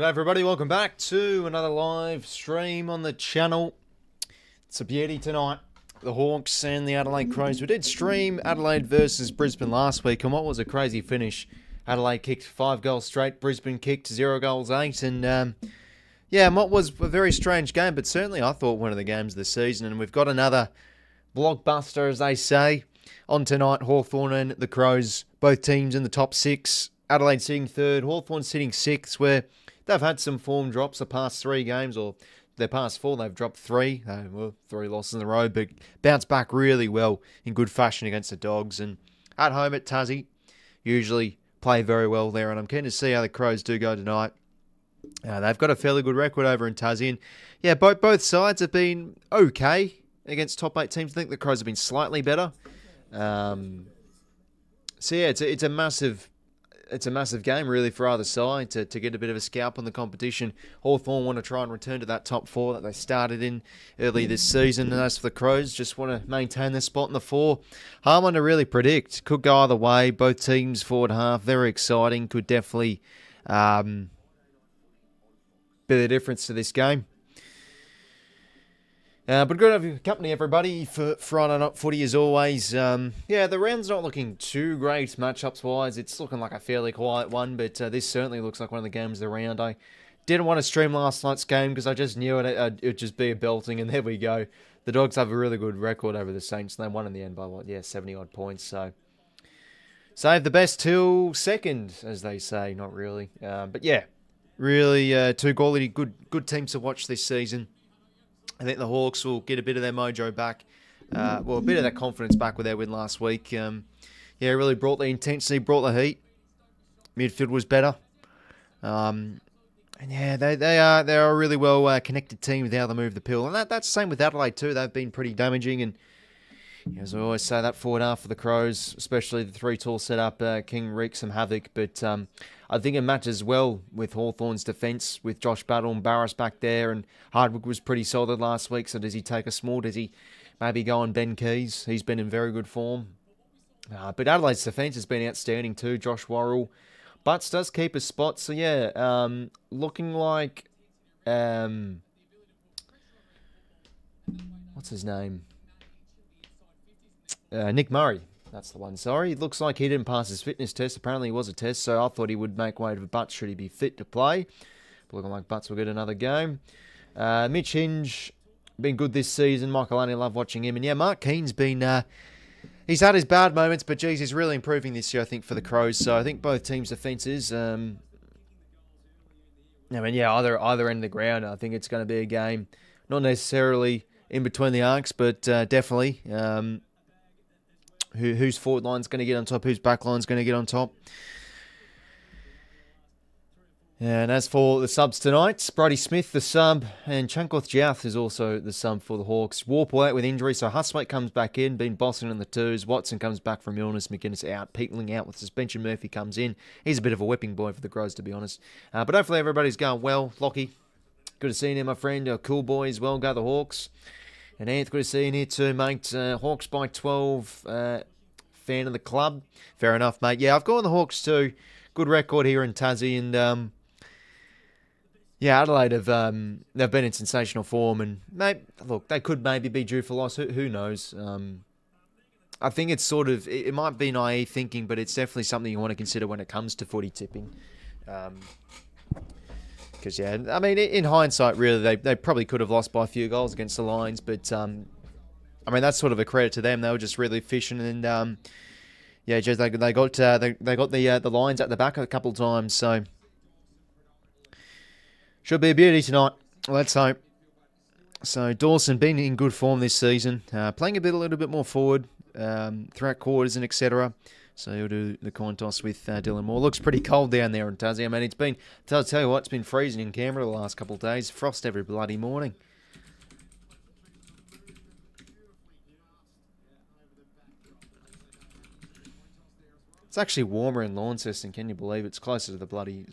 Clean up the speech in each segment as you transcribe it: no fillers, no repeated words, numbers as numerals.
G'day everybody, welcome back to another live stream on the channel. It's a beauty tonight. The Hawks and the Adelaide Crows. We did stream Adelaide versus Brisbane last week, and what was a crazy finish. Adelaide kicked 5 goals straight, Brisbane kicked 0 goals 8, and yeah, what was a very strange game, but certainly I thought one of the games of the season, and we've got another blockbuster, as they say, on tonight. Hawthorn and the Crows, both teams in the top 6. Adelaide sitting 3rd, Hawthorn sitting 6th, where they've had some form drops the past 3 games, or their past 4, they've dropped 3. Well, 3 losses in a row, but bounced back really well in good fashion against the Dogs. And at home at 𝐼𝐴, usually play very well there, and I'm keen to see how the Crows do go tonight. They've got a fairly good record over in 𝐼𝐴, and yeah, both sides have been okay against top 8 teams. I think the Crows have been slightly better. So yeah, it's a massive game really for either side to get a bit of a scalp on the competition. Hawthorn want to try and return to that top 4 that they started in early this season, and as for the Crows, just want to maintain their spot in the 4. Hard one to really predict. Could go either way. Both teams forward half, very exciting. Could definitely be the difference to this game. But good to have your company, everybody, for Friday Night Footy as always. Yeah, the round's not looking too great matchups-wise. It's looking like a fairly quiet one, but this certainly looks like one of the games of the round. I didn't want to stream last night's game because I just knew it'd just be a belting, and there we go. The Dogs have a really good record over the Saints, and they won in the end by, 70-odd points. So, save the best till second, as they say. Not really. But yeah, really two quality, good teams to watch this season. I think the Hawks will get a bit of their mojo back. A bit of that confidence back with their win last week. Yeah, really brought the intensity, brought the heat. Midfield was better. And yeah, they are a really well connected team with how they move the pill. And that's the same with Adelaide too. They've been pretty damaging. And as I always say, that forward half for the Crows, especially the 3-tall setup, can wreak some havoc. But I think it matches well with Hawthorn's defence, with Josh Battle and Barras back there, and Hardwick was pretty solid last week, so does he take a small? Does he maybe go on Ben Keys? He's been in very good form. But Adelaide's defence has been outstanding too. Josh Worrell. Butts does keep a spot, so yeah, looking like... what's his name? Nick Murray. That's the one, sorry. It looks like he didn't pass his fitness test. Apparently it was a test, so I thought he would make way to Butts should he be fit to play. But looking like Butts will get another game. Mitch Hinge, been good this season. Michael Annie, love watching him. And yeah, Mark Keane's been... he's had his bad moments, but geez, he's really improving this year, I think, for the Crows. So I think both teams' defences... either end of the ground, I think it's going to be a game. Not necessarily in between the arcs, but definitely... whose forward line's going to get on top, whose back line's going to get on top. And as for the subs tonight, Brody Smith, the sub, and 𝐓𝐡𝐞 𝐎𝐥𝐿 is also the sub for the Hawks. Warple out with injury, so 𝘍𝐶𝐼𝐴 comes back in, been bossing in the 2s. Watson comes back from illness, McInnes out, Peatling out with suspension, Murphy comes in. He's a bit of a whipping boy for the Crows, to be honest. But hopefully everybody's going well. Lockie, good to see you, my friend. Cool boy as well, go the Hawks. And Anth, good to see you here too, mate. Hawks by 12, fan of the club. Fair enough, mate. Yeah, I've gone the Hawks too. Good record here in 𝐼𝐴, and yeah, Adelaide have they've been in sensational form, and look, they could maybe be due for loss. Who knows? I think it's sort of it might be naive thinking, but it's definitely something you want to consider when it comes to footy tipping. Because, yeah, I mean, in hindsight, really, they probably could have lost by a few goals against the Lions. But, I mean, that's sort of a credit to them. They were just really efficient. And, yeah, just they got the Lions at the back a couple of times. So, should be a beauty tonight. Let's hope. So, Dawson been in good form this season. Playing a little bit more forward throughout quarters and etc. So he'll do the coin toss with Dylan Moore. Looks pretty cold down there in 𝐼𝐴. I mean, it's been, I'll tell you what, it's been freezing in Canberra the last couple of days. Frost every bloody morning. It's actually warmer in Launceston, can you believe it? It's closer to the bloody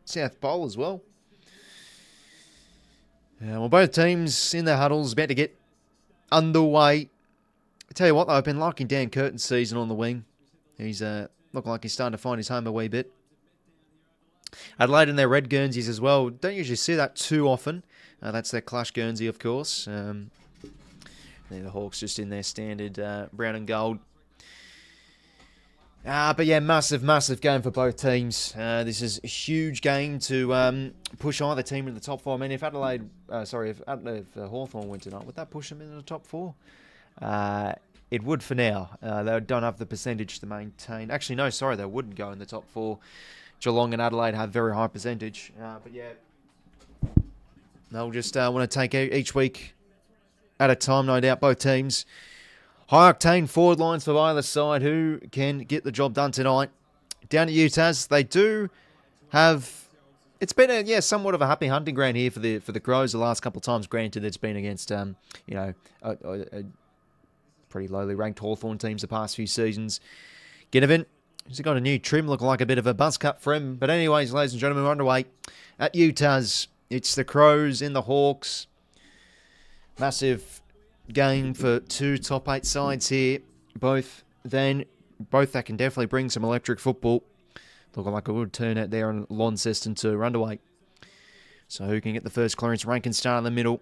South Pole as well. Well, both teams in their huddles about to get underway. I tell you what, though, I've been liking Dan Curtin's season on the wing. He's looking like he's starting to find his home a wee bit. Adelaide in their red Guernseys as well. Don't usually see that too often. That's their Clash Guernsey, of course. The Hawks just in their standard brown and gold. But yeah, massive game for both teams. This is a huge game to push either team into the top four. I mean, if Hawthorn went tonight, would that push them into the top four? It would for now. They don't have the percentage to maintain. Actually, no, sorry, they wouldn't go in the top four. Geelong and Adelaide have very high percentage. But yeah, they'll just want to take each week at a time, no doubt, both teams. High octane forward lines for either side. Who can get the job done tonight? Down at UTAS, they do have. It's been somewhat of a happy hunting ground here for the Crows the last couple of times. Granted, it's been against a pretty lowly ranked Hawthorn teams the past few seasons. Ginnivan, he's got a new trim, looking like a bit of a buzz cut for him. But anyways, ladies and gentlemen, we're underway at UTAS. It's the Crows in the Hawks. Massive game for two top 8 sides here. Both that can definitely bring some electric football. Looking like a good turnout there on Launceston too. We're underway. So who can get the first clearance? Rankin start in the middle.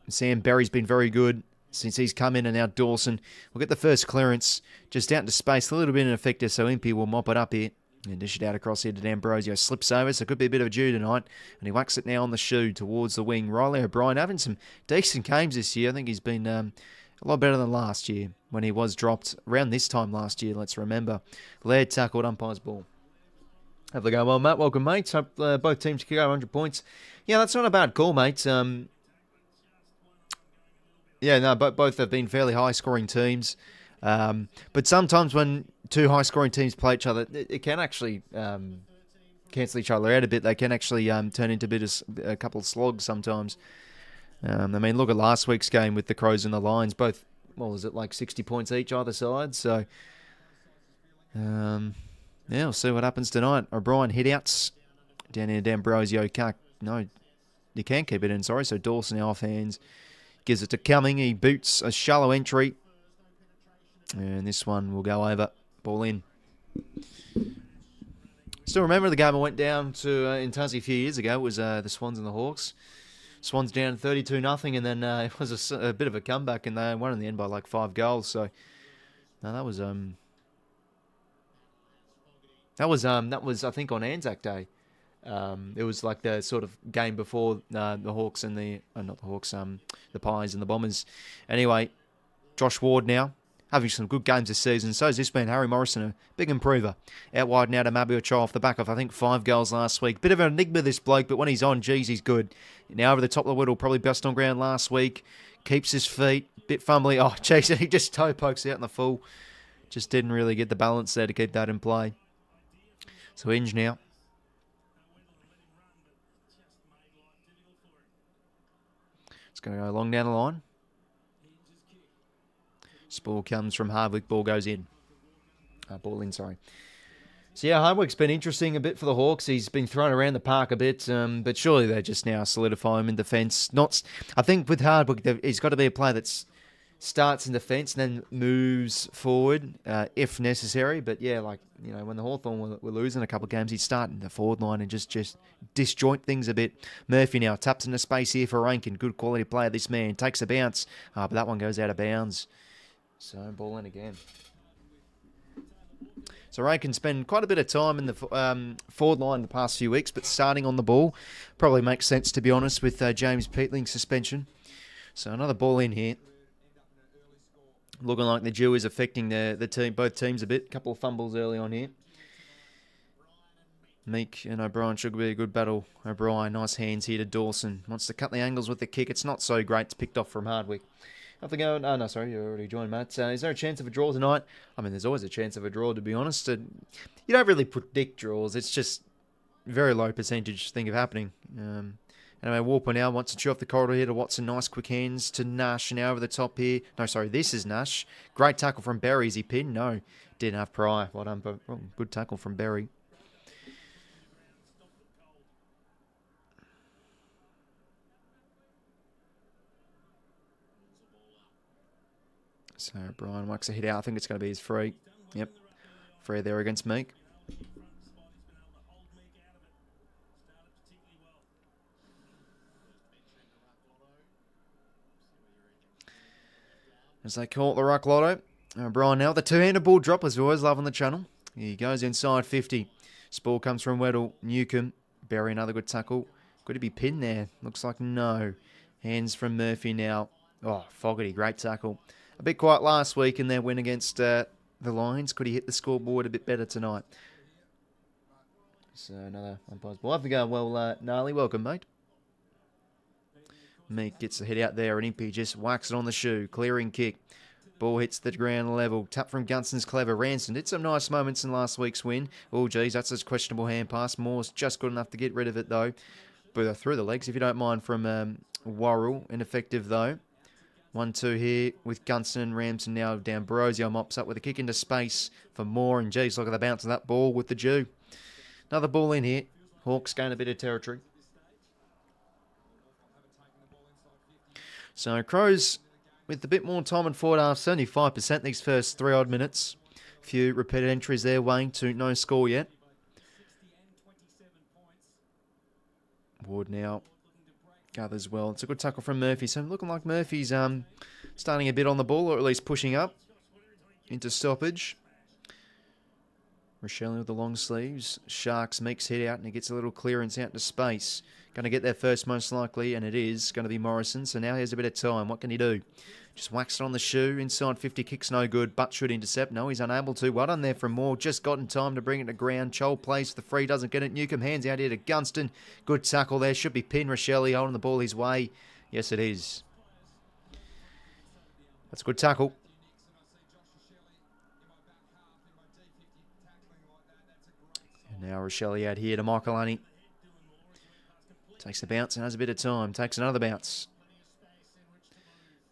Sam Berry's been very good since he's come in, and now Dawson will get the first clearance just out into space. A little bit ineffective, so Impey will mop it up here. And dish it out across here to D'Ambrosio. Slips over, so it could be a bit of a dew tonight. And he whacks it now on the shoe towards the wing. Riley O'Brien having some decent games this year. I think he's been a lot better than last year when he was dropped around this time last year, let's remember. Laird tackled, umpire's ball. Have a go well, Matt. Welcome, mates. Hope both teams can go 100 points. Yeah, that's not a bad call, mate. Both have been fairly high-scoring teams. But sometimes when two high-scoring teams play each other, it can actually cancel each other out a bit. They can actually turn into a couple of slogs sometimes. I mean, look at last week's game with the Crows and the Lions. Both, was it like 60 points each either side? So, we'll see what happens tonight. O'Brien hit-outs down here. D'Ambrosio can't. No, you can keep it in, sorry. So Dawson now off hands. Gives it to Cumming. He boots a shallow entry. And this one will go over. Ball in. Still remember the game I went down to in Tassie a few years ago. It was the Swans and the Hawks. Swans down 32-0, and then it was a bit of a comeback, and they won in the end by like 5 goals. So no, that was I think on Anzac Day. It was like the sort of game before the Hawks and the Pies and the Bombers. Anyway, Josh Ward now having some good games this season. So has this been Harry Morrison, a big improver. Out wide now to Mabiacho off the back of, I think, 5 goals last week. Bit of an enigma, this bloke, but when he's on, geez, he's good. Now over the top of the whittle, probably best on ground last week. Keeps his feet, bit fumbly. Oh, geez, he just toe pokes out in the full. Just didn't really get the balance there to keep that in play. So Inge now. It's going to go long down the line. Ball comes from Hardwick. Ball goes in. Ball in, sorry. So yeah, Hardwick's been interesting a bit for the Hawks. He's been thrown around the park a bit, but surely they just now solidify him in defence. I think with Hardwick, he's got to be a player that starts in defence and then moves forward if necessary. But yeah, when the Hawthorn were losing a couple of games, he'd start in the forward line and just disjoint things a bit. Murphy now taps into space here for Rankin. Good quality player, this man. Takes a bounce, but that one goes out of bounds. So, ball in again. So, Rankin spent quite a bit of time in the forward line the past few weeks, but starting on the ball probably makes sense, to be honest, with James Peatling's suspension. So, another ball in here. Looking like the dew is affecting both teams a bit. A couple of fumbles early on here. Meek and O'Brien should be a good battle. O'Brien, nice hands here to Dawson. Wants to cut the angles with the kick. It's not so great. It's picked off from Hardwick. Have to go. Oh, no, sorry, you already joined, Matt. Is there a chance of a draw tonight? I mean, there's always a chance of a draw, to be honest. You don't really predict draws. It's just very low percentage thing of happening. Anyway, Warper now wants to chew off the corridor here to Watson. Nice quick hands to Nash. Now over the top here. No, sorry, this is Nash. Great tackle from Berry. Is he pinned? No, didn't have Pryor. Well done, but good tackle from Berry. So Brian whacks a hit out. I think it's going to be his free. Yep. Free there against Meek. as they call it the Ruck Lotto. Brian now, the two-handed ball drop, as we always love on the channel. He goes inside 50. Ball comes from 𝐼𝐻𝐿𝐿. Berry, another good tackle. Could he be pinned there? Looks like no. Hands from Murphy now. Oh, Fogarty, great tackle. A bit quiet last week in their win against the Lions. Could he hit the scoreboard a bit better tonight? So another umpire's ball. Have to go well, Gnarly. Welcome, mate. Meek gets the hit out there, and Impey just whacks it on the shoe. Clearing kick. Ball hits the ground level. Tap from Gunston's clever. Ranson did some nice moments in last week's win. Oh, geez, that's a questionable hand pass. Moore's just good enough to get rid of it, though. But through the legs, if you don't mind, from 𝐼𝐻𝐿𝐿. Ineffective, though. 1-2 here with Gunston and Ramson now. D'Ambrosio mops up with a kick into space for Moore. And, geez, look at the bounce of that ball with the Jew. Another ball in here. Hawks gain a bit of territory. So, Crows with a bit more time and forward half, 75% these first 3 odd minutes. A few repeated entries there, Wayne, to no score yet. Ward now gathers well. It's a good tackle from Murphy. So looking like Murphy's starting a bit on the ball, or at least pushing up into stoppage. Rochelle with the long sleeves. Sharks Meek's head out and he gets a little clearance out into space. Going to get there first most likely, and it is going to be Morrison. So now he has a bit of time. What can he do? Just whacks it on the shoe. Inside 50, kicks no good, but should intercept. No, he's unable to. Well done there from Moore. Just got in time to bring it to ground. Chol plays for the free, doesn't get it. 𝐼𝐻𝐿𝐿 hands out here to Gunston. Good tackle there. Should be pinned. Rochelle holding the ball his way. Yes, it is. That's a good tackle. And now Rochelle out here to 𝐼𝐻𝐿𝐿𝐿. Takes the bounce and has a bit of time. Takes another bounce.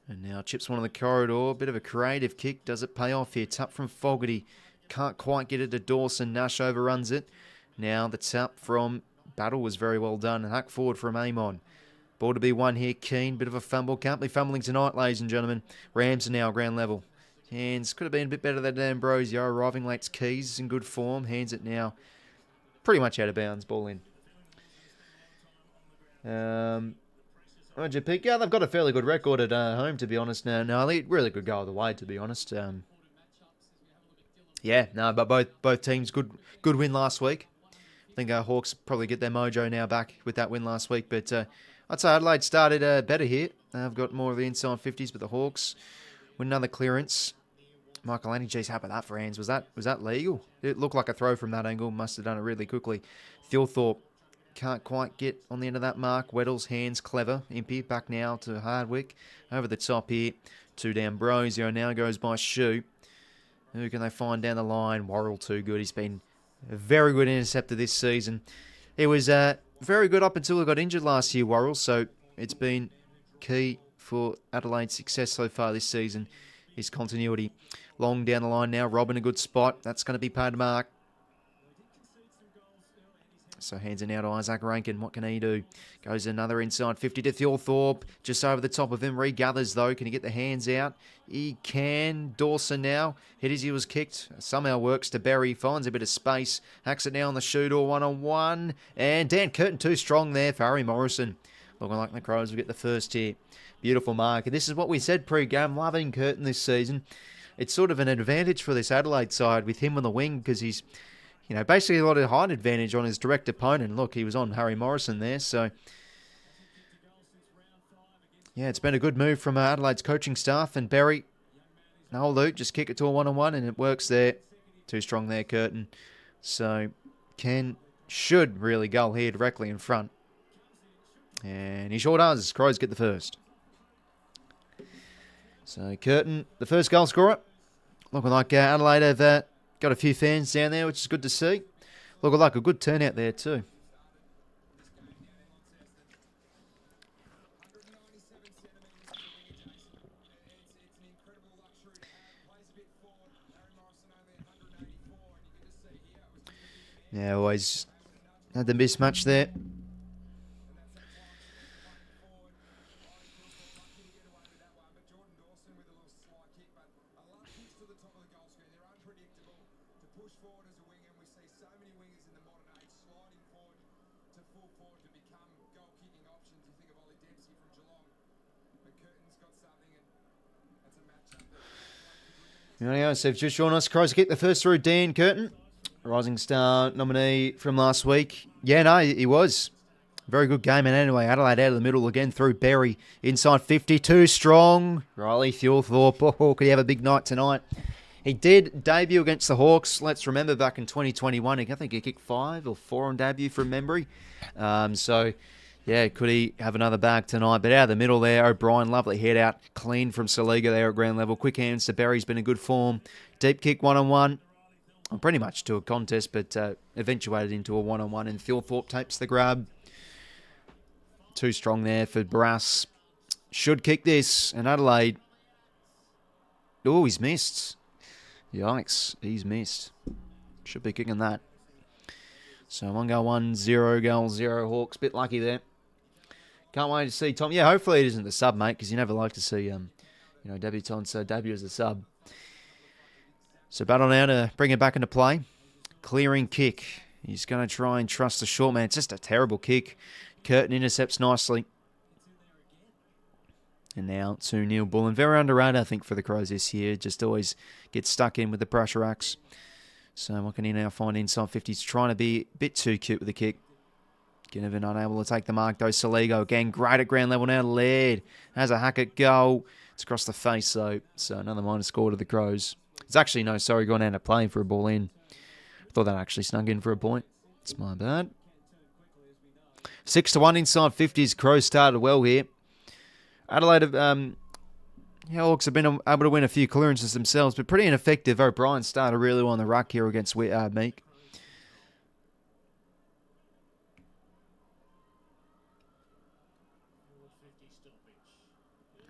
And now chips one on the corridor. Bit of a creative kick. Does it pay off here? Tap from Fogarty. Can't quite get it to Dawson. Nash overruns it. Now the tap from Battle was very well done. And hack forward from Amon. Ball to be won here. Keane. Bit of a fumble. Can't be fumbling tonight, ladies and gentlemen. Rams are now ground level. Hands could have been a bit better than D'Ambrosio. Arriving late's Keys in good form. Hands it now. Pretty much out of bounds. Ball in. 𝐼𝐻𝐿𝐿, yeah, they've got a fairly good record at home, to be honest. Now, really good go of the way, to be honest. Yeah, no, but both teams good win last week. I think Hawks probably get their mojo now back with that win last week. But I'd say Adelaide started better here. They've got more of the inside 50s, but the Hawks win another clearance. 𝐼𝐻𝐿𝐿, geez, how about that for hands? Was that legal? It looked like a throw from that angle. Must have done it really quickly. 𝐼𝐻𝐿𝐿 can't quite get on the end of that mark. 𝐻𝐿𝐿's hands clever. Impey back now to Hardwick. Over the top here to D'Ambrosio. Now goes by Shoe. Who can they find down the line? 𝐼𝐻𝐿𝐿 too good. He's been a very good interceptor this season. He was very good up until he got injured last year, 𝐼𝐻𝐿𝐿. So it's been key for Adelaide's success so far this season. His continuity. Long down the line now. Rob in a good spot. That's going to be paid mark. So hands it now to Isaac Rankin. What can he do? Goes another inside 50 to 𝐼𝐻𝐿𝐿. Just over the top of him. Regathers though. Can he get the hands out? He can. Dawson now. Hit as he was kicked. Somehow works to Berry. Finds a bit of space. Hacks it now on the shoot or 1-on-1. And Dan Curtin too strong there for Harry Morrison. Looking like the Crows will get the first here. Beautiful mark. And this is what we said pre-game. Loving Curtin this season. It's sort of an advantage for this Adelaide side with him on the wing because he's basically a lot of height advantage on his direct opponent. Look, he was on Harry Morrison there. So, yeah, it's been a good move from Adelaide's coaching staff. And Berry, no loot, just kick it to a 1-on-1 and it works there. Too strong there, Curtin. So, should really go here directly in front. And he sure does. Crows get the first. So, Curtin, the first goal scorer. Looking like Adelaide have got a few fans down there, which is good to see. Looking like a good turnout there too. Yeah, always had the mismatch there. Anyway, so if just joined us, Crows kick the first through Dan Curtin, Rising Star nominee from last week. Yeah, no, he was. Very good game. And anyway, Adelaide out of the middle again through Berry. Inside 52, strong. Riley Thorpe. Oh, could he have a big night tonight? He did debut against the Hawks. Let's remember back in 2021, I think he kicked 5 or 4 on debut from memory. So, yeah, could he have another bag tonight? But out of the middle there, O'Brien, lovely head out. Clean from 𝐼𝐴𝐿𝐴 there at ground level. Quick hands to Berry's been in good form. Deep kick one-on-one. Pretty much to a contest, but eventuated into a one-on-one. And Thorpe takes the grab. Too strong there for Barras. Should kick this. And Adelaide. Oh, he's missed. Yikes, he's missed. Should be kicking that. So 1 goal 1, 0 goal 0 Hawks. Bit lucky there. Can't wait to see Tom. Yeah, hopefully it isn't the sub, mate, because you never like to see debutants debut as a sub. So battle now to bring it back into play. Clearing kick. He's going to try and trust the short man. It's just a terrible kick. Curtin intercepts nicely. And now 2-0 Bullen. Very underrated, I think, for the Crows this year. Just always gets stuck in with the pressure acts. So what can he now find inside 50? He's trying to be a bit too cute with the kick. Ginnivan unable to take the mark, though. Soligo again, great at ground level now. Laird has a hack at goal. It's across the face, though. So another minor score to the Crows. It's actually, no, sorry, gone out of play for a ball in. I thought that actually snuck in for a point. It's my bad. 6-1 inside 50s. Crows started well here. Adelaide, Hawks have been able to win a few clearances themselves, but pretty ineffective. O'Brien started really well on the ruck here against Meek.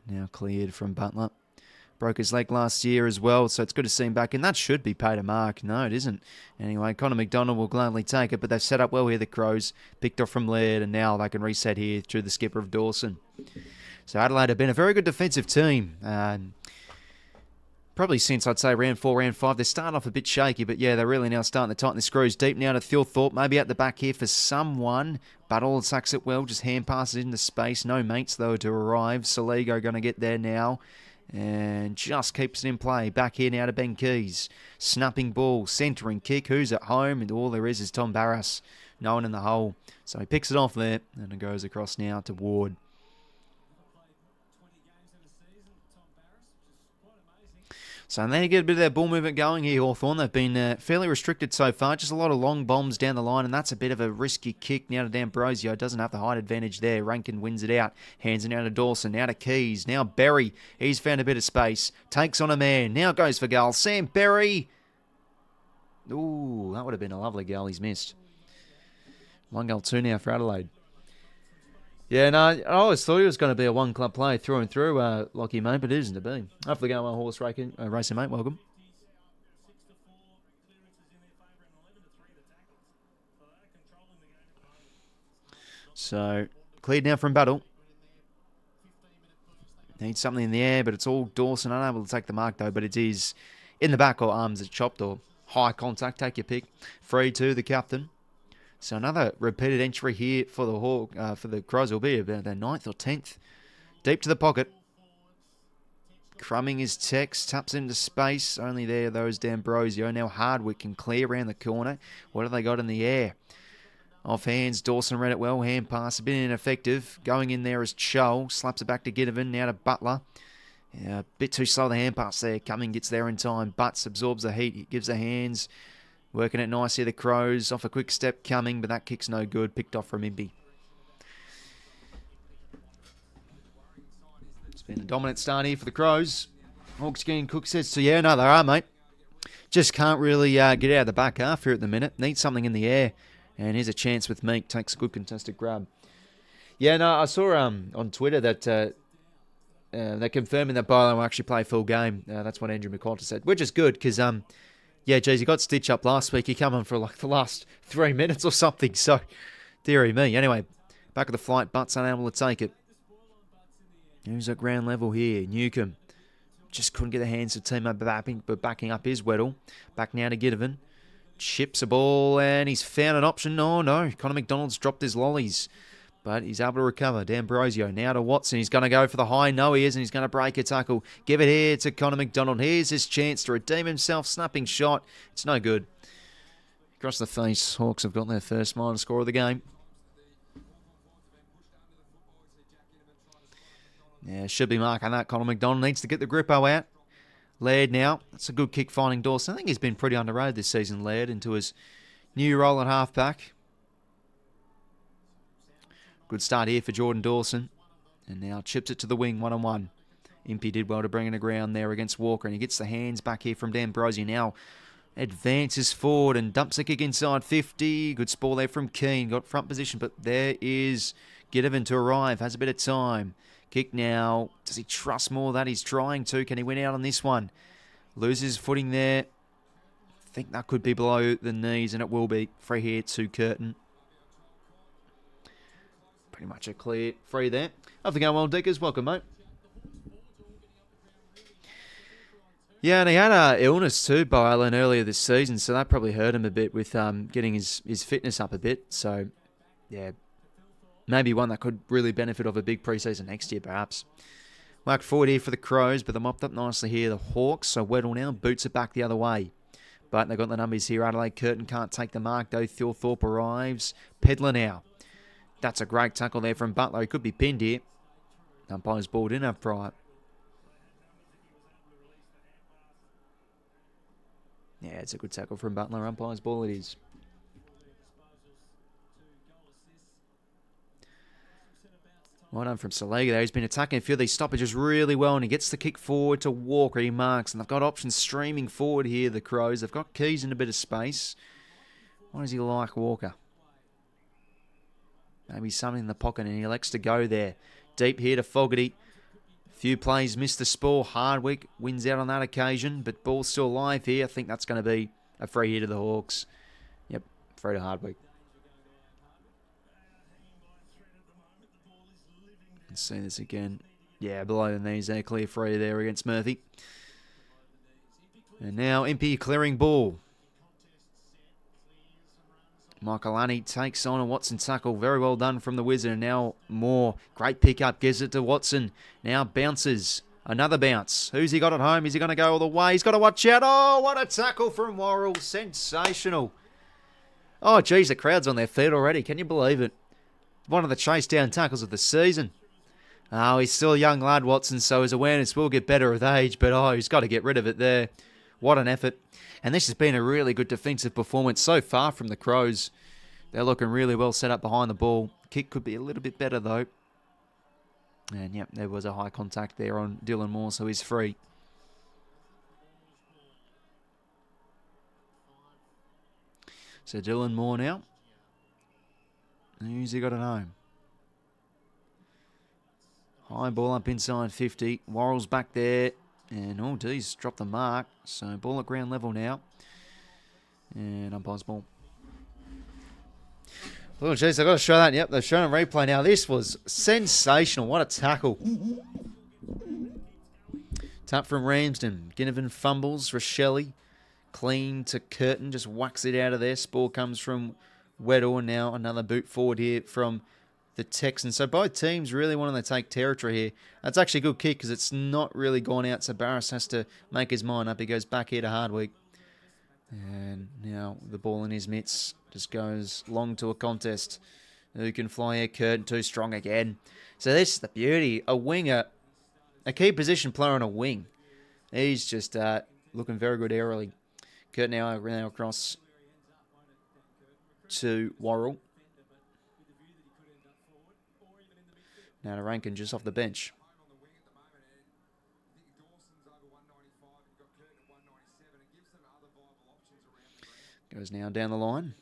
Now cleared from Butler. Broke his leg last year as well, so it's good to see him back. And that should be paid a mark. No, it isn't. Anyway, Connor McDonald will gladly take it, but they've set up well here, the Crows. Picked off from Laird, and now they can reset here through the skipper of Dawson. So Adelaide have been a very good defensive team. Probably since, I'd say, round 4, round 5. They're starting off a bit shaky, but yeah, they're really now starting to tighten the screws. Deep now to Thorpe, maybe at the back here for someone. But all sacks it well, just hand passes into space. No mates, though, to arrive. Soligo going to get there now. And just keeps it in play. Back here now to Ben Keys. Snapping ball, centering kick. Who's at home? And all there is Tom Barras. No one in the hole. So he picks it off there. And it goes across now to Ward. So they get a bit of their ball movement going here, Hawthorn. They've been fairly restricted so far. Just a lot of long bombs down the line, and that's a bit of a risky kick now to D'Ambrosio. Doesn't have the height advantage there. Rankin wins it out. Hands it now to Dawson. Now to Keys. Now Berry. He's found a bit of space. Takes on a man. Now goes for goal. Sam Berry. Ooh, that would have been a lovely goal. He's missed. 1 goal 2 now for Adelaide. Yeah, no, I always thought he was going to be a one-club player through and through, Lockie, mate, but it isn't to be. Hopefully going on horse racing, mate. Welcome. So, cleared now from Battle. Needs something in the air, but it's all Dawson. Unable to take the mark, though, but it is in the back or arms it's chopped or high contact. Take your pick. Free to the captain. So another repeated entry here for the Crows. Will be about their 9th or 10th. Deep to the pocket. Crumbing his text. Taps into space. Only there, those D'Ambrosio. Now Hardwick can clear around the corner. What have they got in the air? Off hands. Dawson read it well. Hand pass. A bit ineffective. Going in there is 𝐴𝐿𝐴. Slaps it back to Ginnivan. Now to Butler. Yeah, a bit too slow the hand pass there. Cumming gets there in time. Butts absorbs the heat. He gives the hands. Working it nicely, the Crows. Off a quick step coming, but that kick's no good. Picked off from 𝐼𝐵. It's been a dominant start here for the Crows. Hawks getting Cook says, so yeah, no, they are, mate. Just can't really get out of the back half here at the minute. Need something in the air. And here's a chance with Meek. Takes a good contested grab. Yeah, no, I saw on Twitter that they're confirming that Byron will actually play full game. That's what Andrew McQualter said, which is good because... yeah, geez, he got stitched up last week. He come on for like the last 3 minutes or something. So, dearie me. Anyway, back of the flight. Butts unable to take it. Who's at ground level here? Newcomb. Just couldn't get the hands of team but backing up is 𝐻𝐻𝐿𝐴. Back now to Ginnivan. Chips a ball and he's found an option. Oh, no. Connor McDonald's dropped his lollies. But he's able to recover. D'Ambrosio now to Watson. He's going to go for the high. No, he isn't. He's going to break a tackle. Give it here to Connor McDonald. Here's his chance to redeem himself. Snapping shot. It's no good. Across the face. Hawks have got their first minor score of the game. Yeah, should be marking that. Connor McDonald needs to get the grippo out. Laird now. That's a good kick finding Dawson. I think he's been pretty underrated this season, Laird, into his new role at halfback. Good start here for Jordan Dawson. And now chips it to the wing, 1-on-1. Impey did well to bring it aground there against Walker. And he gets the hands back here from D'Ambrosio. Now advances forward and dumps a kick inside 50. Good spall there from Keane. Got front position, but there is 𝐓𝐴 to arrive. Has a bit of time. Kick now. Does he trust more of that? He's trying to. Can he win out on this one? Loses footing there. I think that could be below the knees, and it will be. Free here to Curtin. Pretty much a clear free there. Hope you're going well, Dickers. Welcome, mate. Yeah, and he had an illness too, Byron, earlier this season, so that probably hurt him a bit with getting his fitness up a bit. So, yeah, maybe one that could really benefit of a big preseason next year, perhaps. Whacked forward here for the Crows, but they're mopped up nicely here, the Hawks. So 𝐻𝐻𝐿 now boots it back the other way. But they've got the numbers here. Adelaide Curtin can't take the mark, though. 𝐼𝐴𝐿𝐴 arrives. Pedler now. That's a great tackle there from Butler. He could be pinned here. Umpire's ball didn't have prior. Yeah, it's a good tackle from Butler. Umpire's ball it is. Well done from 𝐼𝐴𝐿𝐴 there. He's been attacking a few of these stoppages really well, and he gets the kick forward to Walker. He marks, and they've got options streaming forward here, the Crows. They've got Keys in a bit of space. What does he like, Walker? Maybe something in the pocket, and he elects to go there. Deep here to Fogarty. Few plays missed the spoil. Hardwick wins out on that occasion, but ball's still alive here. I think that's going to be a free hit to the Hawks. Yep, free to Hardwick. Let's see this again. Yeah, below the knees there. Clear free there against Murphy. And now Impey clearing ball. Michaelani takes on a Watson tackle. Very well done from the Wizard. And now Moore. Great pickup. Gives it to Watson. Now bounces. Another bounce. Who's he got at home? Is he going to go all the way? He's got to watch out. Oh, what a tackle from Worrell. Sensational. Oh, geez, the crowd's on their feet already. Can you believe it? One of the chase down tackles of the season. Oh, he's still a young lad, Watson, so his awareness will get better with age. But, oh, he's got to get rid of it there. What an effort. And this has been a really good defensive performance so far from the Crows. They're looking really well set up behind the ball. Kick could be a little bit better, though. And, yep, there was a high contact there on Dylan Moore, so he's free. So Dylan Moore now. Who's he got at home? High ball up inside 50. Worrell's back there. And, oh, geez, dropped the mark. So, ball at ground level now. And umpire's ball. Oh, geez, I've got to show that. Yep, they've shown a replay now. This was sensational. What a tackle. Tap from Ramsden. Ginnivan fumbles. 𝐼𝐴𝐿𝐴 clean to Curtin. Just whacks it out of there. Spore comes from 𝐻𝐻𝐿𝐴. And now another boot forward here from the Texans. So both teams really wanting to take territory here. That's actually a good kick because it's not really gone out. So Barras has to make his mind up. He goes back here to Hardwick. And now the ball in his mitts just goes long to a contest. Who can fly here? Curtin too strong again. So this is the beauty. A winger, a key position player on a wing. He's just looking very good aerially. Curtin now across to Worrell. Now to Rankin just off the bench. Goes now down the line.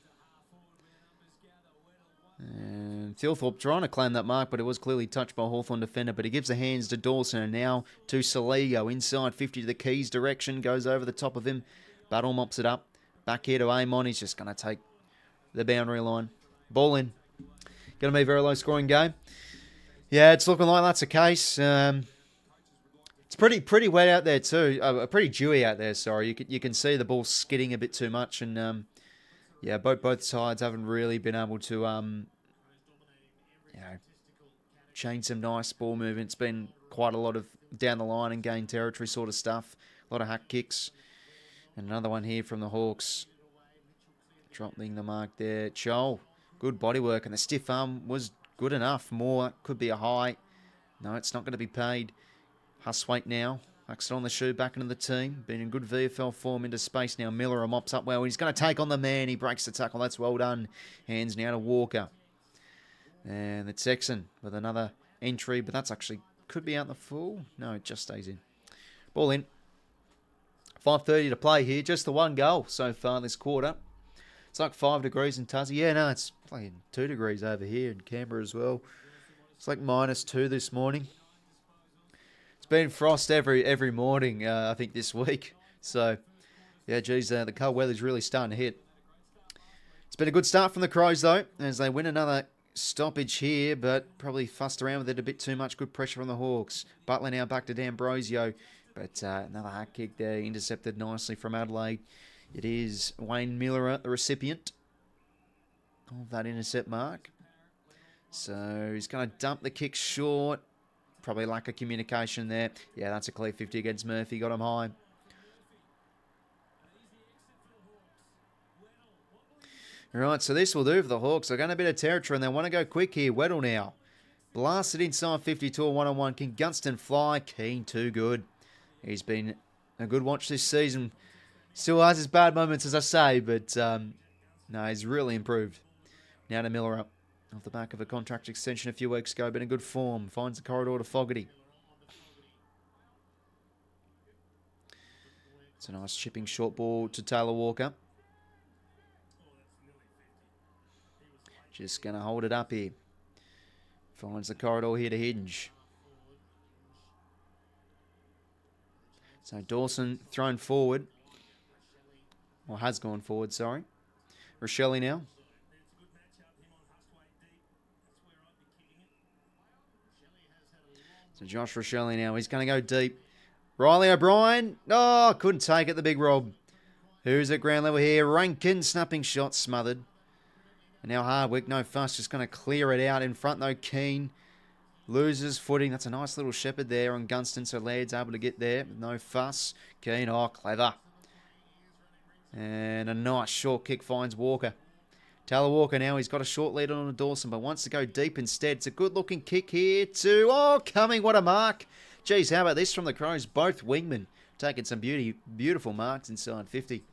And 𝐼𝐴𝐿𝐴 trying to claim that mark, but it was clearly touched by a Hawthorn defender. But he gives the hands to Dawson, and now to 𝐼𝐴𝐿𝐴. Inside 50 to the Keys direction. Goes over the top of him. Battle mops it up. Back here to Amon. He's just going to take the boundary line. Ball in. Going to be a very low scoring game. Yeah, it's looking like that's the case. It's pretty wet out there too. Pretty dewy out there. Sorry, you can see the ball skidding a bit too much, and yeah, both sides haven't really been able to change some nice ball movement. It's been quite a lot of down the line and gain territory sort of stuff. A lot of hack kicks. And another one here from the Hawks. Dropping the mark there. 𝐴𝐿𝐿, good body work, and the stiff arm was good enough. More could be a high. No, it's not going to be paid. 𝐓𝐴𝐿𝐿 now. Hucks it on the shoe, back into the team. Been in good VFL form into space now. Miller mops up well. He's going to take on the man. He breaks the tackle. That's well done. Hands now to Walker. And the Texan with another entry, but that's actually could be out the full. No, it just stays in. Ball in. 5:30 to play here. Just the one goal so far this quarter. It's like 5 degrees in Tassie. Yeah, no, it's like 2 degrees over here in Canberra as well. It's like -2 this morning. It's been frost every morning, I think, this week. So, yeah, geez, the cold weather's really starting to hit. It's been a good start from the Crows, though, as they win another stoppage here, but probably fussed around with it a bit too much. Good pressure on the Hawks. Butler now back to 𝐴𝐿𝐿𝐿, but another hack kick there, intercepted nicely from Adelaide. It is Wayne Miller, the recipient of that intercept mark. So he's going to dump the kick short. Probably lack of communication there. Yeah, that's a clear 50 against Murphy. Got him high. All right, so this will do for the Hawks. They're going a bit of territory and they want to go quick here. 𝐻𝐻𝐿 now. Blasted inside 52, 1-on-1. Can Gunston fly? Keen, too good. He's been a good watch this season. Still has his bad moments, as I say, but no, he's really improved. Now to Miller up. Off the back of a contract extension a few weeks ago. Been in good form. Finds the corridor to 𝐸𝐺𝐷𝐸. It's a nice chipping short ball to Taylor Walker. Just going to hold it up here. Finds the corridor here to Hinge. So Dawson thrown forward. Or has gone forward, sorry. 𝐸𝐿𝐿𝐿 now. So Josh 𝐸𝐿𝐿𝐿 now. He's going to go deep. Riley O'Brien. Oh, couldn't take it, the big Rob. Who's at ground level here? Rankin, snapping shot, smothered. And now Hardwick, no fuss, just going to clear it out in front though. Keane loses footing. That's a nice little shepherd there on Gunston, so Laird's able to get there with no fuss. Keane, oh, clever. And a nice short kick finds Walker. Taylor Walker now, he's got a short lead on Dawson, but wants to go deep instead. It's a good looking kick here to, oh, Cumming, what a mark. Geez, how about this from the Crows? Both wingmen taking some beautiful marks inside 50.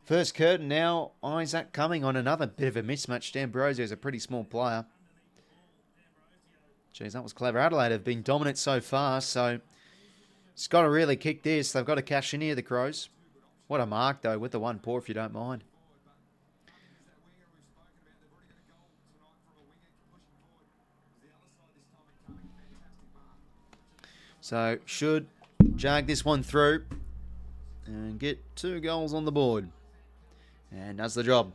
First curtain now, Isaac Cumming on another bit of a mismatch. D'Ambrosio a pretty small player. Geez, that was clever. Adelaide have been dominant so far, so it's got to really kick this. They've got to cash in here, the Crows. What a mark, though, with the one paw, if you don't mind. So, should jag this one through and get 2 goals on the board. And does the job.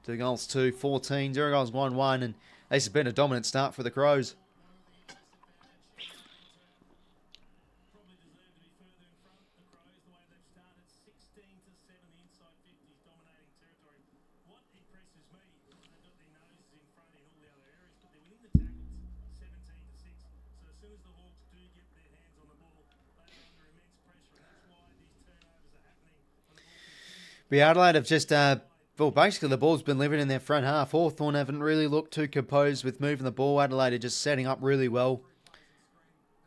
2 goals, 2, 14, 0 goals, 1-1. And this has been a dominant start for the Crows. But Adelaide have just, well, basically the ball's been living in their front half. Hawthorn haven't really looked too composed with moving the ball. Adelaide are just setting up really well.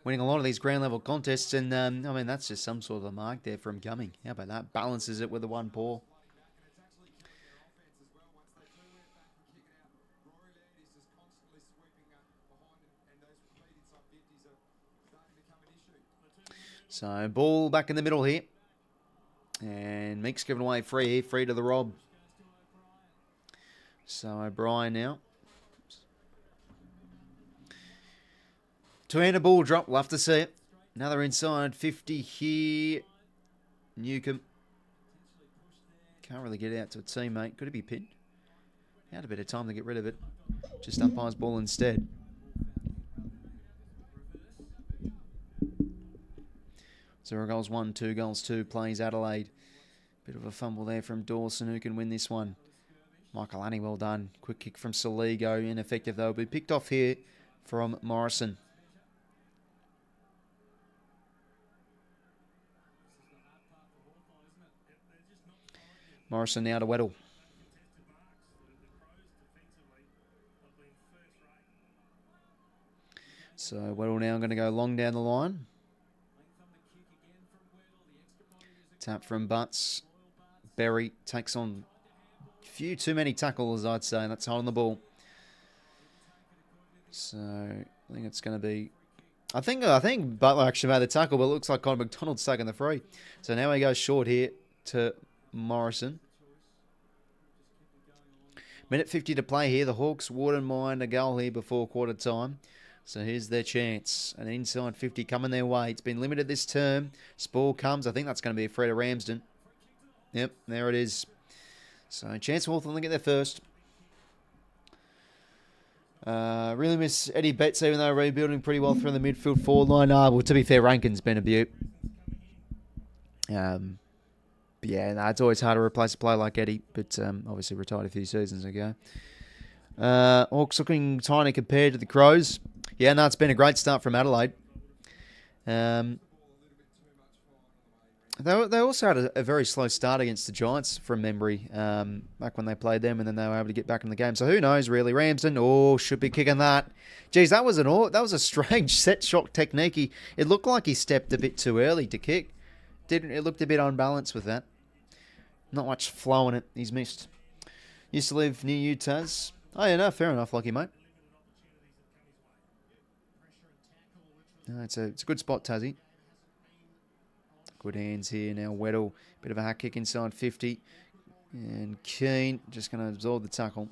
Winning a lot of these ground level contests. And, I mean, that's just some sort of a mark there from Cumming. How about that? Balances it with the one paw. So, ball back in the middle here. And Meek's given away free here, free to the Rob. So O'Brien now. To end a ball drop, love to see it. Another inside 50 here. 𝐴𝐿𝐿𝐿. Can't really get it out to a teammate. Could it be pinned? Had a bit of time to get rid of it. Just umpire's ball instead. Zero goals, 1, 2 goals, 2. Plays Adelaide. Bit of a fumble there from Dawson, who can win this one. Michael Annie, well done. Quick kick from Soligo. Ineffective, though. Be picked off here from Morrison. Morrison now to 𝐻𝐻𝐿. So 𝐻𝐻𝐿 now going to go long down the line. Tap from Butts. Berry takes on a few too many tackles, I'd say. That's holding the ball. So I think it's going to be... I think Butler actually made the tackle, but it looks like Connor McDonald's taking the free. So now he goes short here to Morrison. Minute 50 to play here. The Hawks wouldn't mind a goal here before quarter time. So here's their chance. An inside 50 coming their way. It's been limited this term. Spall comes. I think that's going to be a free to Ramsden. Yep, there it is. So chance for Hawthorn to get there first. Really miss Eddie Betts, even though rebuilding pretty well through the midfield forward line. Well, to be fair, Rankin's been a beaut. But yeah, no, it's always hard to replace a player like Eddie, but obviously retired a few seasons ago. Hawks looking tiny compared to the Crows. Yeah, no, it's been a great start from Adelaide. They also had a very slow start against the Giants from memory, back when they played them, and then they were able to get back in the game. So who knows, really? Ramsden, should be kicking that. Geez, that was a strange set shot technique. It looked like he stepped a bit too early to kick. It looked a bit unbalanced with that. Not much flow in it. He's missed. Used to live near you, Taz. Oh, yeah, no, fair enough, Lucky, mate. No, it's a good spot, Tazzy. Good hands here now. 𝐻𝐻𝐿, bit of a hack kick inside 50. And 𝐚𝐞 just going to absorb the tackle.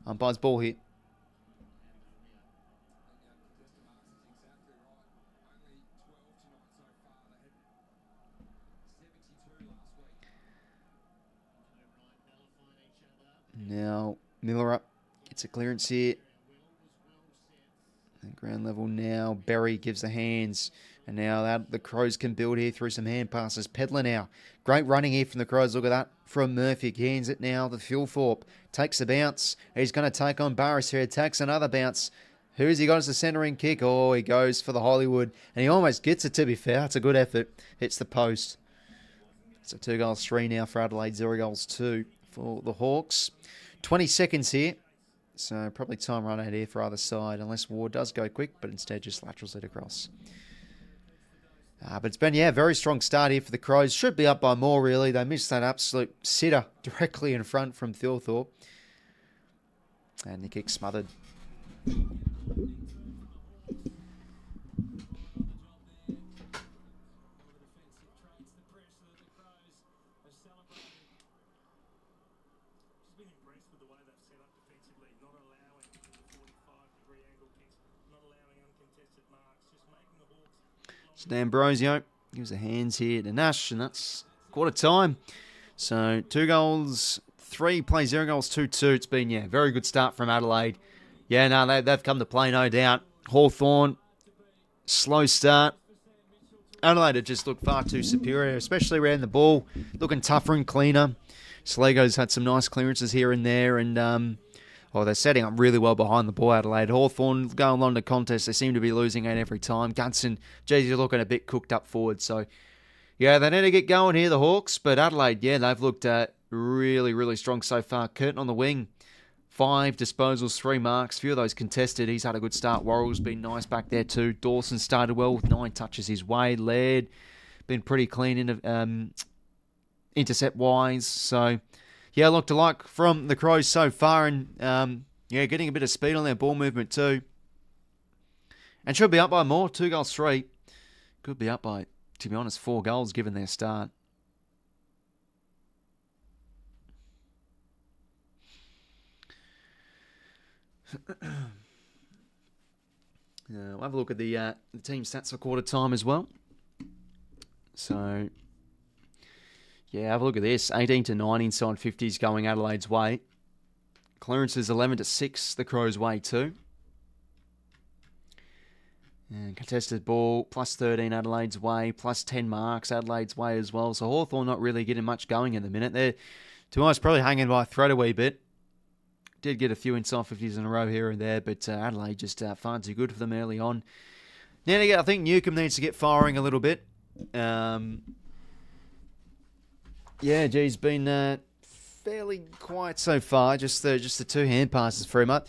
Umpire's ball hit. Now, Miller up. Gets a clearance here. At ground level now. Berry gives the hands. And now the Crows can build here through some hand passes. Pedler now. Great running here from the Crows. Look at that. From Murphy. Hands it now to 𝐵𝐿𝐿thorpe. Takes a bounce. He's going to take on Barris here. Takes another bounce. Who's he got as the centering kick? He goes for the Hollywood. And he almost gets it, to be fair. It's a good effort. Hits the post. So 2-3 now for Adelaide. 0-2 for the Hawks. 20 seconds here. So probably time run out here for either side. Unless Ward does go quick. But instead just laterals it across. But it's been, very strong start here for the Crows. Should be up by more, really. They missed that absolute sitter directly in front from 𝐵𝐿𝐿thorpe. And the kick smothered. So D'Ambrosio gives the hands here to Nash, and that's quarter time. So 2 goals, 3 plays, 0 goals, 2-2. It's been, very good start from Adelaide. Yeah, no, they've come to play, no doubt. Hawthorn, slow start. Adelaide have just looked far too superior, especially around the ball. Looking tougher and cleaner. Sligo's had some nice clearances here and there, and they're setting up really well behind the ball, Adelaide. Hawthorn going along the contest. They seem to be losing it every time. Gunson, geez, you're looking a bit cooked up forward. So, they need to get going here, the Hawks. But Adelaide, they've looked really, really strong so far. Curtin on the wing. 5 disposals, 3 marks. Few of those contested. He's had a good start. Worrell's been nice back there too. Dawson started well with 9 touches his way. Laird been pretty clean intercept-wise. So... looked alike from the Crows so far, and getting a bit of speed on their ball movement too. And should be up by more, 2-3. Could be up by, to be honest, 4 goals given their start. We'll have a look at the team stats for quarter time as well. So... have a look at this. 18-9 inside 50s going Adelaide's way. Clearances 11-6 the Crows' way too. And contested ball +13 Adelaide's way, +10 marks Adelaide's way as well. So Hawthorn not really getting much going in the minute. They're, to be honest, probably hanging by a thread a wee bit. did get a few inside 50s in a row here and there, but Adelaide just far too good for them early on. Now, I think 𝐼𝐶𝐞 needs to get firing a little bit. Yeah, geez, been fairly quiet so far. Just the 2 hand passes for him up.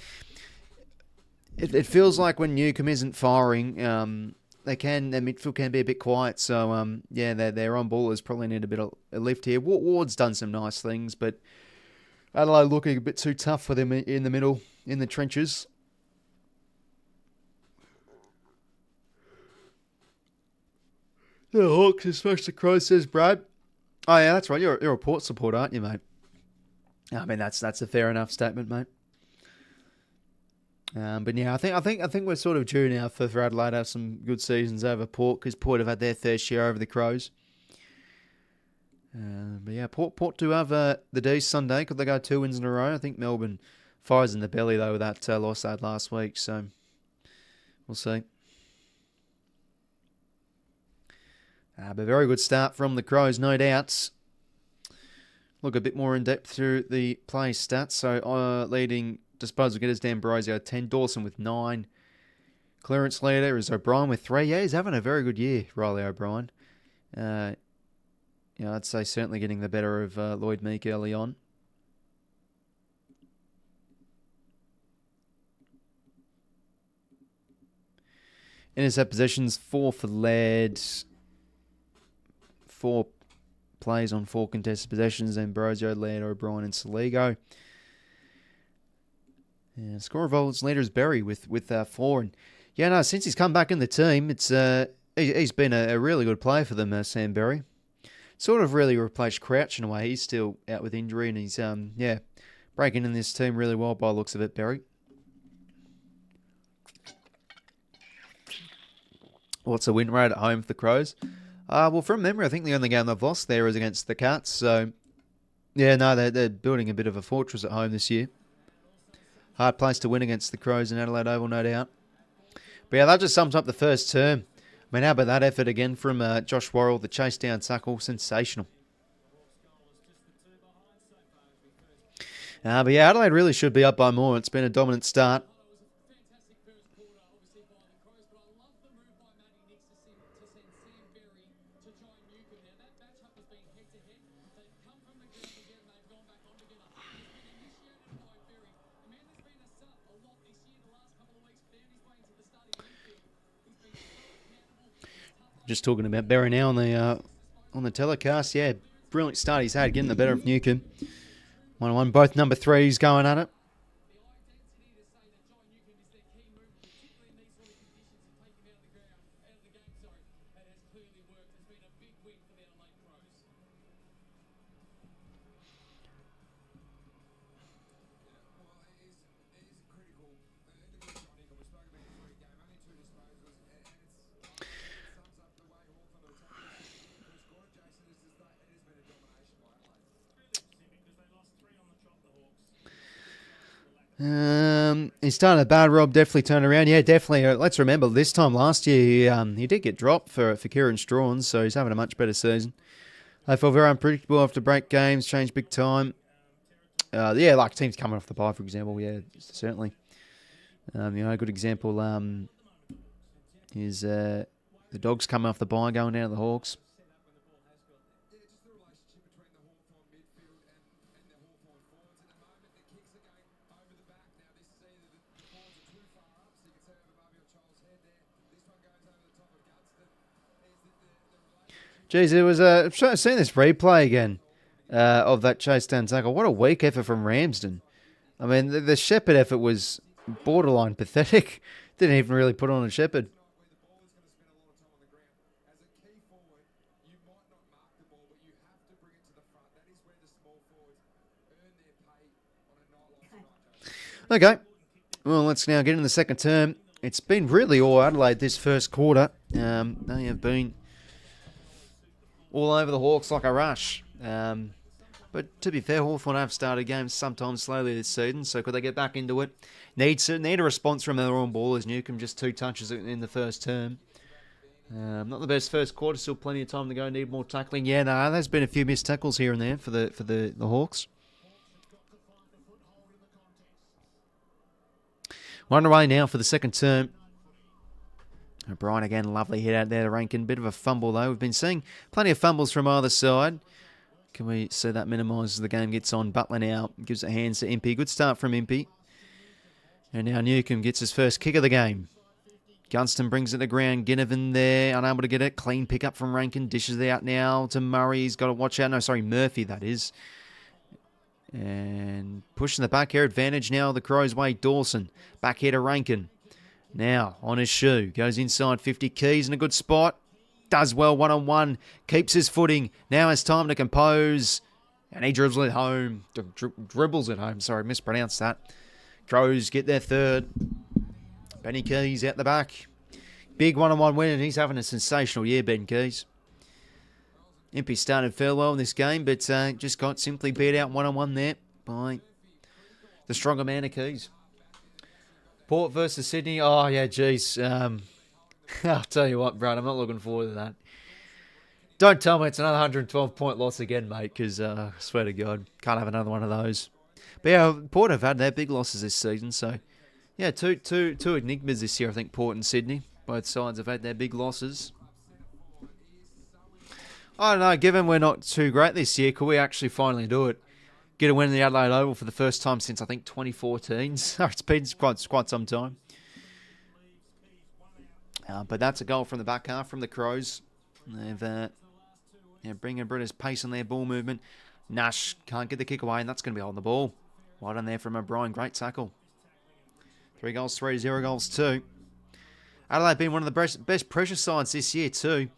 It feels like when 𝐼𝐶𝐞 isn't firing, their midfield can be a bit quiet. So yeah, their on ballers probably need a bit of a lift here. Ward's done some nice things, but Adelaide looking a bit too tough for them in the middle, in the trenches. The Hawks is supposed to cross, says Brad. Oh yeah, that's right. You're a Port supporter, aren't you, mate? I mean, that's a fair enough statement, mate. But yeah, I think we're sort of due now for Adelaide to have some good seasons over Port, because Port have had their fair share over the Crows. But yeah, Port do have the D Sunday. Could they go 2 wins in a row? I think Melbourne fires in the belly though with that loss they had last week. So we'll see. But very good start from the Crows, no doubts. Look a bit more in depth through the play stats. So leading disposal getters, D'Ambrosio 10, Dawson with 9. Clearance leader is O'Brien with 3. Yeah, he's having a very good year, Riley O'Brien. Yeah, I'd say certainly getting the better of 𝐓𝐶𝐞 early on. Intercept possessions, 4 for lead. 4 plays on 4 contested possessions. Ambrosio, Laird, O'Brien and Soligo. Yeah, score of votes leader is Berry with 4. And yeah, no, since he's come back in the team, it's he's been a really good player for them, Sam Berry. Sort of really replaced Crouch in a way. He's still out with injury, and he's yeah, breaking in this team really well by the looks of it, Berry. What's the win rate at home for the Crows? Well, from memory, I think the only game they've lost there is against the Cats. So, yeah, no, they're building a bit of a fortress at home this year. Hard place to win against the Crows in Adelaide Oval, no doubt. But yeah, that just sums up the first term. I mean, how about that effort again from Josh Worrell, the chase down tackle, sensational. But yeah, Adelaide really should be up by more. It's been a dominant start. Just talking about Berry now on the telecast. Yeah, brilliant start he's had, getting the better of 𝐼𝐶𝐞. 1-1, both number 3s going at it. He started a bad, Rob. Definitely turned around. Yeah, definitely. Let's remember, this time last year, he did get dropped for Kieran Strachan, so he's having a much better season. They feel very unpredictable after break games, changed big time. Yeah, like teams coming off the bye, for example. Yeah, certainly. A good example is the Dogs coming off the bye, going down to the Hawks. Jeez, it was I've seen this replay again of that chase down tackle. What a weak effort from Ramsden. I mean, the Shepherd effort was borderline pathetic. Didn't even really put on a Shepherd. Okay, well, let's now get in the second term. It's been really all Adelaide this first quarter. They have been all over the Hawks like a rush. But to be fair, Hawthorn have started games sometimes slowly this season, so could they get back into it? Need a response from their on ballers. 𝐼𝐶𝐞 just 2 touches in the first term. Not the best first quarter, still plenty of time to go. Need more tackling. Yeah, no, there's been a few missed tackles here and there for the Hawks. One away now for the second term. O'Brien again, lovely hit out there to Rankin. Bit of a fumble though. We've been seeing plenty of fumbles from either side. Can we see that minimises as the game gets on? Butler now gives it hands to 𝐼𝐵. Good start from 𝐼𝐵. And now 𝐿𝐴𝐿𝐿 gets his first kick of the game. Gunston brings it to the ground. Ginnivan there, unable to get it. Clean pick up from Rankin. Dishes it out now to Murray. He's got to watch out. No, sorry, Murphy, that is. And pushing the back here. Advantage now the Crows way. Dawson. Back here to Rankin. Now on his shoe. Goes inside 50. Keys in a good spot. Does well one-on-one. Keeps his footing. Now has time to compose. And he dribbles it home. Dribbles it home. Sorry, mispronounced that. Crows get their third. Benny Keys out the back. Big one-on-one win, and he's having a sensational year, Ben Keys. 𝐼𝐵 started fairly well in this game, but just got simply beat out one-on-one there by the stronger man of Keys. Port versus Sydney. Oh, yeah, geez. I'll tell you what, Brad, I'm not looking forward to that. Don't tell me it's another 112-point loss again, mate, because I swear to God, can't have another one of those. But yeah, Port have had their big losses this season, so yeah, two enigmas this year, I think, Port and Sydney. Both sides have had their big losses. I don't know, given we're not too great this year, could we actually finally do it? Get a win in the Adelaide Oval for the first time since, I think, 2014. So it's been quite some time. But that's a goal from the back half from the Crows. They've bringing a bit of pace on their ball movement. Nash can't get the kick away, and that's going to be holding the ball. Well done there from O'Brien. Great tackle. 3 goals, 3, 0 goals, 2. Adelaide been one of the best pressure sides this year too.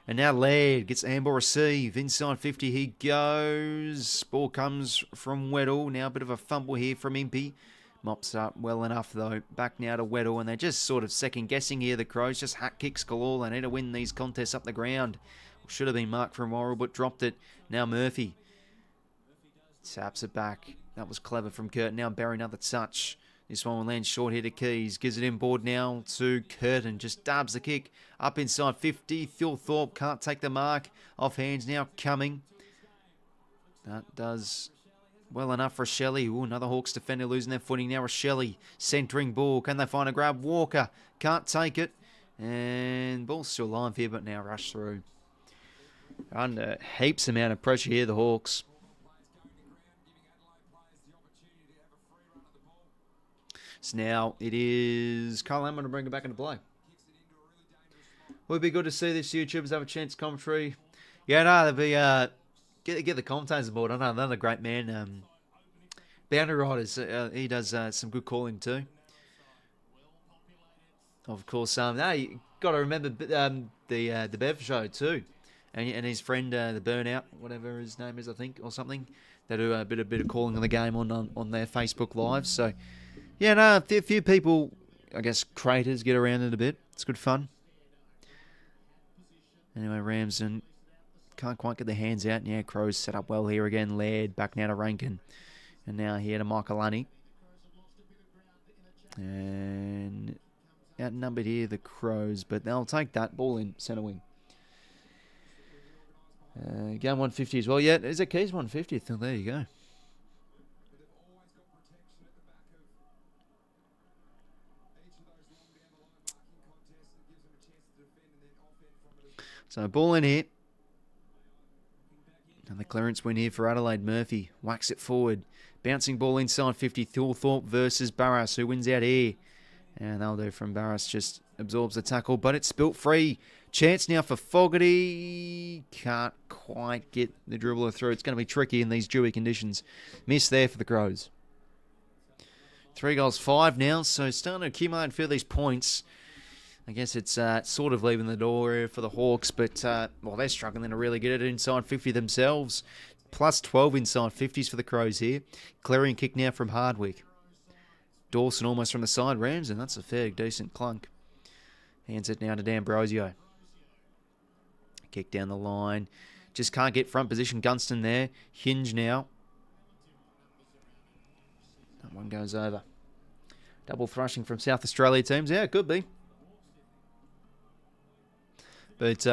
And now Laird gets the handball receive. Inside 50 he goes. Ball comes from 𝐻𝐻𝐿. Now a bit of a fumble here from 𝐼𝐵. Mops up well enough though. Back now to 𝐻𝐻𝐿. And they're just sort of second guessing here, the Crows. Just hat kicks galore. They need to win these contests up the ground. Should have been marked from Worrell, but dropped it. Now Murphy taps it back. That was clever from Curtin. Now Barry, another touch. This one will land short here to Keys. Gives it inboard now to Curtin. Just dabs the kick. Up inside 50. 𝐓𝐿𝐿 can't take the mark. Off hands now coming. That does well enough for Shelley. Ooh, another Hawks defender losing their footing. Now Shelley centering ball. Can they find a grab? Walker can't take it. And ball's still live here, but now rush through. Under heaps amount of pressure here, the Hawks. So now it is Kyle Lamb to bring it back into play. Would be good to see this YouTubers have a chance to commentary. Yeah, no, they'll be get the commentators aboard. I know another great man. Boundary Riders, he does some good calling too. Of course, now you got to remember the 𝐵𝐵 show too. And his friend, the Burnout, whatever his name is, I think, or something. They do a bit of calling of the game on their Facebook Live. So, yeah, no, a few people, I guess, creators get around it a bit. It's good fun. Anyway, Ramsden can't quite get their hands out. Yeah, Crows set up well here again. Laird back now to Rankin. And now here to 𝐼𝐿𝐿𝐿. And outnumbered here, the Crows. But they'll take that ball in centre wing. Game 150 as well. Yeah, is it Keys 150th? Oh, there you go. So ball in here. Another clearance win here for Adelaide. Murphy whacks it forward. Bouncing ball inside 50. 𝐓𝐿𝐿 versus Barras, who wins out here. And they'll do from Barras. Just absorbs the tackle, but it's spilt free. Chance now for Fogarty. Can't quite get the dribbler through. It's going to be tricky in these dewy conditions. Miss there for the Crows. 3 goals, 5 now. So starting to accumulate a few of these points. I guess it's sort of leaving the door here for the Hawks. But, well, they're struggling to really get it inside 50 themselves. Plus 12 inside 50s for the Crows here. Clearing kick now from Hardwick. Dawson almost from the side. Ramsden, that's a fair, decent clunk. Hands it now to D'Ambrosio. Kick down the line. Just can't get front position. Gunston there. Hinge now. That one goes over. Double thrashing from South Australia teams. Yeah, it could be. But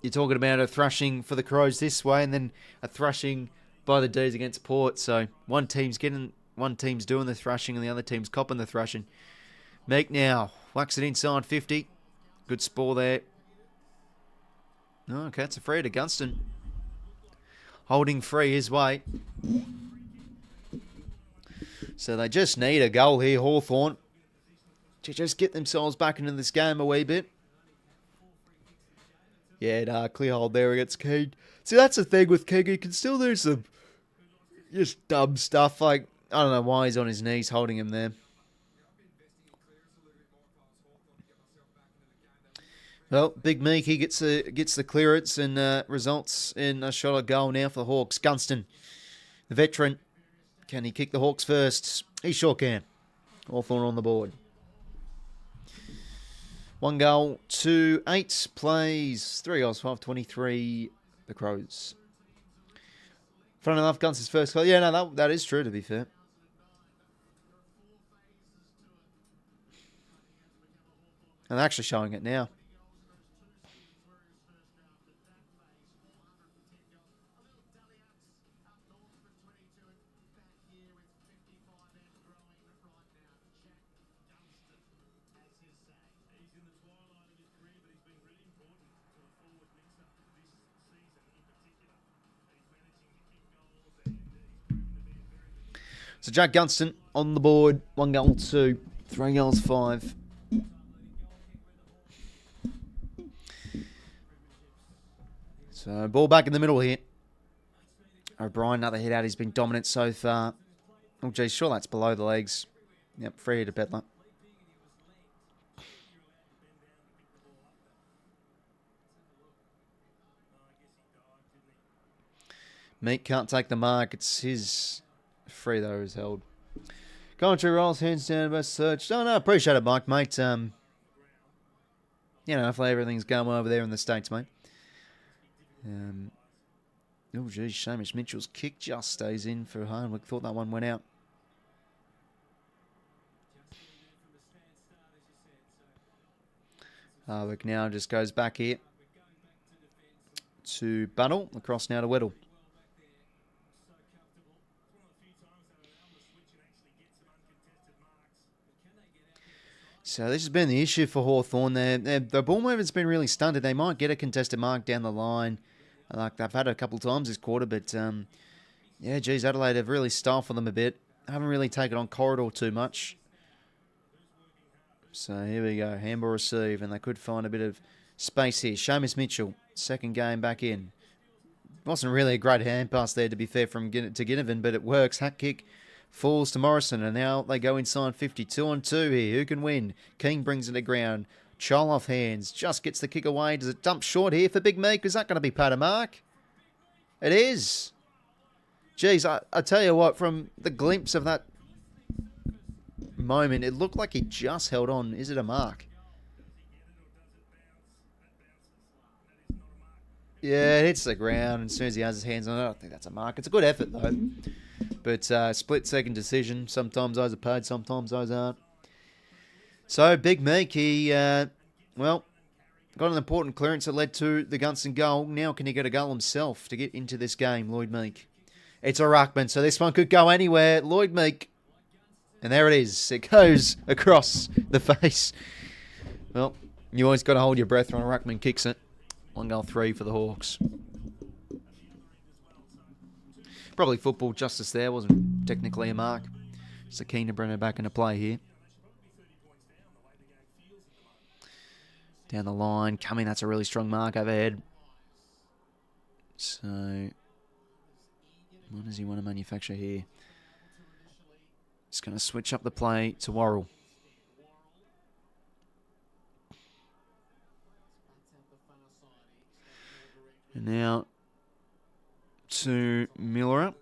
you're talking about a thrashing for the Crows this way and then a thrashing by the D's against Port. So one team's getting one team's doing the thrashing and the other team's copping the thrashing. Meek now. Whacks it inside 50. Good spore there. No, Cats are free to Gunston. Holding free his way. So they just need a goal here, Hawthorn, to just get themselves back into this game a wee bit. Yeah, clear hold there against 𝐴𝐥𝐝. See, that's the thing with 𝐴𝐥𝐝. He can still do some just dumb stuff. Like, I don't know why he's on his knees holding him there. Well, Big Meek, he gets the clearance and results in a shot at goal now for the Hawks. Gunston, the veteran. Can he kick the Hawks first? He sure can. Hawthorn on the board. 1 goal, 2-8 plays. 3 goals, 5-23. The Crows. Front enough, Gunston's first goal. Yeah, no, that is true, to be fair. And they're actually showing it now. So Jack Gunston on the board. 1 goal, 2. 3 goals, 5. So ball back in the middle here. O'Brien, another hit out. He's been dominant so far. Oh, geez, sure that's below the legs. Yep, free to 𝐵𝐵𝐿𝐿. Meek can't take the mark. It's his free, though, is held. Commentary rolls, hands down, best search. Oh, no, appreciate it, Mike, mate. You know, hopefully everything's going well over there in the States, mate. Oh, geez, 𝐓𝐡𝐞 kick just stays in for Hardwick. Thought that one went out. Hardwick now just goes back here to Bunnell. Across now to Weddle. So this has been the issue for Hawthorn. The ball movement's been really stunted. They might get a contested mark down the line, like they've had a couple of times this quarter. But, yeah, geez, Adelaide have really stifled them a bit. Haven't really taken on corridor too much. So here we go. Handball receive, and they could find a bit of space here. 𝐓𝐡𝐿, second game back in. Wasn't really a great hand pass there, to be fair, from to 𝐵𝐿𝐿, but it works. Hat kick. Falls to Morrison, and now they go inside 50. 2-on-2 here. Who can win? King brings it to ground. Chol off hands. Just gets the kick away. Does it dump short here for Big Meek? Is that going to be pat a mark? It is. Geez, I tell you what, from the glimpse of that moment, it looked like he just held on. Is it a mark? Yeah, it hits the ground, and as soon as he has his hands on it, I think that's a mark. It's a good effort, though. But split-second decision. Sometimes those are paid, sometimes those aren't. So, Big Meek, he, well, got an important clearance that led to the Gunston goal. Now can he get a goal himself to get into this game, Lloyd Meek? It's a ruckman, so this one could go anywhere. Lloyd Meek. And there it is. It goes across the face. Well, you always got to hold your breath when a ruckman kicks it. 1 goal, 3 for the Hawks. Probably football justice there. Wasn't technically a mark. So keen to bring it back into play here. Down the line. Coming. That's a really strong mark overhead. So, what does he want to manufacture here? Just going to switch up the play to Worrell. And now to Miller.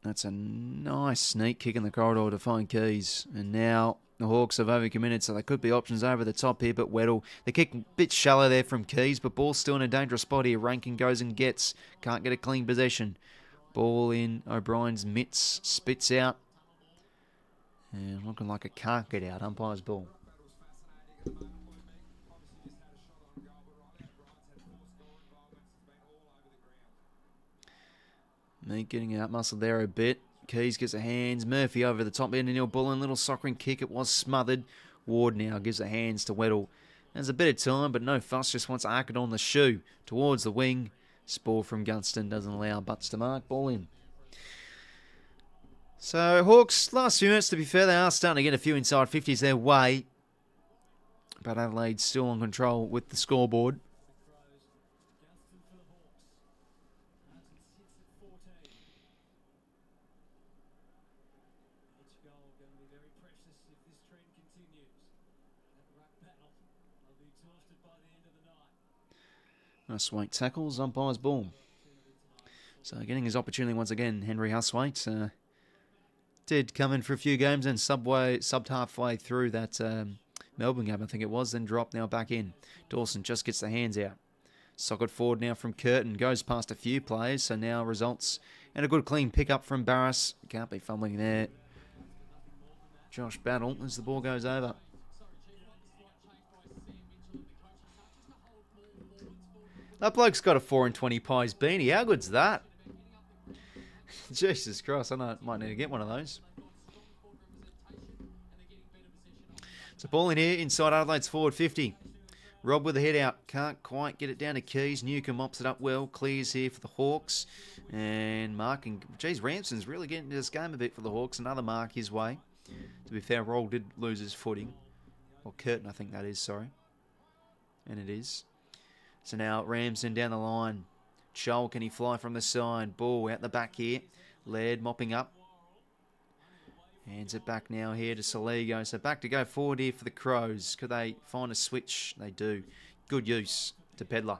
That's a nice sneak kick in the corridor to find Keys. And now the Hawks have overcommitted, so there could be options over the top here. But Weddle, the kick a bit shallow there from Keys, but ball's still in a dangerous spot here. Rankin goes and gets. Can't get a clean possession. Ball in O'Brien's mitts. Spits out. And looking like it can't get out. Umpire's ball. Meek getting out muscled there a bit. Keys gets the hands. Murphy over the top end. And Neil Bullen. Little soccering kick. It was smothered. Ward now gives the hands to 𝐻𝐻𝐿. There's a bit of time, but no fuss. Just wants to arc it on the shoe towards the wing. Spore from Gunston doesn't allow butts to mark. Ball in. So Hawks, last few minutes, to be fair, they are starting to get a few inside 50s their way. But Adelaide's still on control with the scoreboard. Nice sweet tackles, umpire's ball. So getting his opportunity once again, Henry Hawthorn. Did come in for a few games and subbed halfway through that Melbourne game, I think it was, then dropped, now back in. Dawson just gets the hands out. Socket forward now from Curtin, goes past a few players, so now results in a good clean pick-up from Barras. Can't be fumbling there. Josh Battle as the ball goes over. That bloke's got a 4 and 20 pies beanie. How good's that? Jesus Christ, I might need to get one of those. So ball in here inside Adelaide's forward 50. Rob with the head out. Can't quite get it down to Keys. 𝐓𝐿𝐿 mops it up well. Clears here for the Hawks. And marking. Geez, Ramson's really getting into this game a bit for the Hawks. Another mark his way. To be fair, Roll did lose his footing. Or Curtin, I think that is, sorry. And it is. So now Ramson down the line. Joel, can he fly from the side? Ball out the back here. Laird mopping up. Hands it back now here to Saligo. So back to go forward here for the Crows. Could they find a switch? They do. Good use to Pedlar.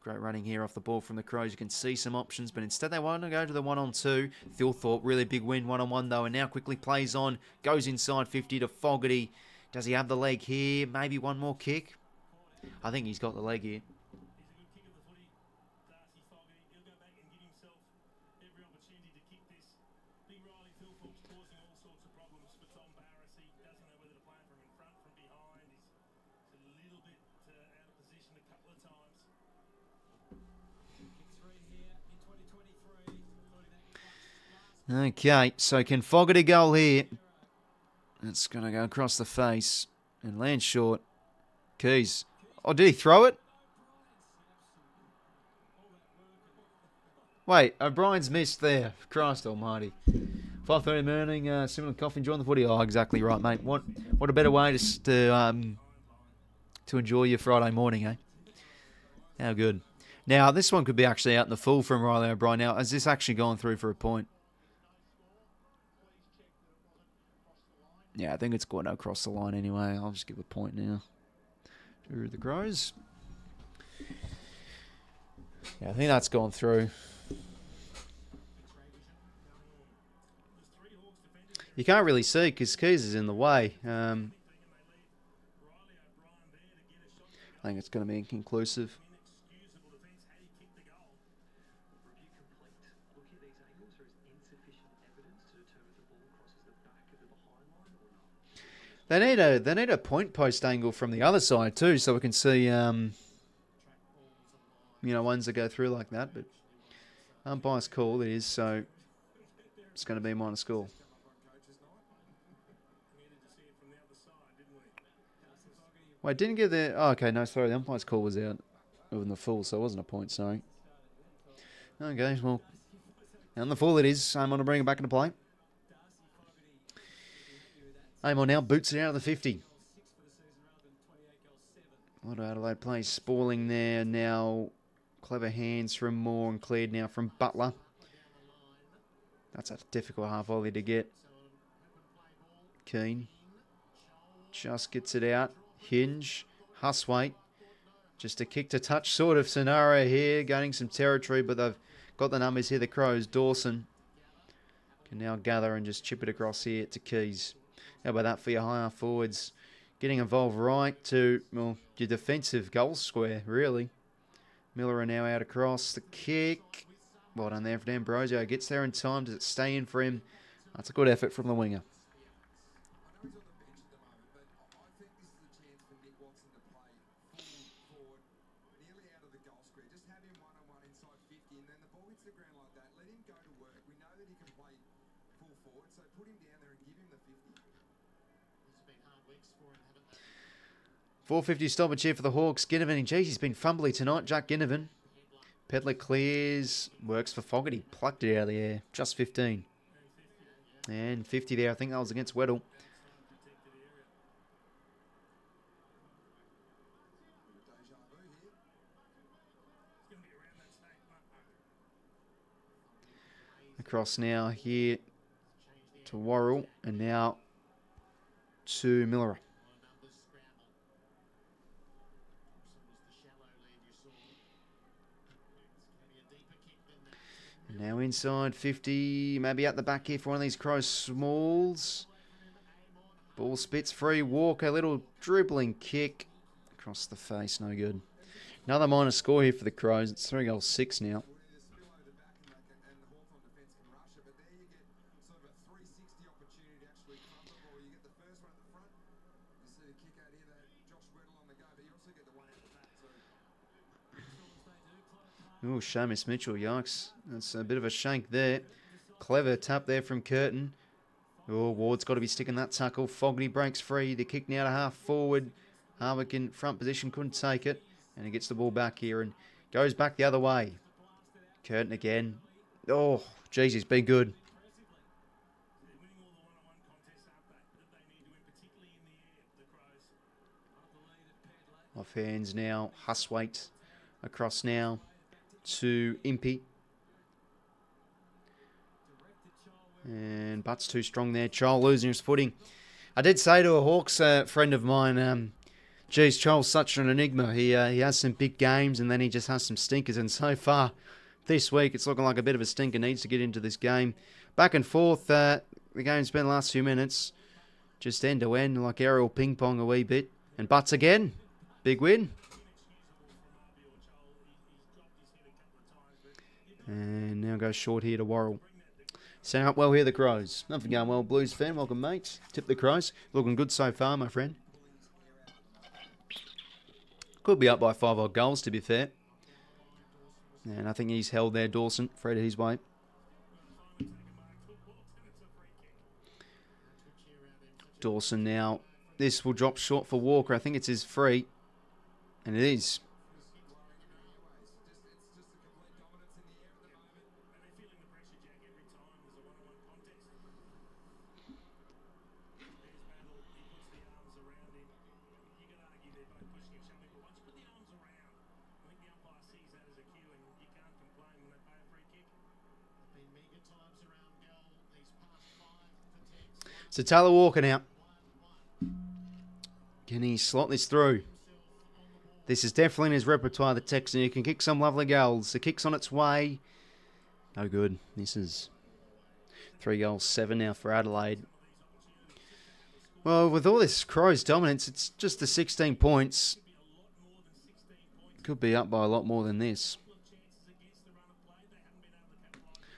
Great running here off the ball from the Crows. You can see some options, but instead they want to go to the 1-on-2. 𝐓𝐿𝐿thorpe, really big win, 1-on-1 though, and now quickly plays on. Goes inside 50 to Fogarty. Does he have the leg here? Maybe one more kick? I think he's got the leg here. Okay, so can Fogarty goal here? It's going to go across the face and land short. Keys. Oh, did he throw it? Wait, O'Brien's missed there. Christ almighty. 5:30 morning, 𝐸 𝐶𝐿 enjoying the footy. Oh, exactly right, mate. What a better way to enjoy your Friday morning, eh? How good. Now, this one could be actually out in the full from Riley O'Brien. Now, has this actually gone through for a point? Yeah, I think it's going across the line anyway. I'll just give a point now to the Crows. Yeah, I think that's gone through. You can't really see because Keys is in the way. I think it's going to be inconclusive. They need a point post angle from the other side too, so we can see ones that go through like that. But umpire's call it is, so it's going to be minor score. Wait, didn't get the... Oh, okay, no, sorry, the umpire's call was out in the full, so it wasn't a point, sorry. Okay, well, on the full it is. I'm on to bring it back into play. Amon now boots it out of the 50. A lot of Adelaide plays spalling there. Now clever hands from Moore and cleared now from Butler. That's a difficult half volley to get. Keane just gets it out. Hinge, Huswaite. Just a kick to touch sort of scenario here. Gaining some territory, but they've got the numbers here. The Crows, Dawson can now gather and just chip it across here to Keys. How about that for your high half forwards? Getting involved right to, well, your defensive goal square, really. Miller are now out across. The kick. Well done there for D'Ambrosio. Gets there in time. Does it stay in for him? That's a good effort from the winger. .450 stoppage here for the Hawks. Ginnivan, geez, he's been fumbly tonight. Jack Ginnivan. Pedler clears. Works for Fogarty. Plucked it out of the air. Just 15. And 50 there. I think that was against Weddle. Across now here to Worrell. And now to Miller. Now inside 50, maybe at the back here for one of these Crows smalls. Ball spits free. Walker, a little dribbling kick. Across the face, no good. Another minor score here for the Crows. It's 3-6 now. Oh, Seamus Mitchell, yikes. That's a bit of a shank there. Clever tap there from Curtin. Oh, Ward's got to be sticking that tackle. Fogarty breaks free. The kick now to half forward. Harvick in front position, couldn't take it. And he gets the ball back here and goes back the other way. Curtin again. Oh, geez, he's been good. Off hands now. Huswaite across now to 𝐓𝐴𝐿𝐴. And Butt's too strong there. Chol losing his footing. I did say to a Hawks friend of mine, geez, Chol's such an enigma. He has some big games and then he just has some stinkers. And so far this week, it's looking like a bit of a stinker. Needs to get into this game. Back and forth. The game's been the last few minutes. Just end to end, like aerial ping pong a wee bit. And Butts again. Big win. And now goes short here to Worrell. Setting up well here, the Crows. Nothing going well, Blues fan. Welcome, mates. Tip the Crows. Looking good so far, my friend. Could be up by 5 odd goals, to be fair. And I think he's held there, Dawson. Fred his way. Dawson now. This will drop short for Walker. I think it's his free. And it is. So Taylor Walker now. Can he slot this through? This is definitely in his repertoire, the Texan. He can kick some lovely goals. The kick's on its way. No good. This is 3-7 now for Adelaide. Well, with all this Crows dominance, it's just the 16 points. Could be up by a lot more than this.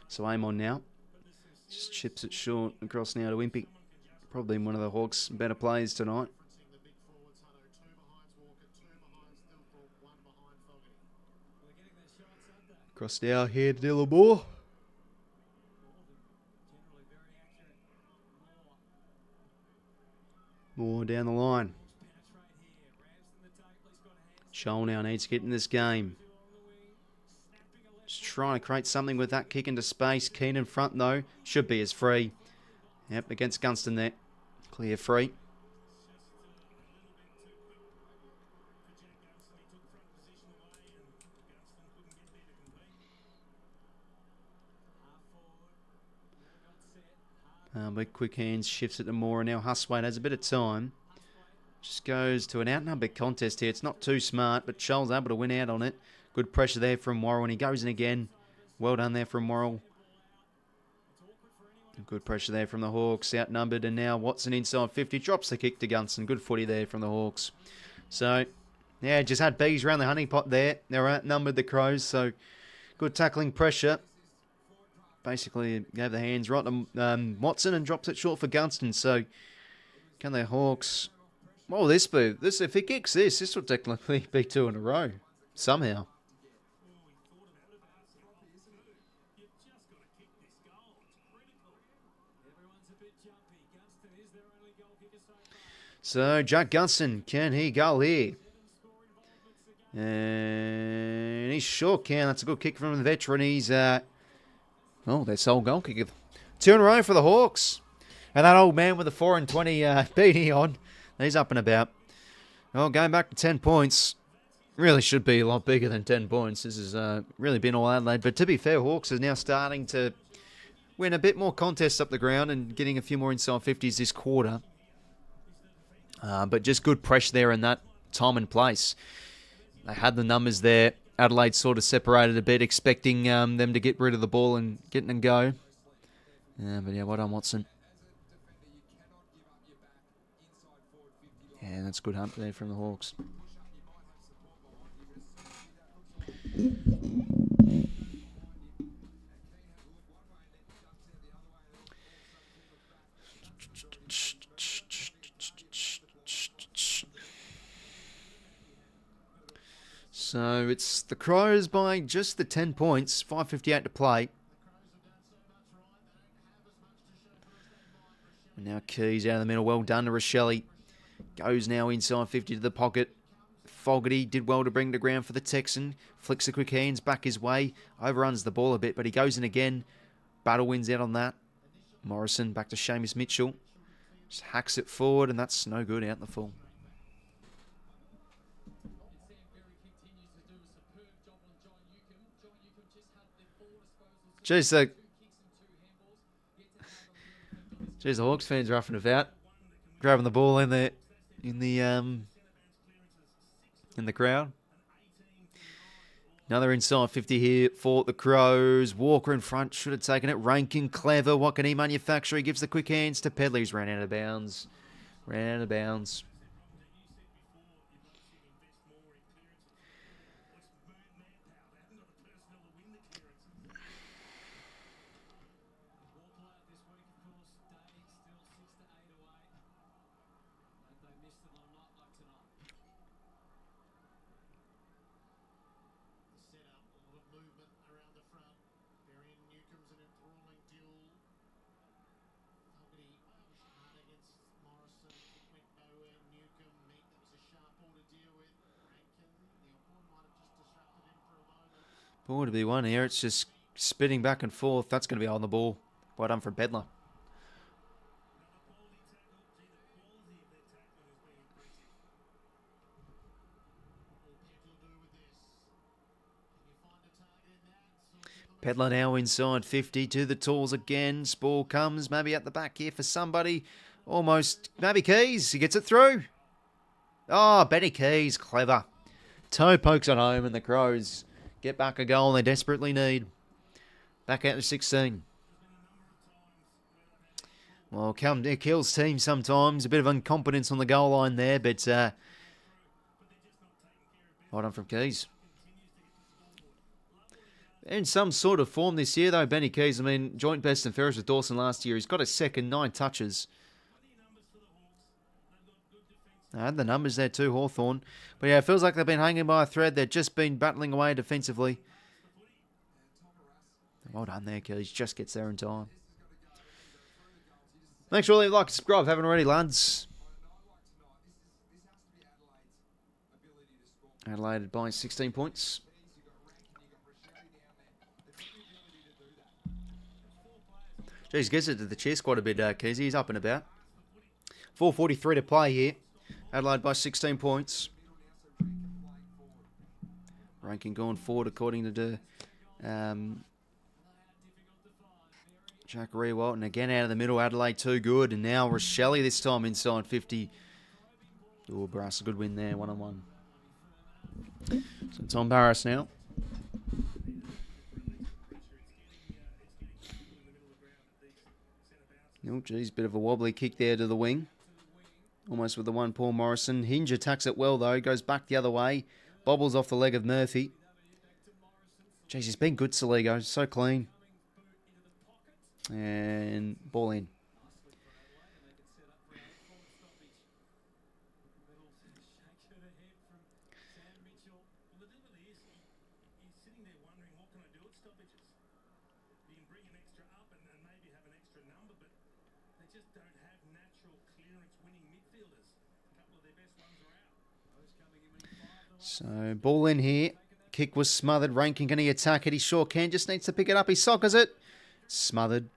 So aim on now. Just chips it short across now to 𝐓𝐴𝐿𝐴. Probably one of the Hawks' better players tonight. Cross now here to Dillabore. More down the line. Shoal now needs to get in this game. Just trying to create something with that kick into space. Keen in front though. Should be as free. Yep, against Gunston there. Clear free. But quick hands shifts it to Moore. Now Huswaite has a bit of time. Just goes to an outnumbered contest here. It's not too smart, but Shoal's able to win out on it. Good pressure there from Worrell, and he goes in again. Well done there from Worrell. Good pressure there from the Hawks, outnumbered, and now Watson inside 50. Drops the kick to Gunston. Good footy there from the Hawks. So, yeah, just had bees around the honey pot there. They're outnumbered, the Crows, so good tackling pressure. Basically gave the hands right to Watson and drops it short for Gunston. So, can the Hawks... What will this be? If he kicks this will technically be 2 in a row. Somehow. So, Jack Gunston, can he go here? And he sure can. That's a good kick from the veteran. He's, their sole goal kicker. 2 in a row for the Hawks. And that old man with the 4 and 20 beanie on, he's up and about. Well, going back to 10 points, really should be a lot bigger than 10 points. This has really been all Adelaide. But to be fair, Hawks is now starting to win a bit more contests up the ground and getting a few more inside 50s this quarter. But just good pressure there in that time and place. They had the numbers there. Adelaide sort of separated a bit, expecting them to get rid of the ball and get and go. But yeah, well done, Watson. Yeah, that's a good hunt there from the Hawks. So it's the Crows by just the 10 points, 5:58 to play. And now Keys out of the middle, well done to 𝐼𝐵. Goes now inside 50 to the pocket. Fogarty did well to bring the ground for the Texan. Flicks the quick hands back his way. Overruns the ball a bit, but he goes in again. Battle wins out on that. Morrison back to Seamus Mitchell. Just hacks it forward, and that's no good out in the full. Jeez, the Hawks fans are roughing about, grabbing the ball in the crowd. Another inside 50 here for the Crows. Walker in front, should have taken it. Rankin, clever. What can he manufacture? He gives the quick hands to Pedley. He's ran out of bounds. Ball to be one here. It's just spinning back and forth. That's going to be on the ball. Well done for Pedler. Pedler now inside 50 to the tools again. Ball comes maybe at the back here for somebody. Almost. Maybe Keys. He gets it through. Oh, Benny Keys. Clever. Toe pokes it home and the Crows get back a goal they desperately need. Back out to 16. Well, it kills teams sometimes. A bit of incompetence on the goal line there, but well done from Keys. In some sort of form this year, though, Benny Keys. I mean, joint best and fairest with Dawson last year. He's got a second, 9 touches. I had the numbers there too, Hawthorn. But yeah, it feels like they've been hanging by a thread. They've just been battling away defensively. Well done there, Keys. Just gets there in time. Make sure you like and subscribe if you haven't already, lads. Adelaide by 16 points. Jeez, gets it to the chest quite a bit, Keezy. He's up and about. 4:43 to play here. Adelaide by 16 points. Ranking going forward according to Jack Rewalt. And again out of the middle, Adelaide too good. And now 𝐼𝐵 this time inside 50. Oh, Barras, a good win there, 1-on-1. So Tom Barras now. Oh, geez, bit of a wobbly kick there to the wing. Almost with the one, Paul Morrison. Hinge attacks it well, though. Goes back the other way. Bobbles off the leg of Murphy. Jeez, he's been good, 𝐼𝐵. So clean. And ball in. So, ball in here. Kick was smothered. Rankin, can he attack it? He sure can. Just needs to pick it up. He sockers it. Smothered.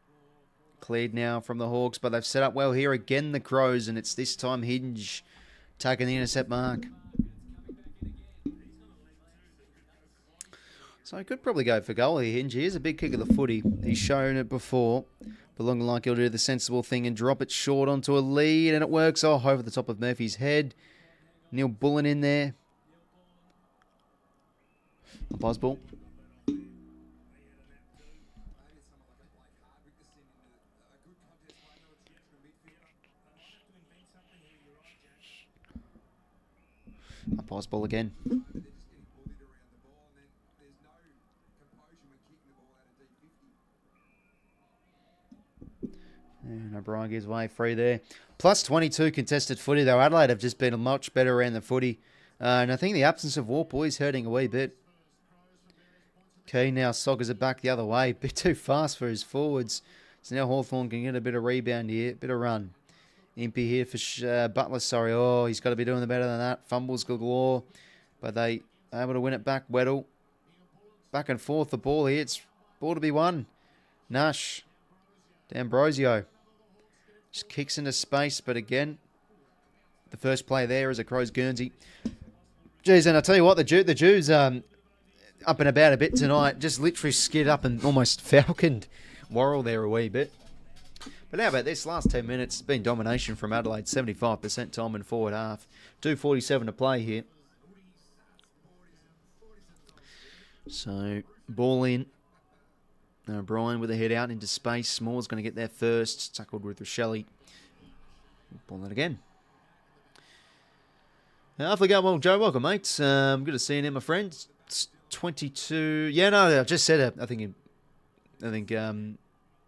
Cleared now from the Hawks, but they've set up well here again, the Crows, and it's this time 𝐻𝐿𝐴 taking the intercept mark. So I could probably go for goal here, 𝐻𝐿𝐴. He is a big kick of the footy. He's shown it before, but looking like he'll do the sensible thing and drop it short onto a lead, and it works off over the top of Murphy's head. Neil Bullen in there. A buzz ball. A pause ball again. And O'Brien gives away free there. Plus 22 contested footy though. Adelaide have just been much better around the footy. And I think the absence of 𝐻𝐿𝐴 is hurting a wee bit. Key now soggers it back the other way. Bit too fast for his forwards. So now Hawthorn can get a bit of rebound here. Bit of run. Impey here for Butler, sorry. Oh, he's got to be doing better than that. Fumbles galore. But they are able to win it back. 𝐻𝐿𝐴. Back and forth the ball here. It's ball to be won. Nash. D'Ambrosio. Just kicks into space. But again, the first play there is a Crows Guernsey. Jeez, and I tell you what, the Jews up and about a bit tonight. Just literally skid up and almost falconed Worrell there a wee bit. But how about this? Last 10 minutes, it's been domination from Adelaide. 75% time in forward half. 2:47 to play here. So, ball in. O'Brien with a head out into space. Small's going to get there first. Tackled with 𝐼𝐿𝐴. Ball it again. Hopefully going well, Joe. Welcome, mate. Good to see you, my friend. It's 22. Yeah, no, I just said it. I think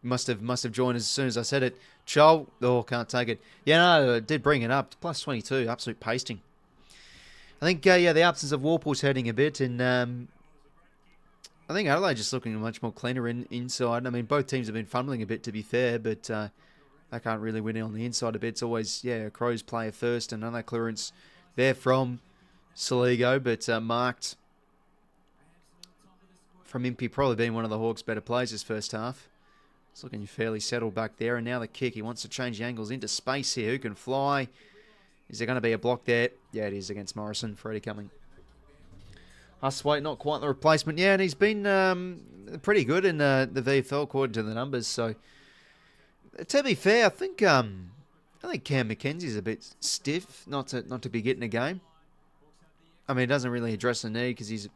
must have joined as soon as I said it. 𝐴𝐿. Oh, can't take it. Yeah, no, I did bring it up. Plus 22. Absolute pasting. I think, yeah, the absence of 𝐻𝐿𝐴's hurting a bit, and I think Adelaide just looking much more cleaner inside. I mean, both teams have been fumbling a bit, to be fair, but they can't really win it on the inside a bit. It's always, yeah, Crows player first, and another clearance there from 𝐼𝐿𝐴, but marked from Impey, probably being one of the Hawks' better players this first half. It's looking fairly settled back there, and now the kick. He wants to change the angles into space here. Who can fly? Is there going to be a block there? Yeah, it is against Morrison. Freddie coming. Hustwaite, not quite the replacement. Yeah, and he's been pretty good in the VFL according to the numbers. So, to be fair, I think 𝐐𝐿 𝐼𝐴𝐿 is a bit stiff not to be getting a game. I mean, it doesn't really address the need because he's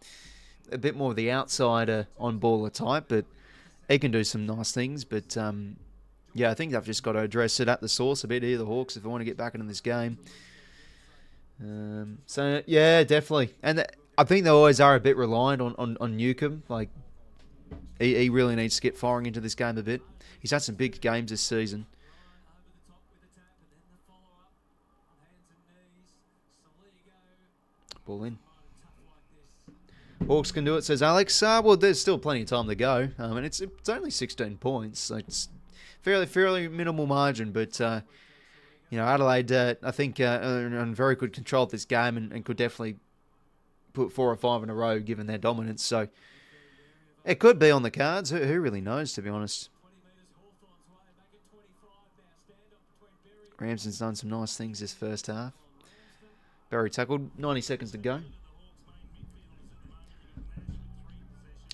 a bit more of the outsider on-baller type, but he can do some nice things. But, yeah, I think they've just got to address it at the source a bit here, the Hawks, if they want to get back into this game. So, yeah, definitely. And I think they always are a bit reliant on 𝐼𝐴𝐿𝐴. Like, he really needs to get firing into this game a bit. He's had some big games this season. Ball in. Hawks can do it, says Alex. Well, there's still plenty of time to go. And it's only 16 points. So it's fairly minimal margin. But, you know, Adelaide, I think, are in very good control of this game and could definitely put 4 or 5 in a row given their dominance. So it could be on the cards. Who really knows, to be honest. Ramsden's done some nice things this first half. Barry tackled. 90 seconds to go.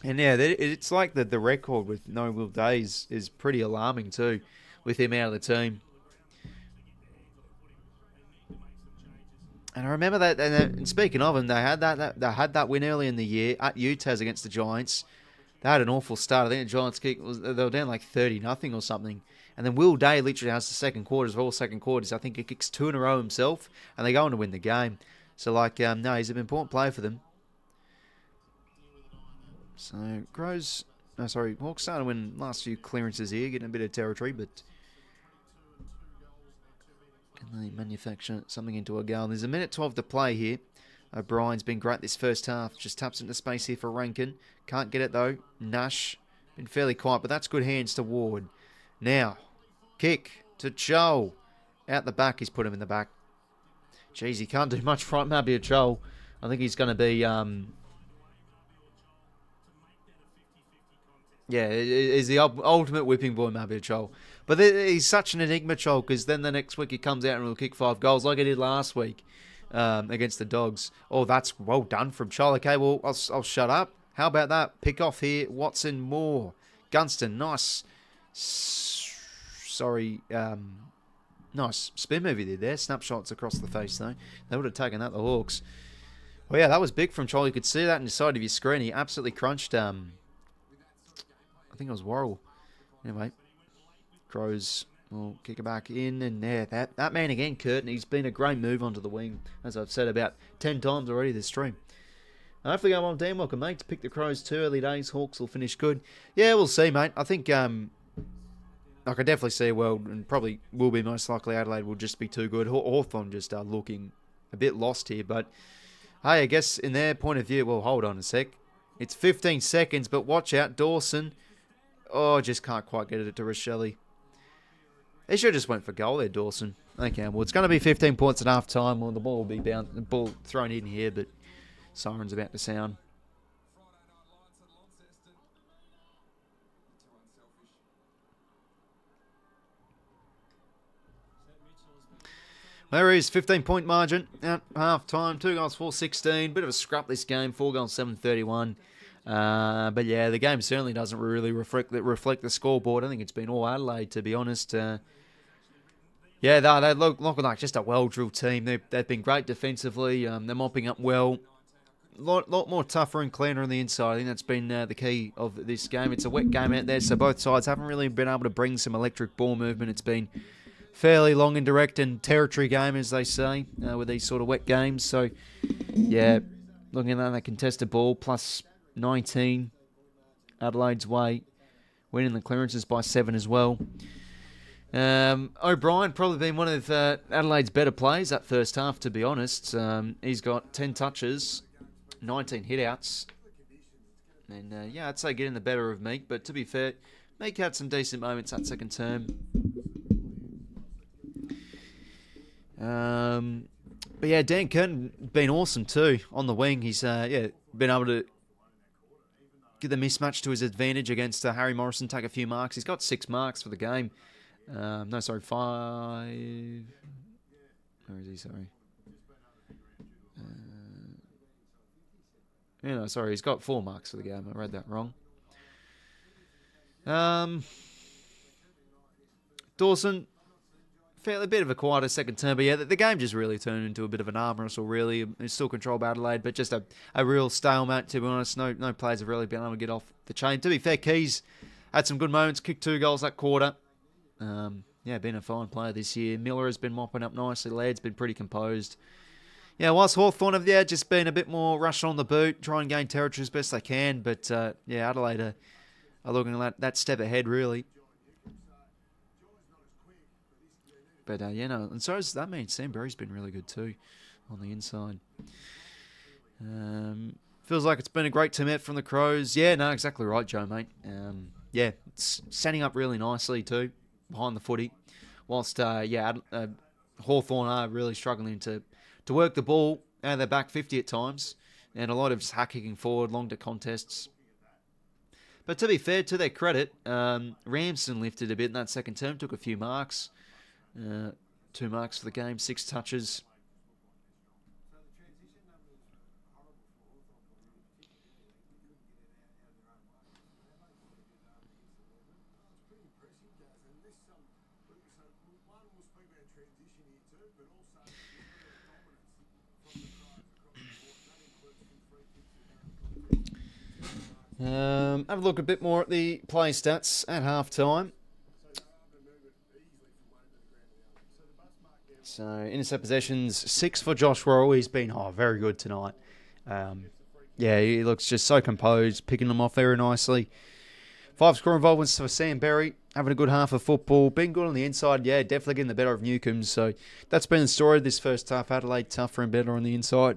And yeah, it's like the record with no Will Days is pretty alarming too, with him out of the team. And I remember that. And speaking of him, they had that win early in the year at UTAS against the Giants. They had an awful start. I think the Giants they were down like 30-0 or something. And then Will Day literally has the second quarters of all second quarters. I think he kicks 2 in a row himself, and they go on to win the game. So like, no, he's an important player for them. So, Hawks starting to win last few clearances here, getting a bit of territory, but can they manufacture something into a goal? There's 1:12 to play here. O'Brien's been great this first half. Just taps into space here for Rankin. Can't get it though. Nash Been fairly quiet, but that's good hands to Ward. Now, kick to Joel. Out the back, he's put him in the back. Jeez, he can't do much front, maybe Joel. I think he's going to be... yeah, he's the ultimate whipping boy, maybe Joel. But he's such an enigma, Joel, because then the next week he comes out and will kick 5 goals like he did last week against the Dogs. Oh, that's well done from Joel. Okay, well, I'll shut up. How about that? Pick off here. Watson Moore. Gunston, nice. Sorry, nice spin move he did there. Snapshots across the face, though. They would have taken that, the Hawks. Well, yeah, that was big from Charlie. You could see that in the side of your screen. He absolutely crunched, I think it was Worrell. Anyway, Crows will kick it back in. And there, that man again, Curtin, he's been a great move onto the wing, as I've said about 10 times already this stream. Hopefully go on, Dan. Welcome, mate. To pick the Crows too. Early days. Hawks will finish good. Yeah, we'll see, mate. I think... I could definitely see, well, and probably will be most likely Adelaide will just be too good. Hawthorn just looking a bit lost here. But, hey, I guess in their point of view, well, hold on a sec. It's 15 seconds, but watch out. Dawson. Oh, just can't quite get it to 𝐼𝐿𝐴. He should have just went for goal there, Dawson. Okay, well, it's going to be 15 points at half time. Well, the ball will be the ball thrown in here, but siren's about to sound. There is 15-point margin at half-time. 2 goals, 4-16. Bit of a scrap this game. 4 goals, 7-31. But yeah, the game certainly doesn't really reflect the scoreboard. I think it's been all Adelaide, to be honest. Yeah, they look like just a well-drilled team. They've been great defensively. They're mopping up well. Lot more tougher and cleaner on the inside. I think that's been the key of this game. It's a wet game out there, so both sides haven't really been able to bring some electric ball movement. It's been fairly long and direct and territory game, as they say, with these sort of wet games. So, yeah, looking at that contested ball, plus 19 Adelaide's way, winning the clearances by 7 as well. O'Brien probably been one of Adelaide's better players that first half, to be honest. He's got 10 touches, 19 hit-outs. And, yeah, I'd say getting the better of Meek, but to be fair, Meek had some decent moments that second term. But yeah, Dan Curtin been awesome too on the wing. He's been able to get the mismatch to his advantage against Harry Morrison, take a few marks. He's got 6 marks for the game. 5. Where is he? Sorry. Sorry, he's got 4 marks for the game. I read that wrong. Dawson. Fairly bit of a quieter second term, but yeah, the game just really turned into a bit of an arm wrestle, really. It's still controlled by Adelaide, but just a real stalemate, to be honest. No players have really been able to get off the chain. To be fair, Keys had some good moments, kicked 2 goals that quarter. Been a fine player this year. Miller has been mopping up nicely. Laird's been pretty composed. Yeah, whilst Hawthorn have just been a bit more rushing on the boot, try and gain territory as best they can, but Adelaide are looking at that step ahead, really. But, and so does that mean Sam Berry's been really good too on the inside. Feels like it's been a great team out from the Crows. Yeah, no, exactly right, Joe, mate. It's setting up really nicely too, behind the footy. Whilst, Hawthorn are really struggling to work the ball out of their back 50 at times. And a lot of just hack-kicking forward, long to contests. But to be fair, to their credit, Ramsden lifted a bit in that second term, took a few marks. 2 marks for the game, 6 touches. Have a look a bit more at the play stats at half-time. So, intercept possessions, 6 for Josh Worrell. He's been very good tonight. He looks just so composed, picking them off very nicely. 5 score involvements for Sam Berry, having a good half of football. Been good on the inside, definitely getting the better of 𝐓𝐿𝐴. So, that's been the story of this first half. Adelaide tougher and better on the inside.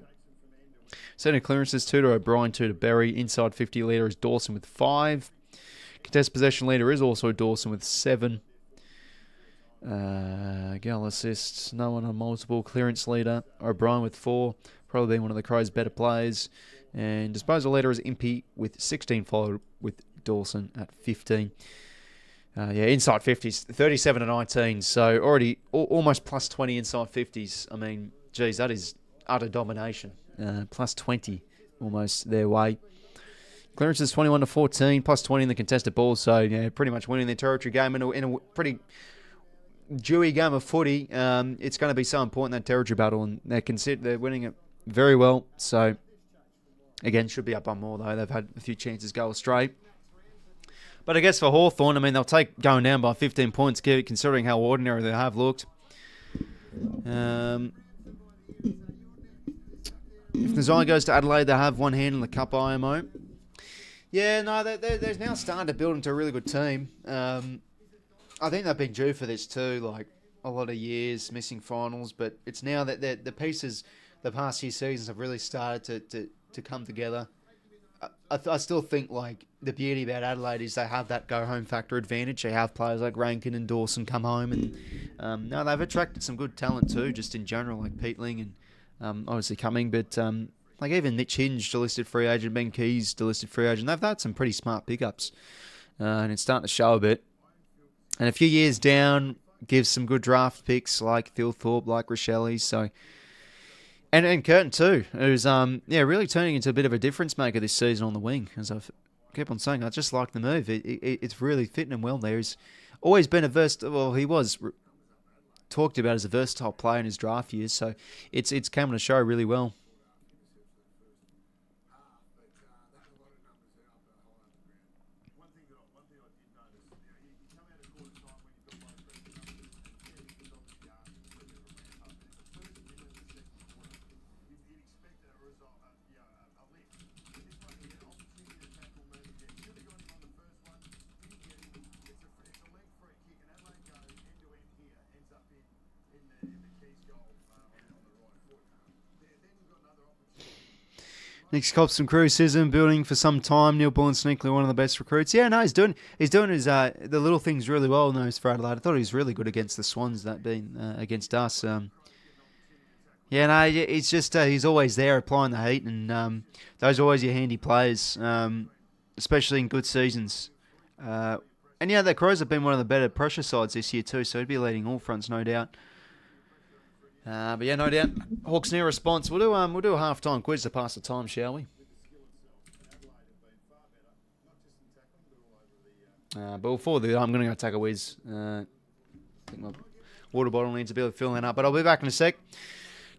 Centre clearances, 2 to O'Brien, 2 to Berry. Inside 50 leader is Dawson with 5. Contest possession leader is also Dawson with 7. Goal assists, no one on multiple. Clearance leader, O'Brien with 4. Probably being one of the Crows' better players. And disposal leader is Impey with 16, followed with Dawson at 15. Inside 50s, 37 to 19. So already almost plus 20 inside 50s. I mean, geez, that is utter domination. Plus 20 almost their way. Clearances 21 to 14, plus 20 in the contested ball. So yeah, pretty much winning their territory game in a pretty dewy game of footy. It's going to be so important, that territory battle, and they're winning it very well. So again, should be up on more though. They've had a few chances go astray. But I guess for Hawthorn, I mean, they'll take going down by 15 points, considering how ordinary they have looked. If 𝐼𝐴 goes to Adelaide, they have one hand on the Cup IMO. Yeah, no, they're now starting to build into a really good team. I think they've been due for this too, like a lot of years, missing finals. But it's now that the pieces the past few seasons have really started to come together. I still think, like, the beauty about Adelaide is they have that go-home factor advantage. They have players like Rankin and Dawson come home. And they've attracted some good talent too, just in general, like Peatling and obviously coming. But like even 𝐬𝐴, delisted free agent, Ben Keys, delisted free agent. They've had some pretty smart pickups. And it's starting to show a bit. And a few years down, gives some good draft picks like 𝐓𝐴, like 𝗏𝐼𝐴. So... And Curtin too, who's really turning into a bit of a difference maker this season on the wing. As I keep on saying, I just like the move. It's really fitting him well there. He's always been a versatile. Well, he was talked about as a versatile player in his draft years, so it's coming to show really well. Next cops some criticism, building for some time. Neil Bullen sneakily one of the best recruits. Yeah, no, he's doing his the little things really well. Knows for Adelaide. I thought he was really good against the Swans. That being against us. It's just he's always there applying the heat, and those are always your handy players, especially in good seasons. The Crows have been one of the better pressure sides this year too, so he'd be leading all fronts, no doubt. But yeah, no doubt. Hawks near response. We'll do a half-time quiz to pass the time, shall we? But before that, I'm going to go take a whiz. I think my water bottle needs a bit of filling up, but I'll be back in a sec.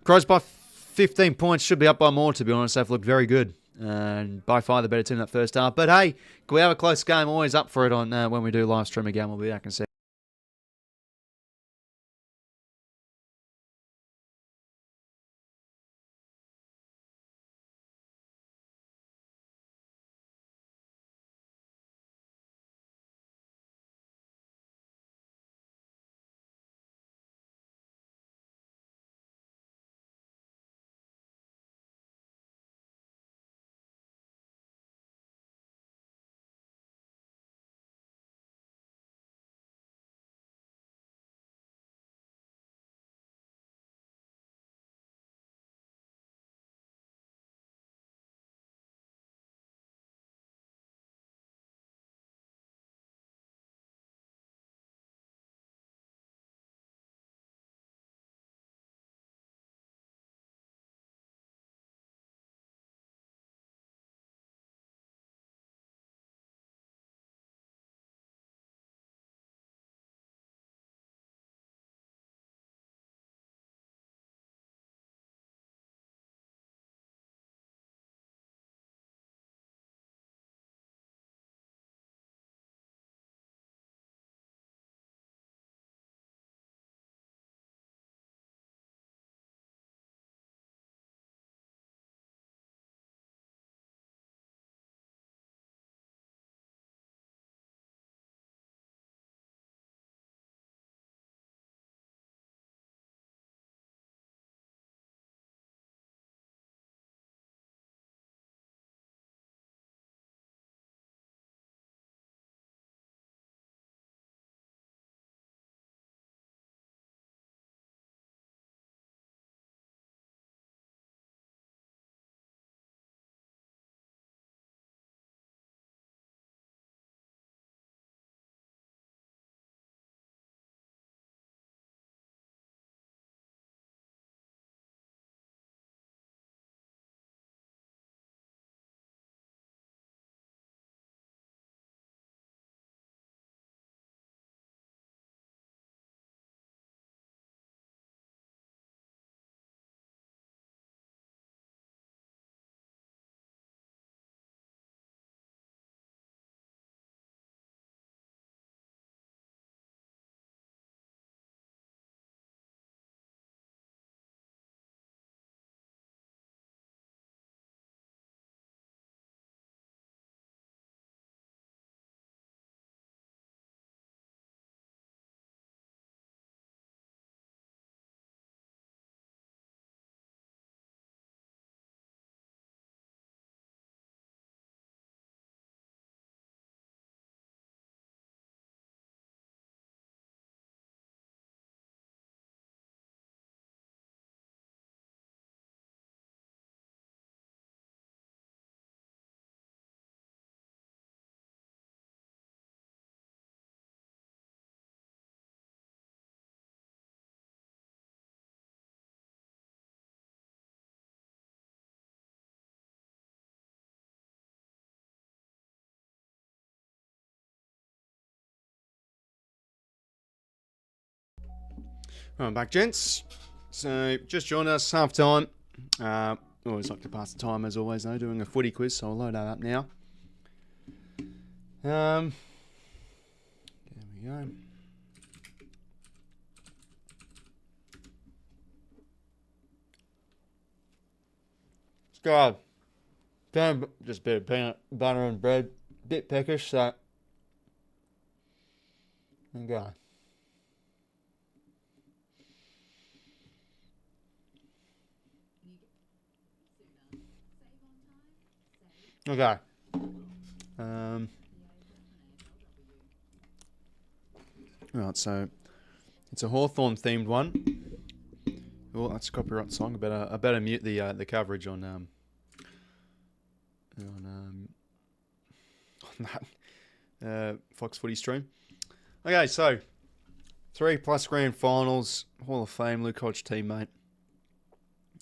Crows by 15 points, should be up by more, to be honest. They've looked very good. And by far the better team in that first half. But hey, can we have a close game? Always up for it on when we do live stream again. We'll be back in a sec. Welcome back, gents. So, just joined us, half time. Always like to pass the time, as always, though, doing a footy quiz, so I'll load that up now. There we go. Let's go. Just a bit of peanut butter and bread. Bit peckish, so. There we go. Okay. Right, so it's a Hawthorn themed one. Oh, that's a copyright song. I better mute the coverage on that Fox Footy stream. Okay, so 3+ grand finals, Hall of Fame, 𝐓𝐡𝐞 teammate.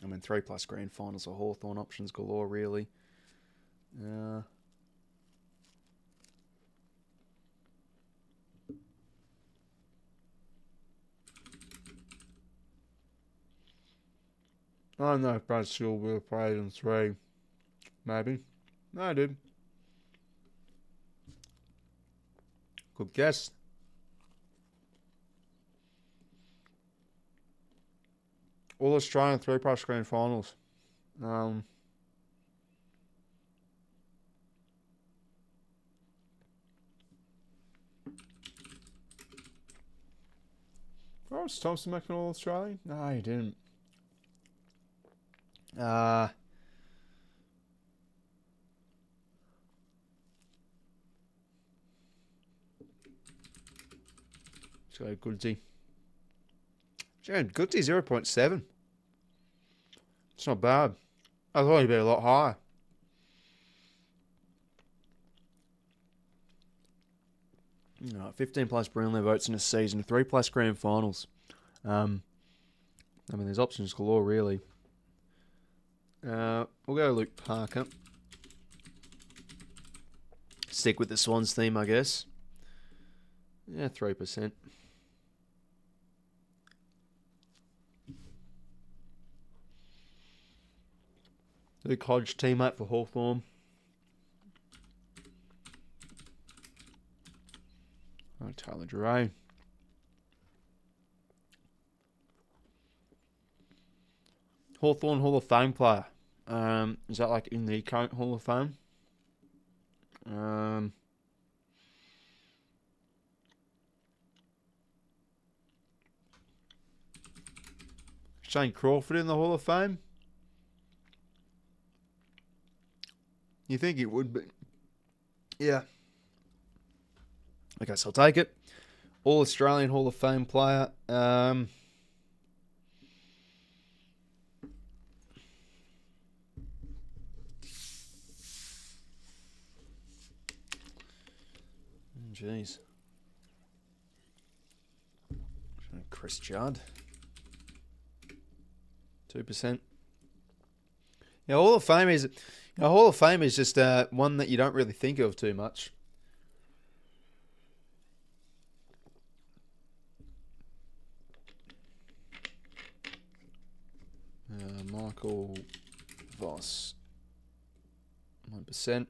I mean, 3+ grand finals are Hawthorn, options galore, really. I don't know if Brad Steele would have played in 3. Maybe. No, I did. Good guess. All Australian 3+ grand finals. Was Thompson making All Australian? No, he didn't. So 𝐓𝐡𝐞. 𝐓𝐡𝐞 0.7. It's not bad. I thought he'd be a lot higher. Right, 15+ Brownlow votes in a season, 3+ grand finals. I mean, there's options galore, really. We'll go Luke Parker. Stick with the Swans theme, I guess. Yeah, 3%. Luke Hodge, teammate for Hawthorn. Oh, 𝘼𝐻𝐸. Hawthorn Hall of Fame player. Is that like in the current Hall of Fame? Shane Crawford in the Hall of Fame? You think it would be? Yeah. Okay, so I'll take it. All Australian Hall of Fame player. Jeez. Chris Judd. 2%. Yeah, Hall of Fame is. Hall of Fame is just one that you don't really think of too much. Michael Voss. 1%.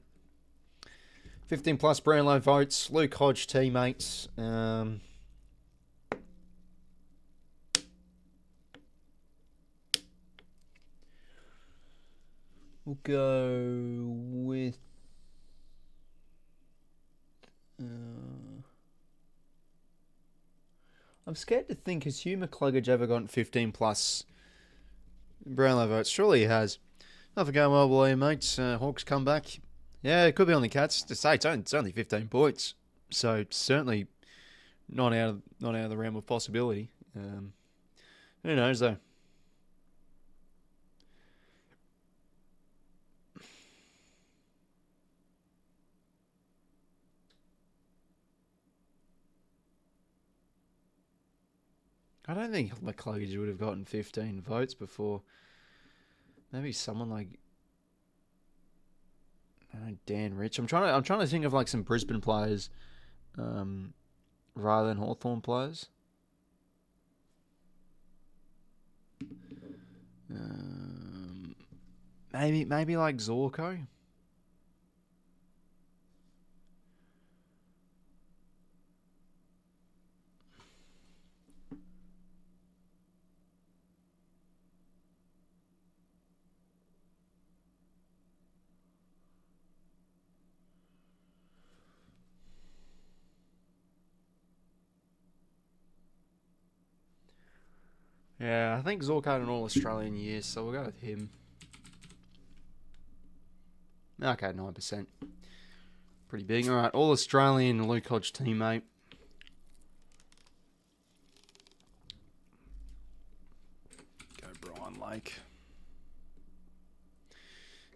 15+ Brownlow votes. Luke Hodge teammates. We'll go with. I'm scared to think, has 𝐓𝐿 𝐐𝐿𝐴𝐺𝐻 ever gotten 15+ Brownlow votes? Surely he has. Nothing going well below you, mates. Hawks come back. Yeah, it could be on the Cats. To say it's only 15 points, so it's certainly not out of the realm of possibility. Who knows though? I don't think 𝐐𝐿𝐴𝐺𝐻 would have gotten 15 votes before. Maybe someone like, I don't know, Dan Rich. I'm trying to think of like some Brisbane players, rather than Hawthorn players. Maybe like 𝐼𝐴. Yeah, I think 𝐼𝐴 had an All-Australian year, so we'll go with him. Okay, 9%. Pretty big. All right, All-Australian 𝐓𝐡𝐞 teammate. Go Brian Lake.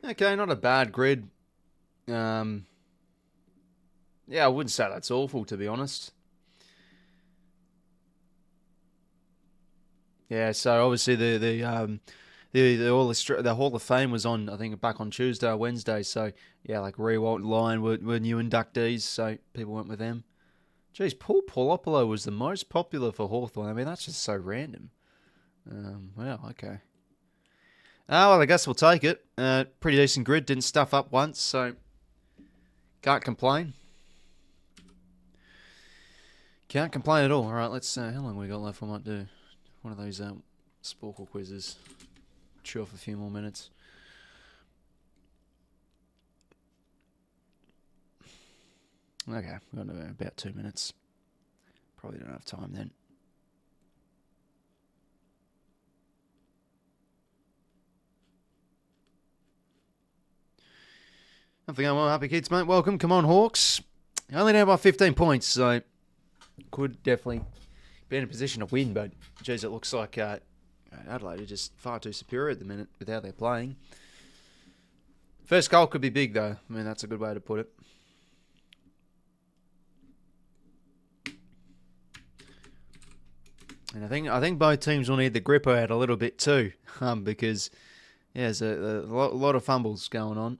Okay, not a bad grid. Yeah, I wouldn't say that's awful, to be honest. Yeah, so obviously the Hall of Fame was on, I think, back on Tuesday or Wednesday. So yeah, like Rewalt and Lyon were new inductees, so people went with them. Geez, Paul 𝐼𝐴 was the most popular for Hawthorn. I mean, that's just so random. Wow, okay. Oh, well, I guess we'll take it. Pretty decent grid. Didn't stuff up once, so can't complain. Can't complain at all. All right, let's. How long we got left? I might do one of those 𝐸𝐴 quizzes. Chew off a few more minutes. Okay, we've got about 2 minutes. Probably don't have time then. Nothing going well, happy kids, mate. Welcome. Come on, Hawks. Only down by 15 points, so could definitely be in a position to win, but geez, it looks like Adelaide are just far too superior at the minute with how they're playing. First goal could be big, though. I mean, that's a good way to put it. And I think both teams will need the gripper out a little bit too, because yeah, there's a lot of fumbles going on.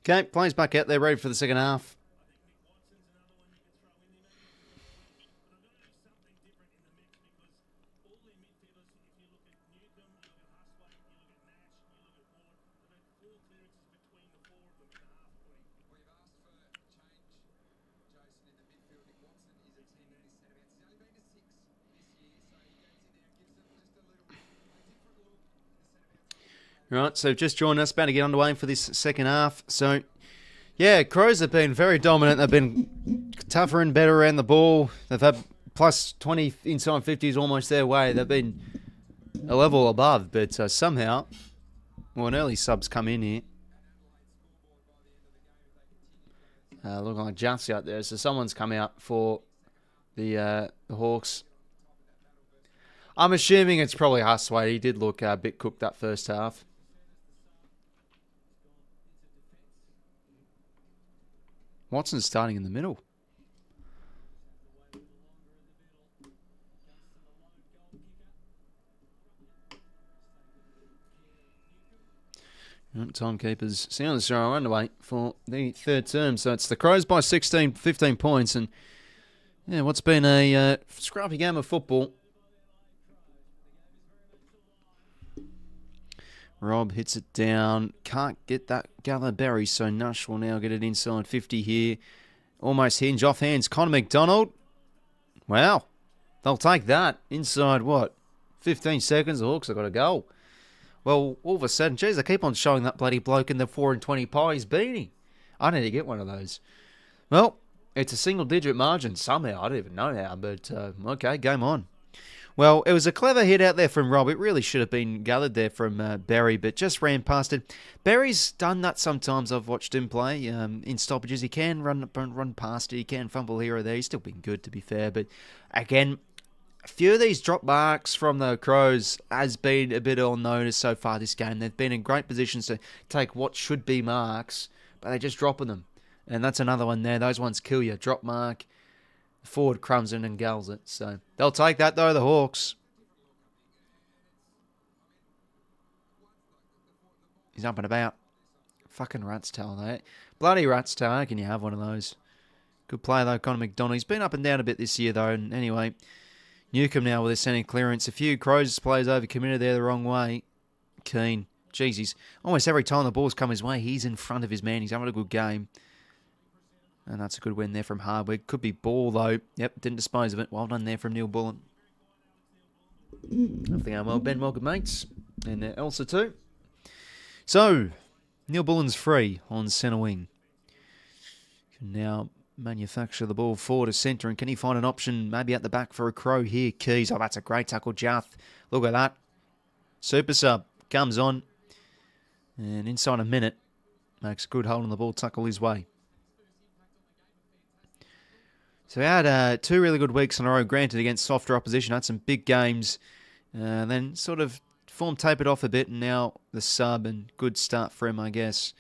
Okay, players back out there, ready for the second half. Right, so just joined us, about to get underway for this second half. So, yeah, Crows have been very dominant. They've been tougher and better around the ball. They've had plus 20 inside 50s almost their way. They've been a level above, but somehow, well, an early sub's come in here. Looking like 𝐓𝐡𝐞 out there. So someone's come out for the Hawks. I'm assuming it's probably 𝐸𝐴. He did look a bit cooked that first half. Watson's starting in the middle. Timekeepers sound the show underway for the third term. So it's the Crows by 15 points. And yeah, what's been a scrappy game of football. Rob hits it down. Can't get that 𝐵𝐴𝐿𝐴, so 𝑛𝐶 will now get it inside 50 here. Almost hinge off hands. Connor McDonald. Wow. They'll take that. Inside what? 15 seconds. The Hawks have got a goal. Well, all of a sudden, geez, I keep on showing that bloody bloke in the 4 and 20 pies beanie. I need to get one of those. Well, it's a single-digit margin somehow. I don't even know how, but okay, game on. Well, it was a clever hit out there from Rob. It really should have been gathered there from Barry, but just ran past it. Barry's done that sometimes. I've watched him play in stoppages. He can run past it. He can fumble here or there. He's still been good, to be fair. But again, a few of these drop marks from the Crows has been a bit on notice so far this game. They've been in great positions to take what should be marks, but they're just dropping them. And that's another one there. Those ones kill you. Drop mark. Forward crumbs in and gulls it. So they'll take that, though, the Hawks. He's up and about. Fucking rat's tail, though. Bloody rat's tail. How can you have one of those? Good play, though, Connor McDonald. He's been up and down a bit this year, though. And anyway, 𝐓𝐿𝐴 now with his centre clearance. A few Crows players overcommitted there the wrong way. Keen. Jeez, he's almost every time the ball's come his way, he's in front of his man. He's having a good game. And that's a good win there from Hardwick. Could be ball, though. Yep, didn't dispose of it. Well done there from 𝐼𝐿𝐴. Off the game well, Ben. Welcome, mates. And 𝐼𝐿𝐴 too. So, 𝐼𝐿𝐴's free on centre wing. Can now manufacture the ball forward to centre. And can he find an option maybe at the back for a Crow here? Keys. Oh, that's a great tackle, Jath. Look at that. Super sub. Comes on. And inside a minute, makes a good hold on the ball, tackle his way. So we had 2 really good weeks in a row, granted, against softer opposition. Had some big games. Then sort of form tapered off a bit, and now the sub, and good start for him, I guess.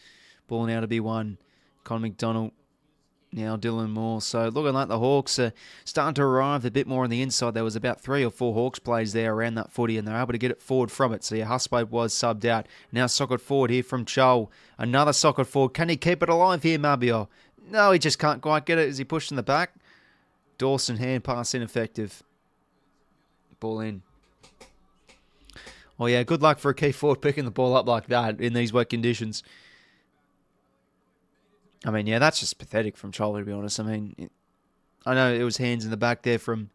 Ball now to be won. Connor McDonald, now Dylan Moore. So looking like the Hawks are starting to arrive a bit more on the inside. There was about 3 or 4 Hawks plays there around that footy, and they're able to get it forward from it. So yeah, 𝐼𝐿𝐴 was subbed out. Now socket forward here from 𝐴𝐿𝐴. Another socket forward. Can he keep it alive here, 𝐼𝐿𝐴? No, he just can't quite get it as he pushed in the back. Dawson, hand pass ineffective. Ball in. Oh yeah, good luck for a key forward picking the ball up like that in these wet conditions. I mean, yeah, that's just pathetic from 𝐼𝐿𝐴, to be honest. I mean, I know it was hands in the back there from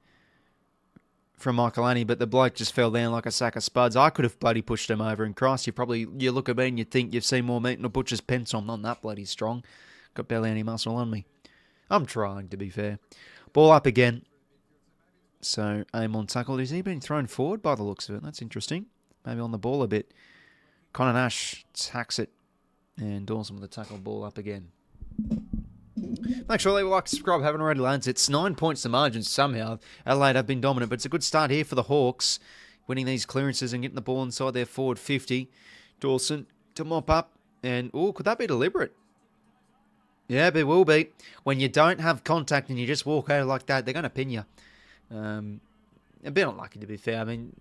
𝐼𝐿𝐴, but the bloke just fell down like a sack of spuds. I could have bloody pushed him over, and Christ, you look at me and you think you've seen more meat in a butcher's pen, so I'm not that bloody strong. Got barely any muscle on me. I'm trying, to be fair. Ball up again. So, aim on tackle. Has he been thrown forward by the looks of it? That's interesting. Maybe on the ball a bit. Connor Nash tacks it. And Dawson with the tackle, ball up again. Make sure you like, subscribe, haven't already, lads. It's 9 points to margin somehow. Adelaide have been dominant, but it's a good start here for the Hawks. Winning these clearances and getting the ball inside their forward 50. Dawson to mop up. And, oh, could that be deliberate? Yeah, but it will be. When you don't have contact and you just walk out like that, they're going to pin you. A bit unlucky, to be fair. I mean,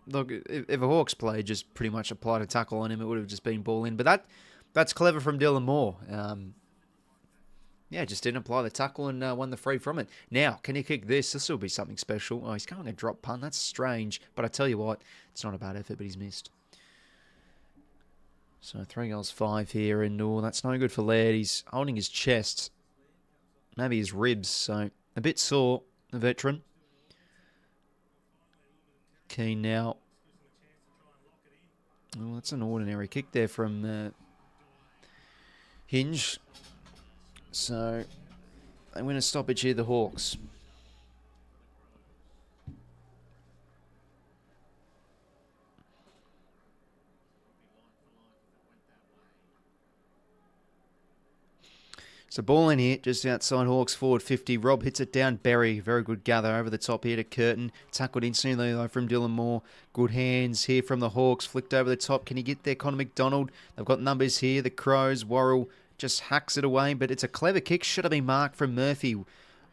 look, if a Hawks player just pretty much applied a tackle on him, it would have just been ball in. But that's clever from Dylan Moore. Yeah, just didn't apply the tackle and won the free from it. Now, can he kick this? This will be something special. Oh, he's going to drop punt. That's strange. But I tell you what, it's not a bad effort, but he's missed. So 3 goals, 5 here, and oh, that's no good for Laird. He's holding his chest, maybe his ribs, so a bit sore, the veteran. Keane now. Oh, that's an ordinary kick there from Hinge. So they win a stoppage here, the Hawks. So ball in here, just outside Hawks, forward 50. Rob hits it down. Berry, very good gather over the top here to Curtin. Tackled instantly though from Dylan Moore. Good hands here from the Hawks. Flicked over the top. Can he get there? Connor McDonald. They've got numbers here. The Crows. Worrell just hacks it away, but it's a clever kick. Should have been marked from Murphy.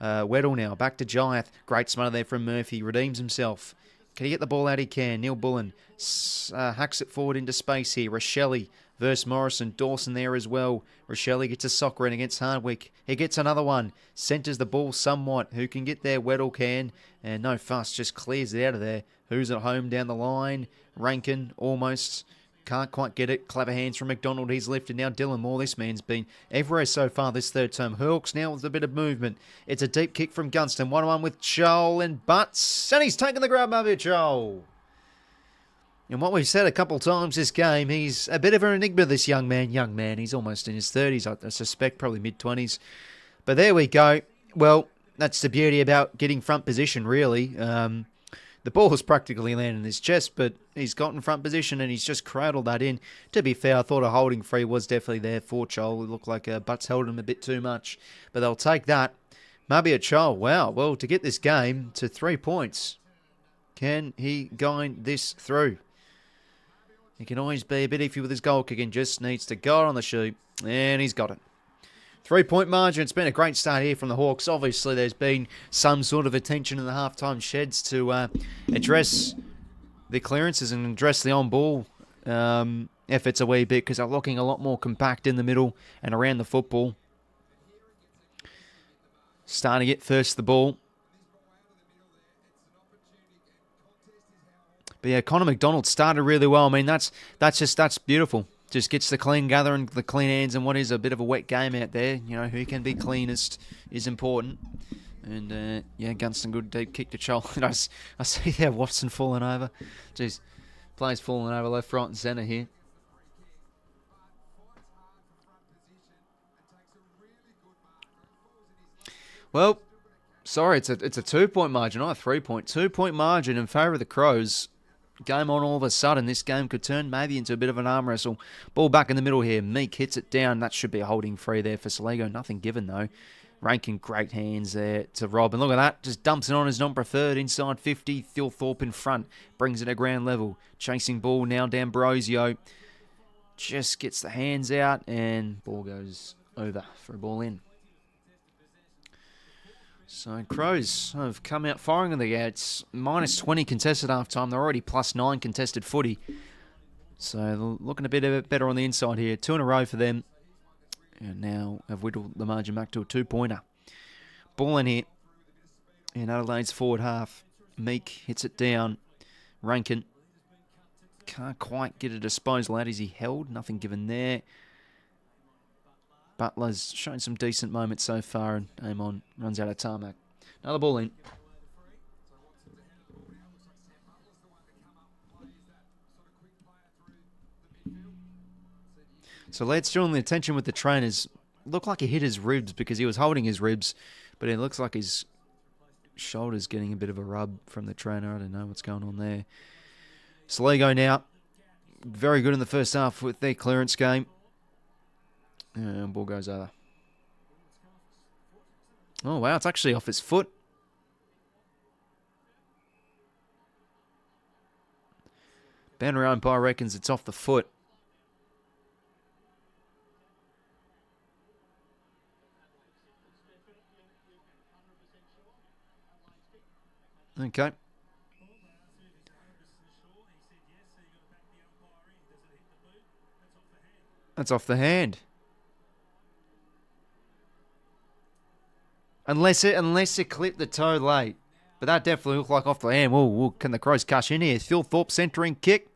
𝐻𝐿𝐴 now. Back to Giath. Great smother there from Murphy. Redeems himself. Can he get the ball out? He can. Neil Bullen hacks it forward into space here. 𝐸𝐿𝐴 versus Morrison. Dawson there as well. 𝐸𝐿𝐴 gets a soccer in against Hardwick. He gets another one. Centres the ball somewhat. Who can get there? 𝐻𝐿𝐴 can. And no fuss. Just clears it out of there. Who's at home down the line? Rankin almost. Can't quite get it. Clever hands from McDonald. He's lifted now. Dylan Moore. This man's been everywhere so far this third term. Hawks now with a bit of movement. It's a deep kick from Gunston. 1-1 with 𝐻𝐿𝐴 and Butts. And he's taken the grab over 𝐻𝐿𝐴. And what we've said a couple times this game, he's a bit of an enigma, this young man. Young man, he's almost in his 30s, I suspect, probably mid-20s. But there we go. Well, that's the beauty about getting front position, really. The ball has practically landed in his chest, but he's got in front position and he's just cradled that in. To be fair, I thought a holding free was definitely there for Chol. It looked like Butts held him a bit too much, but they'll take that. Maybe a Chol. Wow, well, to get this game to 3 points, can he guide this through? He can always be a bit iffy with his goal kicking, just needs to go on the sheet, and he's got it. 3-point margin. It's been a great start here from the Hawks. Obviously, there's been some sort of attention in the halftime sheds to address the clearances and address the on-ball efforts a wee bit, because they're looking a lot more compact in the middle and around the football. Starting to get first the ball. But yeah, Connor McDonald started really well. I mean, that's beautiful. Just gets the clean gather and the clean hands, and what is a bit of a wet game out there. You know, who can be cleanest is important. And yeah, Gunston, good deep kick to Chol. I see there Watson falling over. Jeez, players falling over left, right, and centre here. Well, sorry, it's a 2-point margin, not a 3-point. 2-point margin in favour of the Crows. Game on all of a sudden. This game could turn maybe into a bit of an arm wrestle. Ball back in the middle here. Meek hits it down. That should be a holding free there for Saligo. Nothing given though. Rankin, great hands there to Rob. And look at that. Just dumps it on his non-preferred inside 50. 𝐼𝐴𝐿𝐴𝐿𝐴 in front. Brings it to ground level. Chasing ball now D'Ambrosio. Just gets the hands out and ball goes over for a ball in. So Crows have come out firing on the gates. Minus 20 contested half time. They're already plus 9 contested footy. So looking a bit better on the inside here. 2 in a row for them. And now have whittled the margin back to a 2-pointer. Ball in here. In Adelaide's forward half. Meek hits it down. Rankin can't quite get a disposal out. Is he held? Nothing given there. Butler's shown some decent moments so far, and Amon runs out of tarmac. Another ball in. So let's draw the attention with the trainers. Looked like he hit his ribs because he was holding his ribs, but it looks like his shoulder's getting a bit of a rub from the trainer. I don't know what's going on there. Saligo now, very good in the first half with their clearance game. And ball goes over. Oh, wow, it's actually off his foot. Banner umpire reckons it's off the foot. Okay. That's off the hand. Unless it clipped the toe late. But that definitely looked like off the hand. Whoa, can the Crows cash in here? 𝐼𝐴𝐿𝐴𝐿𝐴 centering kick.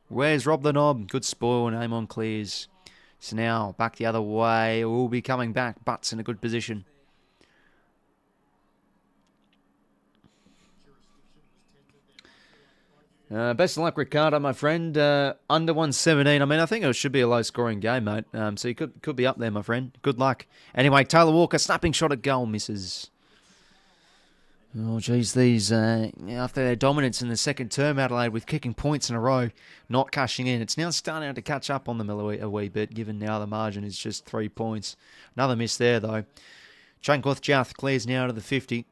Where's Rob the Knob? Good spoil and Amon clears. So now back the other way. We'll be coming back. Butts in a good position. Best of luck, Ricardo, my friend. Under 117. I mean, I think it should be a low-scoring game, mate. So you could be up there, my friend. Good luck. Anyway, Taylor Walker, snapping shot at goal, misses. Oh, geez, these, after their dominance in the second term, Adelaide, with kicking points in a row, not cashing in. It's now starting to catch up on them a wee bit, given now the margin is just 3 points. Another miss there, though. 𝐶𝐿𝐴𝐿𝐴 clears now to the 50.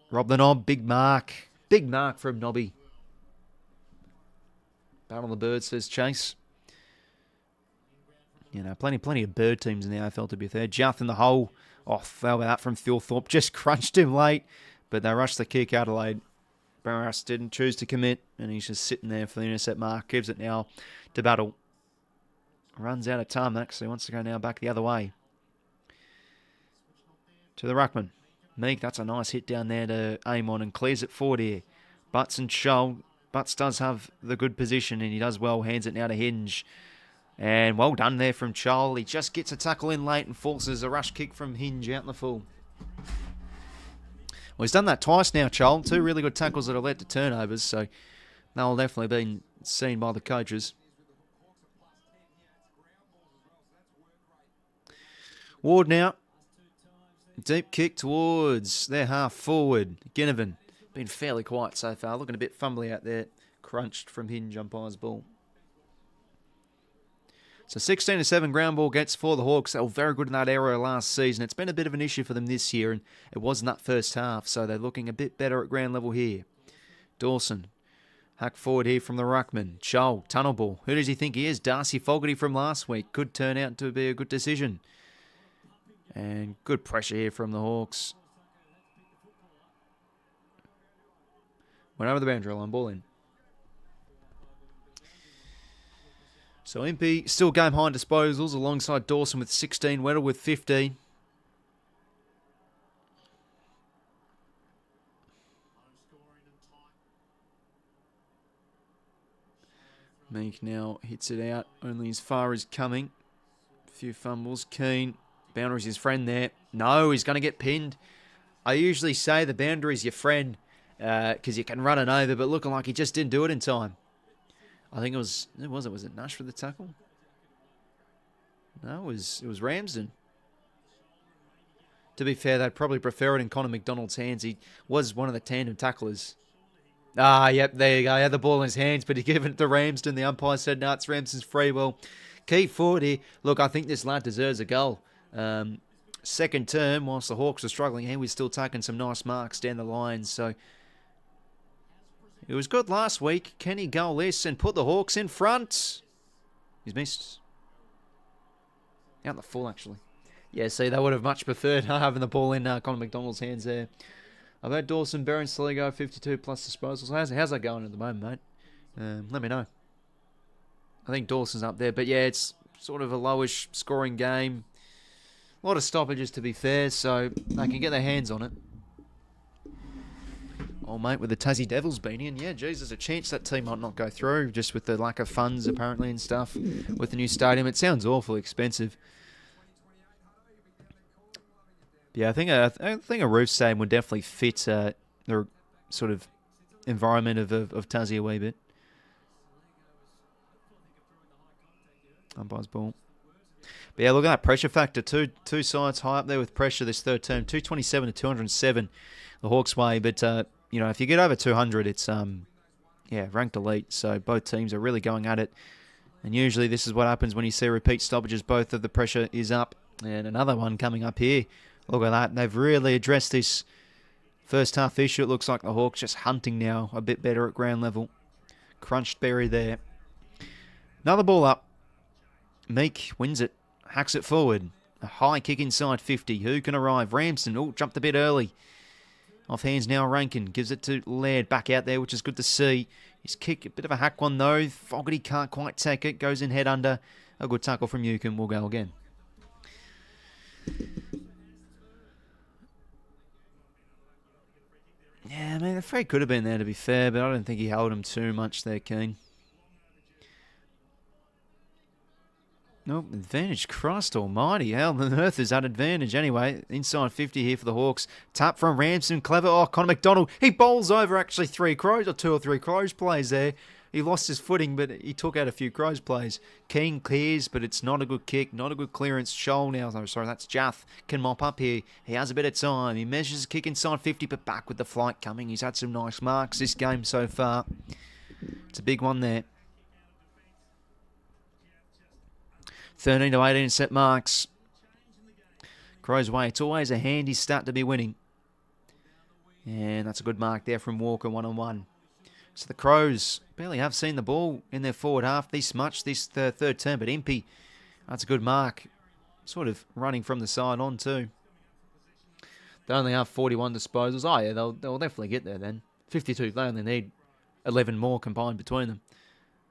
Rob the Knob, big mark. Big mark from Nobby. Bat on the bird, says Chase. You know, plenty of bird teams in the AFL, to be fair. 𝐶𝐿𝐴𝐿𝐴 in the hole. Oh, fell with that from 𝐼𝐴𝐿𝐴𝐿𝐴. Just crunched him late, but they rushed the kick. Adelaide. Barras didn't choose to commit, and he's just sitting there for the intercept mark. Gives it now to Battle. Runs out of time, actually. Wants to go now back the other way. To the ruckman. Meek, that's a nice hit down there to Amon and clears it forward here. Butts and Chol. Butts does have the good position, and he does well. Hands it now to Hinge. And well done there from Chol. He just gets a tackle in late and forces a rush kick from Hinge out in the full. Well, he's done that twice now, Chol. 2 really good tackles that have led to turnovers. So They'll definitely be seen by the coaches. Ward now. Deep kick towards their half forward. 𝐴𝐺𝐝. Been fairly quiet so far. Looking a bit fumbly out there. Crunched from hinge umpire's ball. So 16-7 ground ball gets for the Hawks. They were very good in that area last season. It's been a bit of an issue for them this year, and it was in that first half, so they're looking a bit better at ground level here. Dawson. Hack forward here from the ruckman. 𝐴𝐺𝐝, tunnel ball. Who does he think he is? 𝘼𝐼𝐴 Fogarty from last week. Could turn out to be a good decision. And good pressure here from the Hawks. Went over the boundary line, ball in. So 𝐴𝐵 still game high in disposals alongside Dawson with 16, Weddle with 15. Meek now hits it out, only as far as coming. A few fumbles. Keane, boundary's his friend there. No, he's going to get pinned. I usually say the boundary's your friend because you can run it over, but looking like he just didn't do it in time. I think it was, who was it? Was it Nash for the tackle? No, it was Ramsden. To be fair, they'd probably prefer it in Connor McDonald's hands. He was one of the tandem tacklers. Ah, yep, there you go. He had the ball in his hands, but he gave it to Ramsden. The umpire said, no, it's Ramsden's free. Well, key forward here. Look, I think this lad deserves a goal. Second term, whilst the Hawks were struggling, he was still taking some nice marks down the line. So it was good last week. Can he goal this and put the Hawks in front? He's missed. Out the full, actually. Yeah, see, they would have much preferred having the ball in Connor McDonald's hands there. I've had Dawson, Barron, Sligo, 52 plus disposals. How's that going at the moment, mate? Let me know. I think Dawson's up there, but yeah, it's sort of a lowish scoring game. A lot of stoppages, to be fair, so they can get their hands on it. Oh, mate, with the Tassie Devils being in, yeah, geez, there's a chance that team might not go through, just with the lack of funds, apparently, and stuff, with the new stadium. It sounds awfully expensive. Yeah, I think a roof stadium would definitely fit the sort of environment of Tassie a wee bit. Umpire's ball. But yeah, look at that pressure factor. Two sides high up there with pressure this third term. 227 to 207 the Hawks way. But, you know, if you get over 200, it's, ranked elite. So both teams are really going at it. And usually this is what happens when you see repeat stoppages. Both of the pressure is up. And another one coming up here. Look at that. They've really addressed this first half issue. It looks like the Hawks just hunting now a bit better at ground level. Crunched berry there. Another ball up. Meek wins it. Hacks it forward. A high kick inside 50. Who can arrive? Ramsden. Oh, jumped a bit early. Off hands now, Rankin. Gives it to Laird. Back out there, which is good to see. His kick, a bit of a hack one though. Fogarty can't quite take it. Goes in head under. A good tackle from 𝐴𝐺𝐝. We'll go again. Yeah, I mean, the free could have been there, to be fair, but I don't think he held him too much there, Keane. Nope, advantage. Christ almighty. How on earth is that advantage anyway? Inside 50 here for the Hawks. Tap from Ramsden. Clever. Oh, Connor McDonald. He bowls over actually two or three Crows plays there. He lost his footing, but he took out a few Crows plays. Keane clears, but it's not a good kick. Not a good clearance. Scholl now. Oh, sorry, that's 𝐵𝐺𝐝. Can mop up here. He has a bit of time. He measures his kick inside 50, but back with the flight coming. He's had some nice marks this game so far. It's a big one there. 13 to 18 set marks. Crows way. It's always a handy start to be winning. And that's a good mark there from Walker, 1-on-1. So the Crows barely have seen the ball in their forward half this much this third term. But 𝐴𝐵, that's a good mark. Sort of running from the side on too. They only have 41 disposals. Oh yeah, they'll definitely get there then. 52. They only need 11 more combined between them.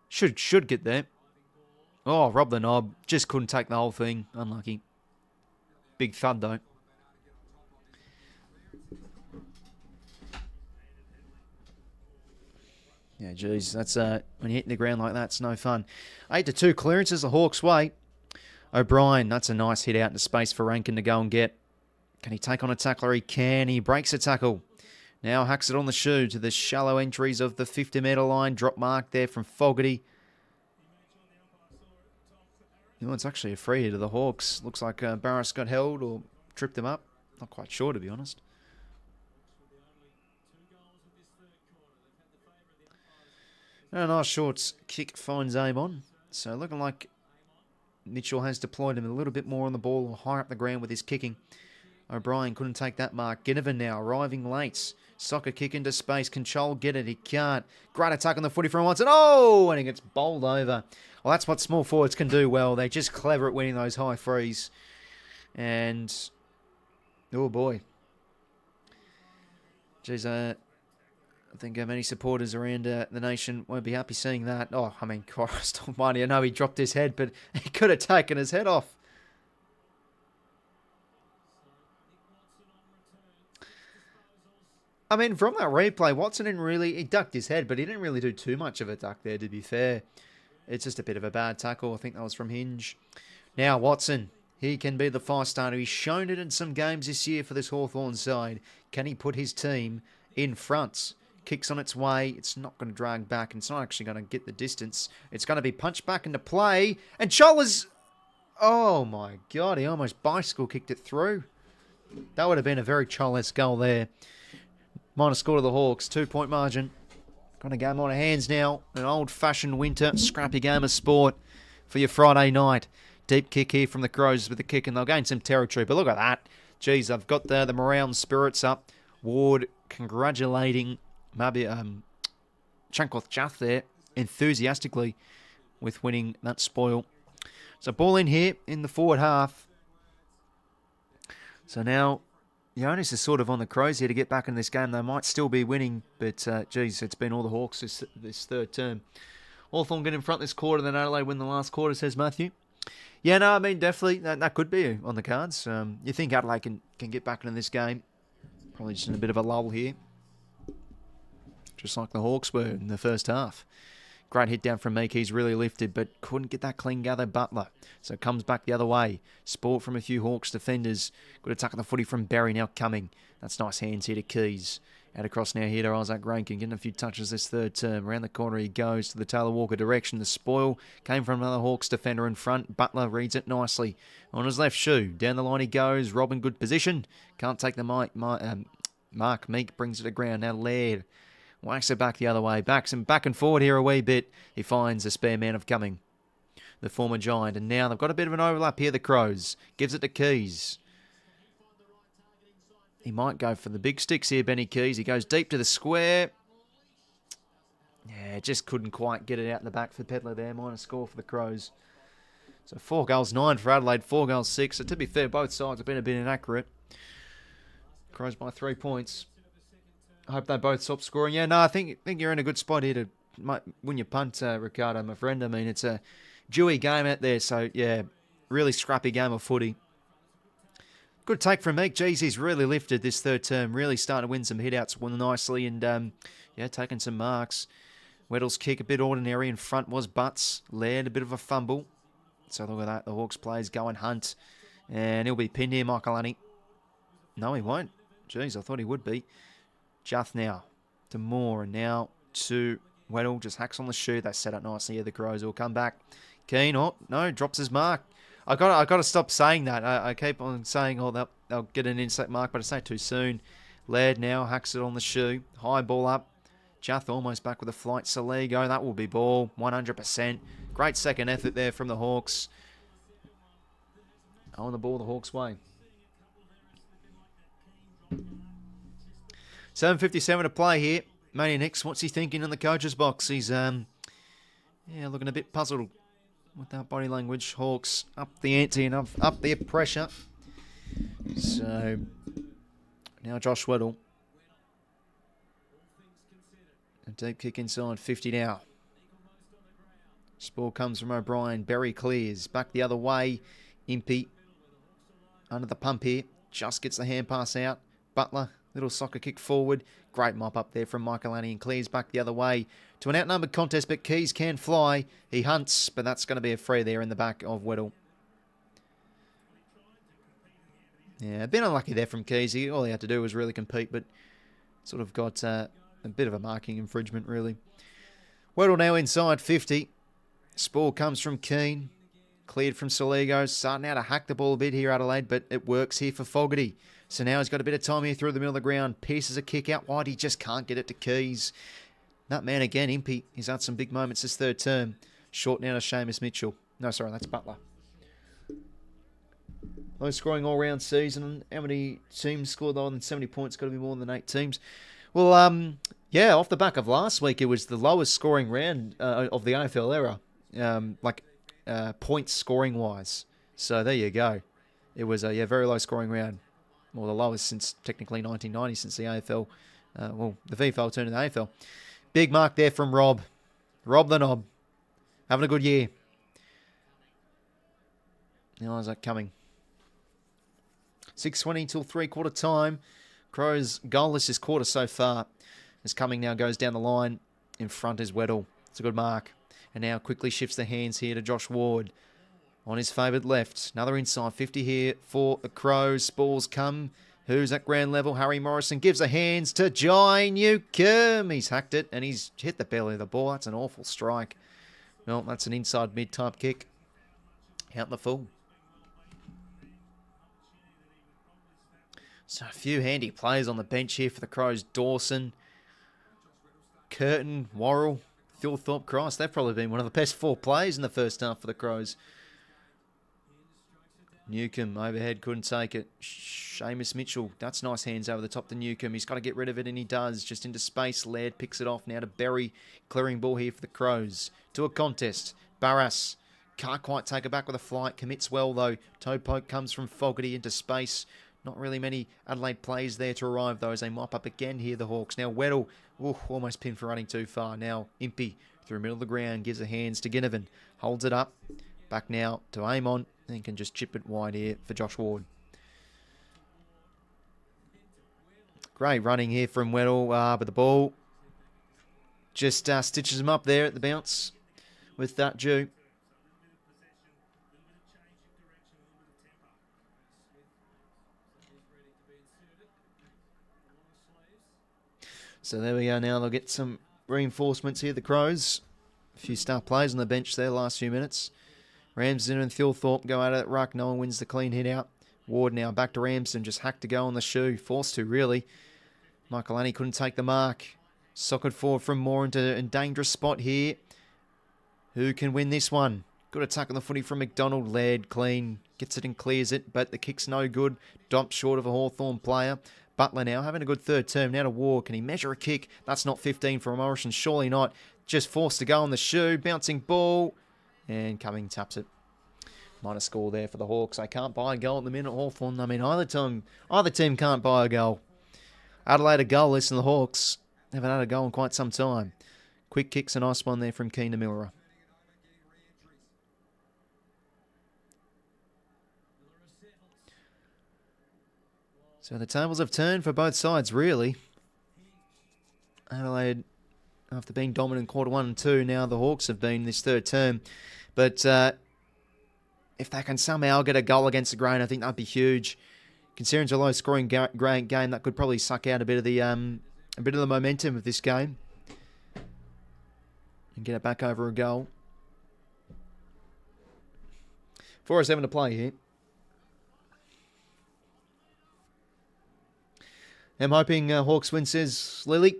Should get there. Oh, robbed the knob. Just couldn't take the whole thing. Unlucky. Big thud, though. Yeah, geez. That's, when you're hitting the ground like that, it's no fun. 8 to 2 clearances the Hawks' way. O'Brien, that's a nice hit out into space for Rankin to go and get. Can he take on a tackler? He can. He breaks a tackle. Now hacks it on the shoe to the shallow entries of the 50-metre line. Drop mark there from Fogarty. No, it's actually a free hit to the Hawks. Looks like Barras got held or tripped him up. Not quite sure, to be honest. A nice short kick finds aim on. So looking like Mitchell has deployed him a little bit more on the ball or higher up the ground with his kicking. O'Brien couldn't take that mark. 𝐸𝐿𝐴 now arriving late. Soccer kick into space. Control, get it. He can't. Great attack on the footy from once. And oh! And he gets bowled over. Well, that's what small forwards can do well. They're just clever at winning those high frees. And oh boy. Geez, I think many supporters around the nation won't be happy seeing that. Oh, I mean, Christ almighty. I know he dropped his head, but he could have taken his head off. I mean, from that replay, Watson didn't really... He ducked his head, but he didn't really do too much of a duck there, to be fair. It's just a bit of a bad tackle. I think that was from Hinge. Now, Watson. He can be the fast starter. He's shown it in some games this year for this Hawthorn side. Can he put his team in front? Kicks on its way. It's not going to drag back. And it's not actually going to get the distance. It's going to be punched back into play. And Chollas... Oh, my God. He almost bicycle kicked it through. That would have been a very Chollas goal there. Minor score to the Hawks. 2-point margin. Got a game on our hands now. An old-fashioned winter scrappy game of sport for your Friday night. Deep kick here from the Crows with the kick, and they'll gain some territory. But look at that. Geez, I've got the morale spirits up. Ward congratulating maybe 𝐶 𝐎𝐥𝐝 there enthusiastically with winning that spoil. So ball in here in the forward half. So now the onus is sort of on the Crows here to get back in this game. They might still be winning, but geez, it's been all the Hawks this third term. Hawthorn get in front this quarter, then Adelaide win the last quarter, says Matthew. Yeah, no, I mean, definitely, that could be on the cards. You think Adelaide can get back into this game. Probably just in a bit of a lull here. Just like the Hawks were in the first half. Great hit down from Meek. He's really lifted, but couldn't get that clean gather Butler. So it comes back the other way. Sport from a few Hawks defenders. Good attack on the footy from Berry now coming. That's nice hands here to Keys. Out across now here to 𝐼𝐴𝐿𝐴 Rankine. Getting a few touches this third term. Around the corner he goes to the Taylor Walker direction. The spoil came from another Hawks defender in front. Butler reads it nicely. On his left shoe. Down the line he goes. Robin good position. Can't take the mark. Meek brings it to ground. Now Laird. Whacks it back the other way. Backs him back and forward here a wee bit. He finds a spare man of coming. The former Giant. And now they've got a bit of an overlap here, the Crows. Gives it to Keys. He might go for the big sticks here, Benny Keys. He goes deep to the square. Yeah, just couldn't quite get it out in the back for Pedler there. Minor score for the Crows. So 4 goals 9 for Adelaide, 4 goals 6. So to be fair, both sides have been a bit inaccurate. Crows by 3 points. I hope they both stop scoring. Yeah, no, I think you're in a good spot here to win your punt, Ricardo, my friend. I mean, it's a dewy game out there, so yeah, really scrappy game of footy. Good take from Meek. Geez, he's really lifted this third term. Really starting to win some hit-outs nicely and, yeah, taking some marks. Weddle's kick a bit ordinary. In front was Butts. Laird, a bit of a fumble. So look at that. The Hawks players go and hunt. And he'll be pinned here, 𝐼𝐿𝐴𝐿𝐴. No, he won't. Jeez, I thought he would be. 𝐎𝐿𝐴 now to Moore, and now to Weddle. Just hacks on the shoe. They set up nicely here. The Crows will come back. Keane, oh, no, drops his mark. I got to stop saying that. I keep on saying, oh, they'll get an insect mark, but I say too soon. Laird now hacks it on the shoe. High ball up. 𝐎𝐿𝐴 almost back with a flight. Saligo, that will be ball. 100%. Great second effort there from the Hawks. On the ball the Hawks' way. 7:57 to play here. Matey Nix, what's he thinking in the coach's box? He's yeah, looking a bit puzzled with that body language. Hawks up the ante and up their pressure. So now Josh Weddle. A deep kick inside, 50 now. Spore comes from O'Brien. Berry clears. Back the other way. Impey under the pump here. Just gets the hand pass out. Butler. Little soccer kick forward. Great mop up there from 𝐼𝐿𝐴𝐿𝐴 and clears back the other way to an outnumbered contest, but Keys can fly. He hunts, but that's going to be a free there in the back of Weddle. Yeah, a bit unlucky there from Keys. All he had to do was really compete, but Sort of got a bit of a marking infringement, really. 𝐻𝐻𝐿 now inside 50. Spoil comes from Keane. Cleared from Soligo. Starting out to hack the ball a bit here, Adelaide, but it works here for Fogarty. So now he's got a bit of time here through the middle of the ground. Pierces a kick out wide. He just can't get it to Keys. That man again, 𝐼𝐴. He's had some big moments this third term. Short now to 𝐸𝐴𝐻𝐿. No, sorry, that's Butler. Low scoring all round season. How many teams scored more than 70 points? Got to be more than 8 teams. Well, yeah, off the back of last week, it was the lowest scoring round of the AFL era, points scoring wise. So there you go. It was a very low scoring round. Well, the lowest since technically 1990, since the AFL, the VFL turned to the AFL. Big mark there from Rob. Rob the Knob. Having a good year. How is that coming? 6:20 till 3/4 time. Crows goalless this quarter so far. As coming now goes down the line. In front is 𝐻𝐻𝐿. It's a good mark. And now quickly shifts the hands here to Josh Ward. On his favoured left. Another inside 50 here for the Crows. Balls come. Who's at ground level? Harry Morrison gives the hands to 𝐼𝐴𝐻𝐿. He's hacked it and he's hit the belly of the ball. That's an awful strike. Well, that's an inside mid type kick. Out in the full. So a few handy players on the bench here for the Crows. Dawson, Curtin, Worrell, 𝐴𝐵𝐿. Christ, they've probably been one of the best 4 players in the first half for the Crows. 𝐴𝐻𝐿 overhead, couldn't take it. 𝐸𝐴𝐻𝐿 Mitchell, that's nice hands over the top to 𝐴𝐻𝐿. He's got to get rid of it, and he does. Just into space, Laird picks it off now to Berry. Clearing ball here for the Crows. To a contest. Barras can't quite take it back with a flight. Commits well, though. Toe poke comes from Fogarty into space. Not really many Adelaide players there to arrive, though, as they mop up again here, the Hawks. Now, 𝐻𝐻𝐿, almost pinned for running too far. Now, 𝐼𝐴𝐻𝐿 through the middle of the ground, gives the hands to Ginnivan. Holds it up. Back now to Amon, and can just chip it wide here for Josh Ward. Great running here from 𝐻𝐻𝐿, but the ball just stitches him up there at the bounce with that due. So there we go now. They'll get some reinforcements here, the Crows. A few star players on the bench there last few minutes. Ramsden and 𝐴𝐿𝐿 go at it. Ruck, no one wins the clean hit out. Ward now back to Ramsden. Just hacked to go on the shoe. Forced to, really. 𝐸𝐿𝐿 couldn't take the mark. Socket forward from Moore into a dangerous spot here. Who can win this one? Good attack on the footy from McDonald. Laird clean. Gets it and clears it, but the kick's no good. Dumped short of a Hawthorn player. Butler now having a good third term. Now to War. Can he measure a kick? That's not 15 for Morrison. Surely not. Just forced to go on the shoe. Bouncing ball. And Cumming taps it. Minor score there for the Hawks. They can't buy a goal at the minute. Hawthorn, I mean, either team can't buy a goal. Adelaide are goalless and the Hawks haven't had a goal in quite some time. Quick kick's a nice one there from 𝐸𝐿 𝐸𝐿. So the tables have turned for both sides, really. Adelaide, after being dominant in 𝐴𝐴 1 and 2, now the Hawks have been this third term. But if they can somehow get a goal against the grain, I think that'd be huge. Considering it's a low-scoring game, that could probably suck out a bit of the momentum of this game and get it back over a goal. 4:07 to play here. I'm hoping Hawks win, says Lily.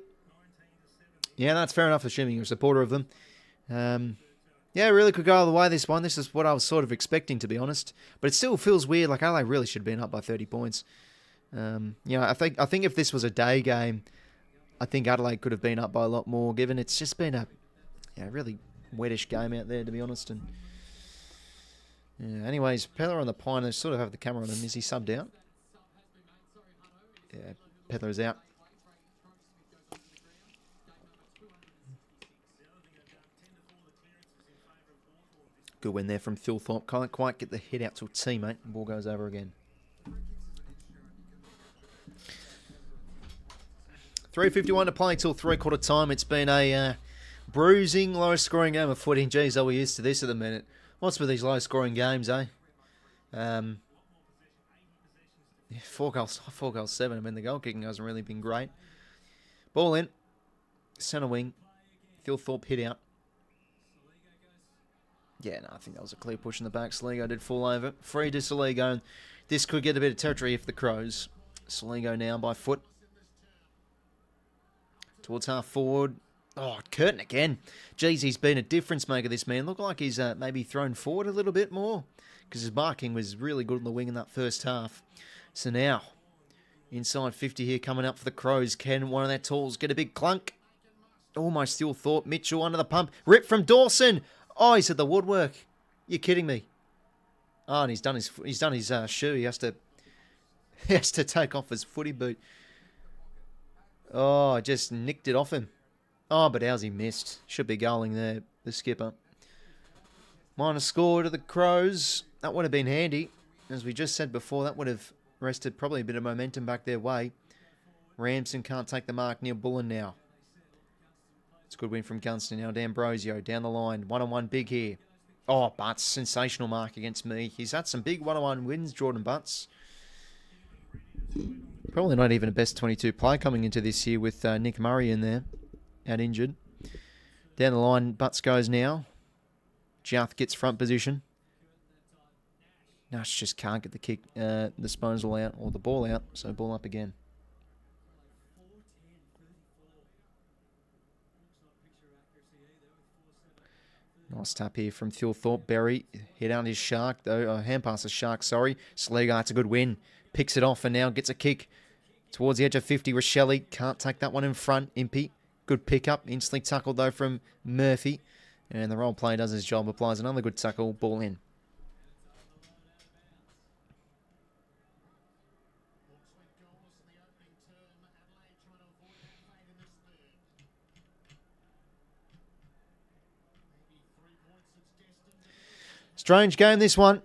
Yeah, that's fair enough, assuming you're a supporter of them. Yeah, it really could go either way, this one. This is what I was sort of expecting, to be honest. But it still feels weird. Like, Adelaide really should have been up by 30 points. I think if this was a day game, I think Adelaide could have been up by a lot more, given it's just been a really wettish game out there, to be honest. And anyways, Pedler on the pine. They sort of have the camera on him. Is he subbed out? Yeah, Pedler's out. Good win there from 𝐴𝐿𝐿. Can't quite get the hit out to a teammate. Ball goes over again. 3:51 to play till 3/4 time. It's been a bruising, low-scoring game of footy. Geez, are we used to this at the minute? What's with these low-scoring games, eh? 4 goals 7. I mean, the goal kicking hasn't really been great. Ball in. Centre wing. 𝐼𝐴 hit out. Yeah, no, I think that was a clear push in the back. 𝐼𝐴 did fall over. Free to 𝐼𝐴. This could get a bit of territory if the Crows. 𝐼𝐴 now by foot. Towards half forward. Oh, Curtin again. Geez, he's been a difference maker, this man. Looked like he's maybe thrown forward a little bit more because his marking was really good on the wing in that first half. So now, inside 50 here coming up for the Crows. Can one of their tools get a big clunk? Almost still thought. Mitchell under the pump. Rip from Dawson. Oh, he's at the woodwork. You're kidding me. Oh, and he's done his shoe. He has to take off his footy boot. Oh, just nicked it off him. Oh, but how's he missed? Should be goaling there, the skipper. Minor score to the Crows. That would have been handy. As we just said before, that would have rested probably a bit of momentum back their way. Ramsden can't take the mark. Neil Bullen now. It's a good win from Gunston now. D'Ambrosio down the line. One-on-one big here. Oh, Butts. Sensational mark against me. He's had some big one-on-one wins, Jordan Butts. Probably not even a best 22 play coming into this year with Nick Murray in there. Out injured. Down the line, Butts goes now. 𝐓𝐡𝐞 gets front position. Nash just can't get the kick, disposal out, or the ball out, so ball up again. Nice tap here from 𝐼𝐴. Berry hit out his shark, though. Hand pass the shark, sorry. 𝐼𝐴, it's a good win. Picks it off and now gets a kick towards the edge of 50. 𝐸𝐵 can't take that one in front. 𝐼𝐴, good pick up. Instantly tackled, though, from Murphy. And the role play does his job. Applies another good tackle. Ball in. Strange game, this one.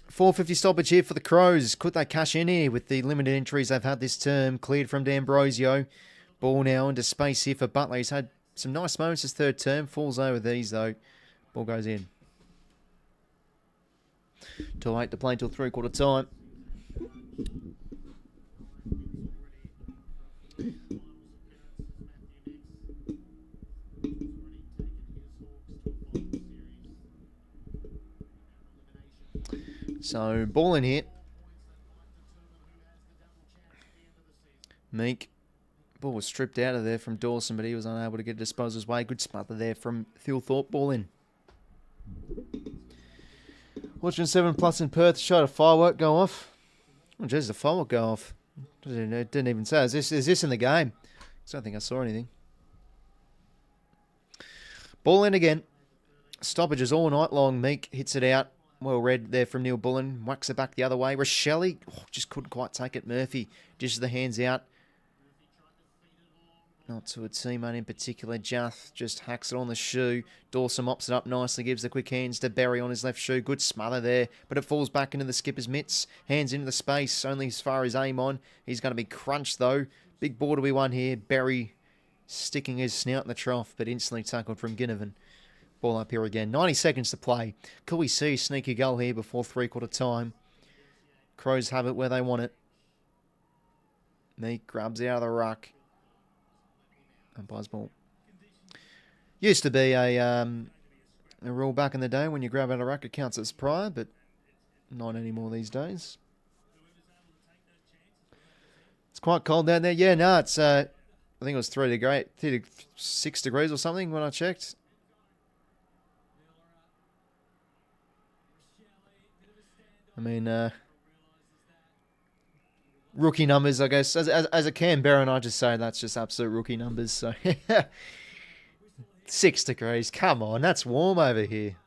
4:50 stoppage here for the Crows. Could they cash in here with the limited entries they've had this term? Cleared from D'Ambrosio. Ball now into space here for Butler. He's had some nice moments this third term. Falls over these, though. Ball goes in. 2:08 to play till three-quarter time. So, ball in here. Meek. Ball was stripped out of there from Dawson, but he was unable to get disposal's way. Good smother there from 𝐼𝐴. Ball in. Watching 7+ in Perth. Showed a firework go off. Oh, jeez, the firework go off. Didn't even say. Is this in the game? I don't think I saw anything. Ball in again. Stoppages all night long. Meek hits it out. Well read there from Neil Bullen. Whacks it back the other way. 𝐸𝐵 just couldn't quite take it. Murphy dishes the hands out. Not to a teammate in particular. 𝐓𝐴 just hacks it on the shoe. Dawson mops it up nicely. Gives the quick hands to Berry on his left shoe. Good smother there. But it falls back into the skipper's mitts. Hands into the space. Only as far as aim on. He's going to be crunched though. Big ball to be won here. Berry sticking his snout in the trough. But instantly tackled from 𝐼𝐴. Ball up here again. 90 seconds to play. Could we see a sneaky goal here before three-quarter time? Crows have it where they want it. Meek grabs out of the ruck. Umpire's ball. Used to be a rule back in the day when you grab out a ruck, it counts as prior, but not anymore these days. It's quite cold down there. Yeah, no, it's I think it was 6 degrees or something when I checked. I mean, rookie numbers, I guess. As a Canberra, I just say that's just absolute rookie numbers. So 6 degrees. Come on, that's warm over here.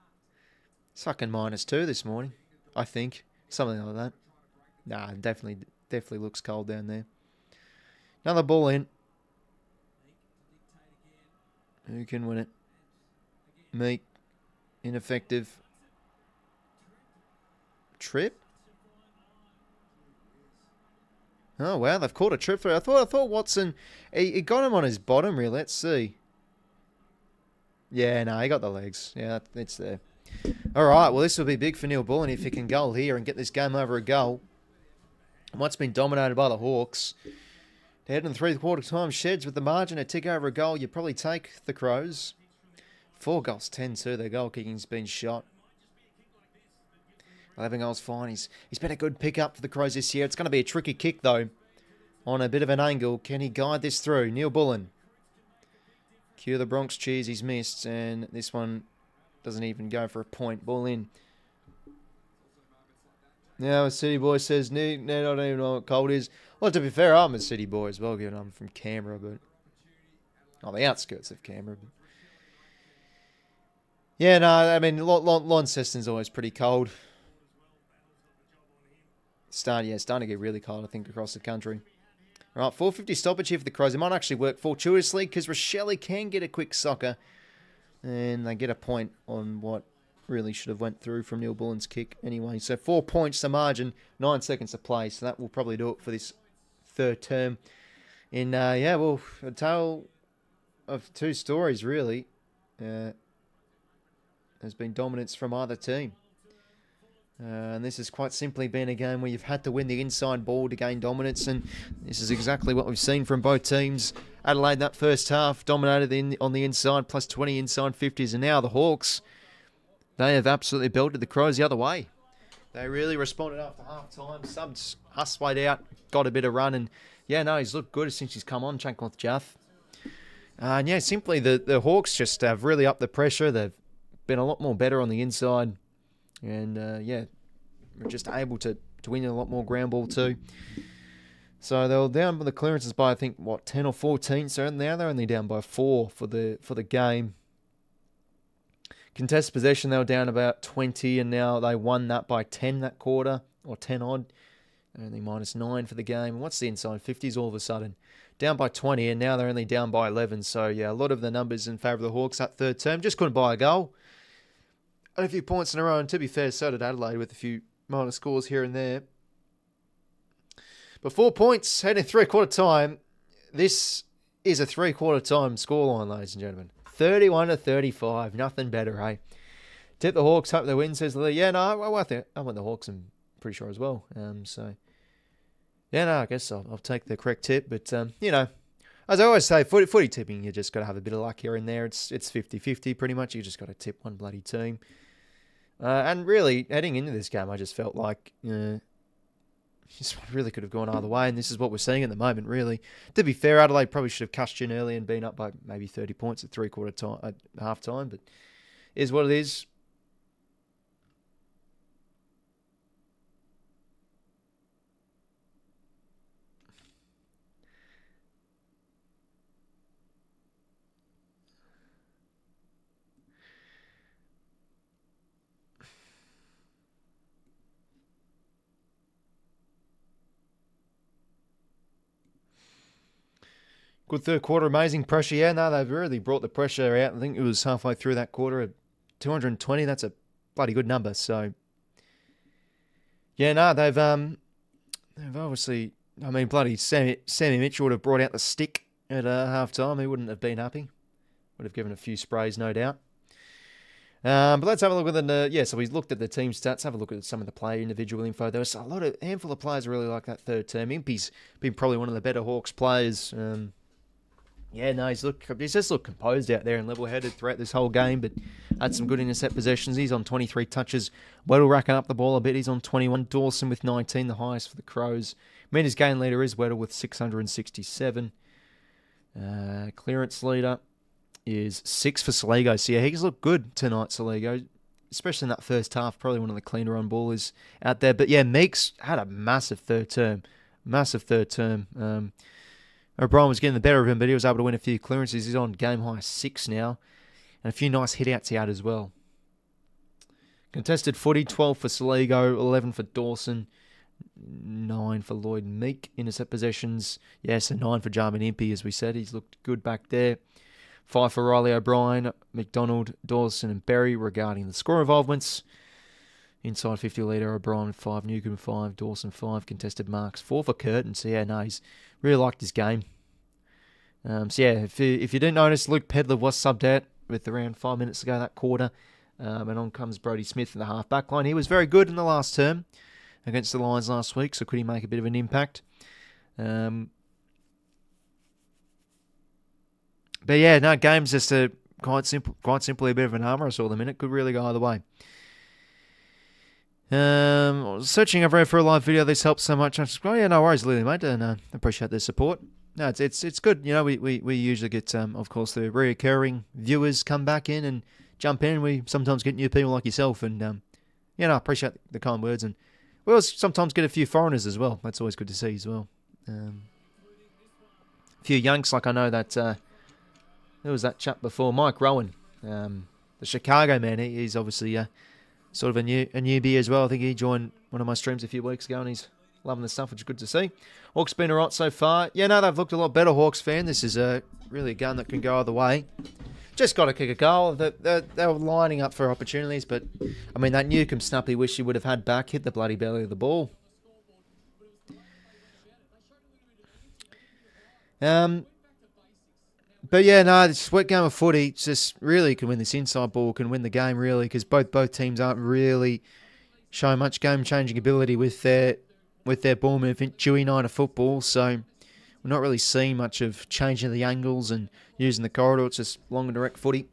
It's fucking -2 this morning, I think. Something like that. Nah, definitely looks cold down there. Another ball in. Who can win it? Meek. Ineffective. Trip? Oh, wow, they've caught a trip through. I thought Watson, he got him on his bottom, really. Let's see. Yeah, no, he got the legs. Yeah, it's there. All right, well, this will be big for Neil Bullen if he can goal here and get this game over a goal. What's been dominated by the Hawks. Head in 3/4 time. Sheds with the margin. A tick over a goal. You probably take the Crows. 4 goals, 10-2. Their goal kicking's been shot. 11 goals fine. He's been a good pick-up for the Crows this year. It's going to be a tricky kick, though. On a bit of an angle. Can he guide this through? Neil Bullen. Cue the Bronx cheers. He's missed. And this one doesn't even go for a point. Ball in. Now a City boy says, "No, I don't even know what cold is." Well, to be fair, I'm a City boy as well, given I'm from Canberra, but the outskirts of Canberra. But yeah, no, I mean, Launceston's always pretty cold. It's starting to get really cold, I think, across the country. All right, 4:50 stoppage here for the Crows. It might actually work fortuitously because Rochelle can get a quick soccer, and they get a point on what really should have went through from Neil Bullen's kick anyway. So 4 points to margin, 9 seconds to play. So that will probably do it for this third term. And a tale of 2 stories really. There's been dominance from either team. And this has quite simply been a game where you've had to win the inside ball to gain dominance. And this is exactly what we've seen from both teams. Adelaide, that first half, dominated on the inside, plus 20 inside 50s. And now the Hawks, they have absolutely belted the Crows the other way. They really responded after half-time. Subs hustled out, got a bit of run. And, he's looked good since he's come on, 𝐓𝐡𝐞 𝐎𝐥𝐝. Simply the Hawks just have really upped the pressure. They've been a lot more better on the inside. And, we're just able to win a lot more ground ball too. So they were down by the clearances by, I think, 10 or 14. So now they're only down by 4 for the game. Contested possession, they were down about 20, and now they won that by 10 that quarter, or 10 odd. Only -9 for the game. What's the inside 50s all of a sudden? Down by 20, and now they're only down by 11. So, a lot of the numbers in favour of the Hawks that third term. Just couldn't buy a goal. A few points in a row, and to be fair, so did Adelaide with a few minor scores here and there. But 4 points, heading 3/4 time. This is a 3/4 time scoreline, ladies and gentlemen. 31-35, nothing better, hey? Tip the Hawks, hope they win, says Lee. I want the Hawks, I'm pretty sure as well. I guess I'll take the correct tip. But, as I always say, footy tipping, you just got to have a bit of luck here and there. It's 50-50 pretty much. You just got to tip one bloody team. And really, heading into this game, I just felt like this one really could have gone either way, and this is what we're seeing at the moment, really. To be fair, Adelaide probably should have cashed in early and been up by maybe 30 points at 3/4 time, at half time, but it is what it is. Good third quarter, amazing pressure. They've really brought the pressure out. I think it was halfway through that quarter, 220. That's a bloody good number. So, they've obviously, bloody Sammy Mitchell would have brought out the stick at half time. He wouldn't have been happy. Would have given a few sprays, no doubt. But let's have a look at so we looked at the team stats. Have a look at some of the player individual info. There was a handful of players really like that third term. Impey's been probably one of the better Hawks players. He's just looked composed out there and level-headed throughout this whole game, but had some good intercept possessions. He's on 23 touches. Weddle racking up the ball a bit. He's on 21. Dawson with 19, the highest for the Crows. Meters gain leader is Weddle with 667. Clearance leader is 6 for Soligo. So, he's looked good tonight, Soligo, especially in that first half. Probably one of the cleaner on ballers out there. But, Meeks had a massive third term. O'Brien was getting the better of him, but he was able to win a few clearances. He's on game high 6 now. And a few nice hit-outs he had as well. Contested footy, 12 for Soligo, 11 for Dawson, 9 for Lloyd Meek. Intercept possessions, so 9 for Jarman Impey, as we said. He's looked good back there. 5 for Riley O'Brien, McDonald, Dawson and Berry regarding the score involvements. Inside 50 leader, O'Brien 5, Newcombe 5, Dawson 5, contested marks 4 for Curtin. So he's really liked his game. If you didn't notice, Luke Pedler was subbed out with around 5 minutes to go that quarter. And on comes Brodie Smith in the half-back line. He was very good in the last term against the Lions last week, so could he make a bit of an impact? But yeah, no, game's just quite simply a bit of an armour. I saw the minute. Could really go either way. Searching over for a live video. This helps so much. Oh yeah, no worries, Lily, mate. And appreciate the support. No, it's good. You know, we usually get, of course, the reoccurring viewers come back in and jump in. We sometimes get new people like yourself, and you know, I appreciate the kind words. And we always sometimes get a few foreigners as well. That's always good to see as well. A few Yanks, like I know that there was that chap before, Mike Rowan, the Chicago man. He's obviously sort of a newbie as well. I think he joined one of my streams a few weeks ago, and he's loving the stuff, which is good to see. Hawks been alright so far. Yeah, no, they've looked a lot better, Hawks fan. This is really a game that can go either way. Just got to kick a goal. They were lining up for opportunities, but I mean, that 𝐓𝐿𝐴 𝐻𝐿𝐴 wish he would have had back, hit the bloody belly of the ball. But yeah, no, it's a sweat game of footy. It's just really can win this inside ball, can win the game really, because both teams aren't really showing much game-changing ability with their ball movement, Dewey night of football. So we're not really seeing much of changing the angles and using the corridor. It's just long and direct footy.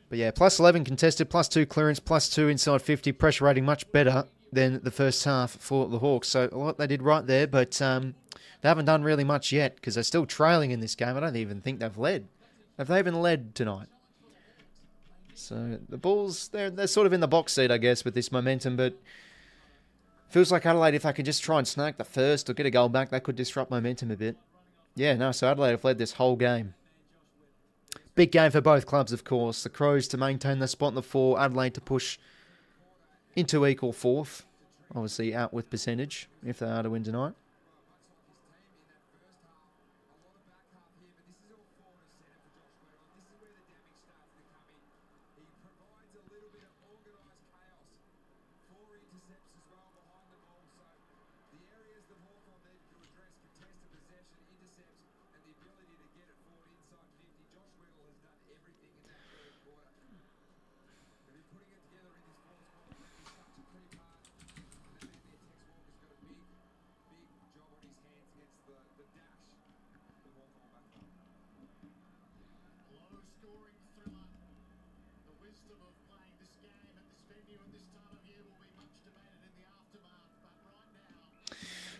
But yeah, plus 11 contested, plus 2 clearance, plus 2 inside 50, pressure rating much better than the first half for the Hawks. So a lot they did right there, but they haven't done really much yet because they're still trailing in this game. I don't even think they've led. Have they even led tonight? So the Bulls, they're sort of in the box seat, I guess, with this momentum, but feels like Adelaide, if they could just try and snag the first or get a goal back, that could disrupt momentum a bit. Yeah, no, so Adelaide have led this whole game. Big game for both clubs, of course. The Crows to maintain their spot in the 4, Adelaide to push into equal 4th. Obviously out with percentage if they are to win tonight.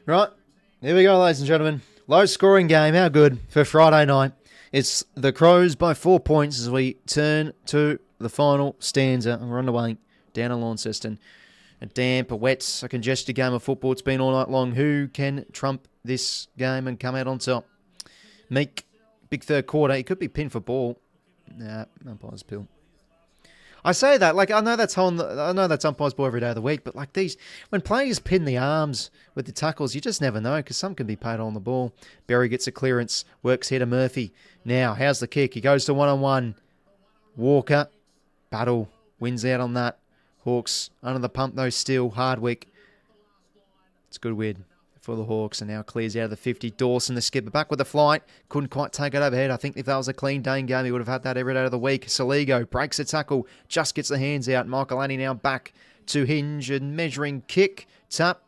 Right, here we go, ladies and gentlemen. Low scoring game, how good for Friday night. It's the Crows by 4 points as we turn to the final stanza. And we're underway down in Launceston. A damp, a wet, a congested game of football. It's been all night long. Who can trump this game and come out on top? 𝐓𝐿𝐴, big third quarter. He could be pinned for ball. Nah, umpire's pill. I say that, like, I know that's umpire's ball every day of the week, but like these, when players pin the arms with the tackles, you just never know because some can be paid on the ball. Berry gets a clearance, works here to Murphy. Now, how's the kick? He goes to one-on-one. Walker, battle, wins out on that. Hawks under the pump though still. Hardwick. It's good win for the Hawks and now clears out of the 50. Dawson, the skipper, back with the flight. Couldn't quite take it overhead. I think if that was a clean Dane game, he would have had that every day of the week. 𝐼𝐴𝐿𝐴 breaks a tackle, just gets the hands out. 𝐼𝐿𝐴𝐴 now back to hinge and measuring kick. Tap.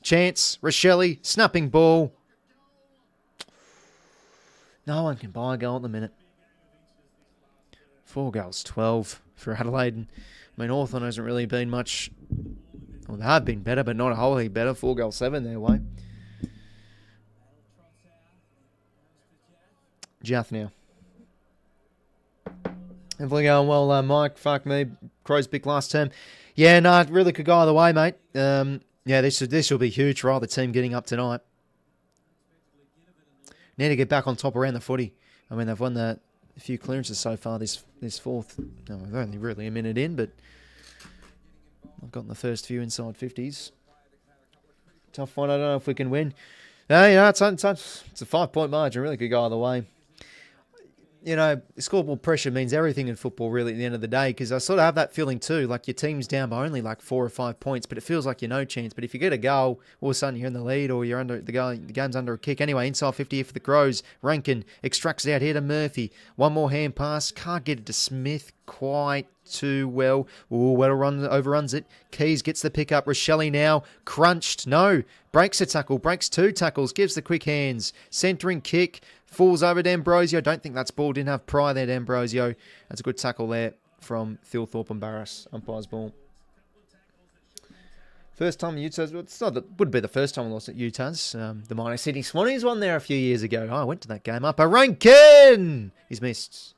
Chance. 𝐼𝐿𝐴, snapping ball. No one can buy a goal at the minute. 4 goals, 12 for Adelaide. I mean, Hawthorn hasn't really been much. Well, they have been better, but not a whole heap better. 4 goals, 7 their way. Jath now. Definitely going well, Mike. Fuck me. Crows pick last term. Yeah, no, it really could go either way, mate. Yeah, this will be huge for either team getting up tonight. Need to get back on top around the footy. I mean, they've won a few clearances so far this fourth. No, we're only really a minute in, but I've gotten the first few inside 50s. Tough one. I don't know if we can win. Yeah, it's a 5-point margin. Really could go either way. You know, scoreboard pressure means everything in football, really, at the end of the day, because I sort of have that feeling too. Like, your team's down by only like 4 or 5 points, but it feels like you're no chance. But if you get a goal, all of a sudden you're in the lead, or you're under the game's under a kick. Anyway, inside 50 here for the Crows. Rankin extracts it out here to Murphy. One more hand pass. Can't get it to Smith quite too well. Ooh, overruns it. Keys gets the pick up. 𝐼𝐿𝐴 now crunched. No. Breaks a tackle. Breaks 2 tackles. Gives the quick hands. Centering kick. Falls over D'Ambrosio. Don't think that's ball. Didn't have pry there, D'Ambrosio. That's a good tackle there from 𝐓𝐴 umpire's ball. First time Utah's, well, wouldn't be the first time we lost at Utah's. The minor Sydney Swannies won there a few years ago. Oh, I went to that game up. Rankin! He's missed.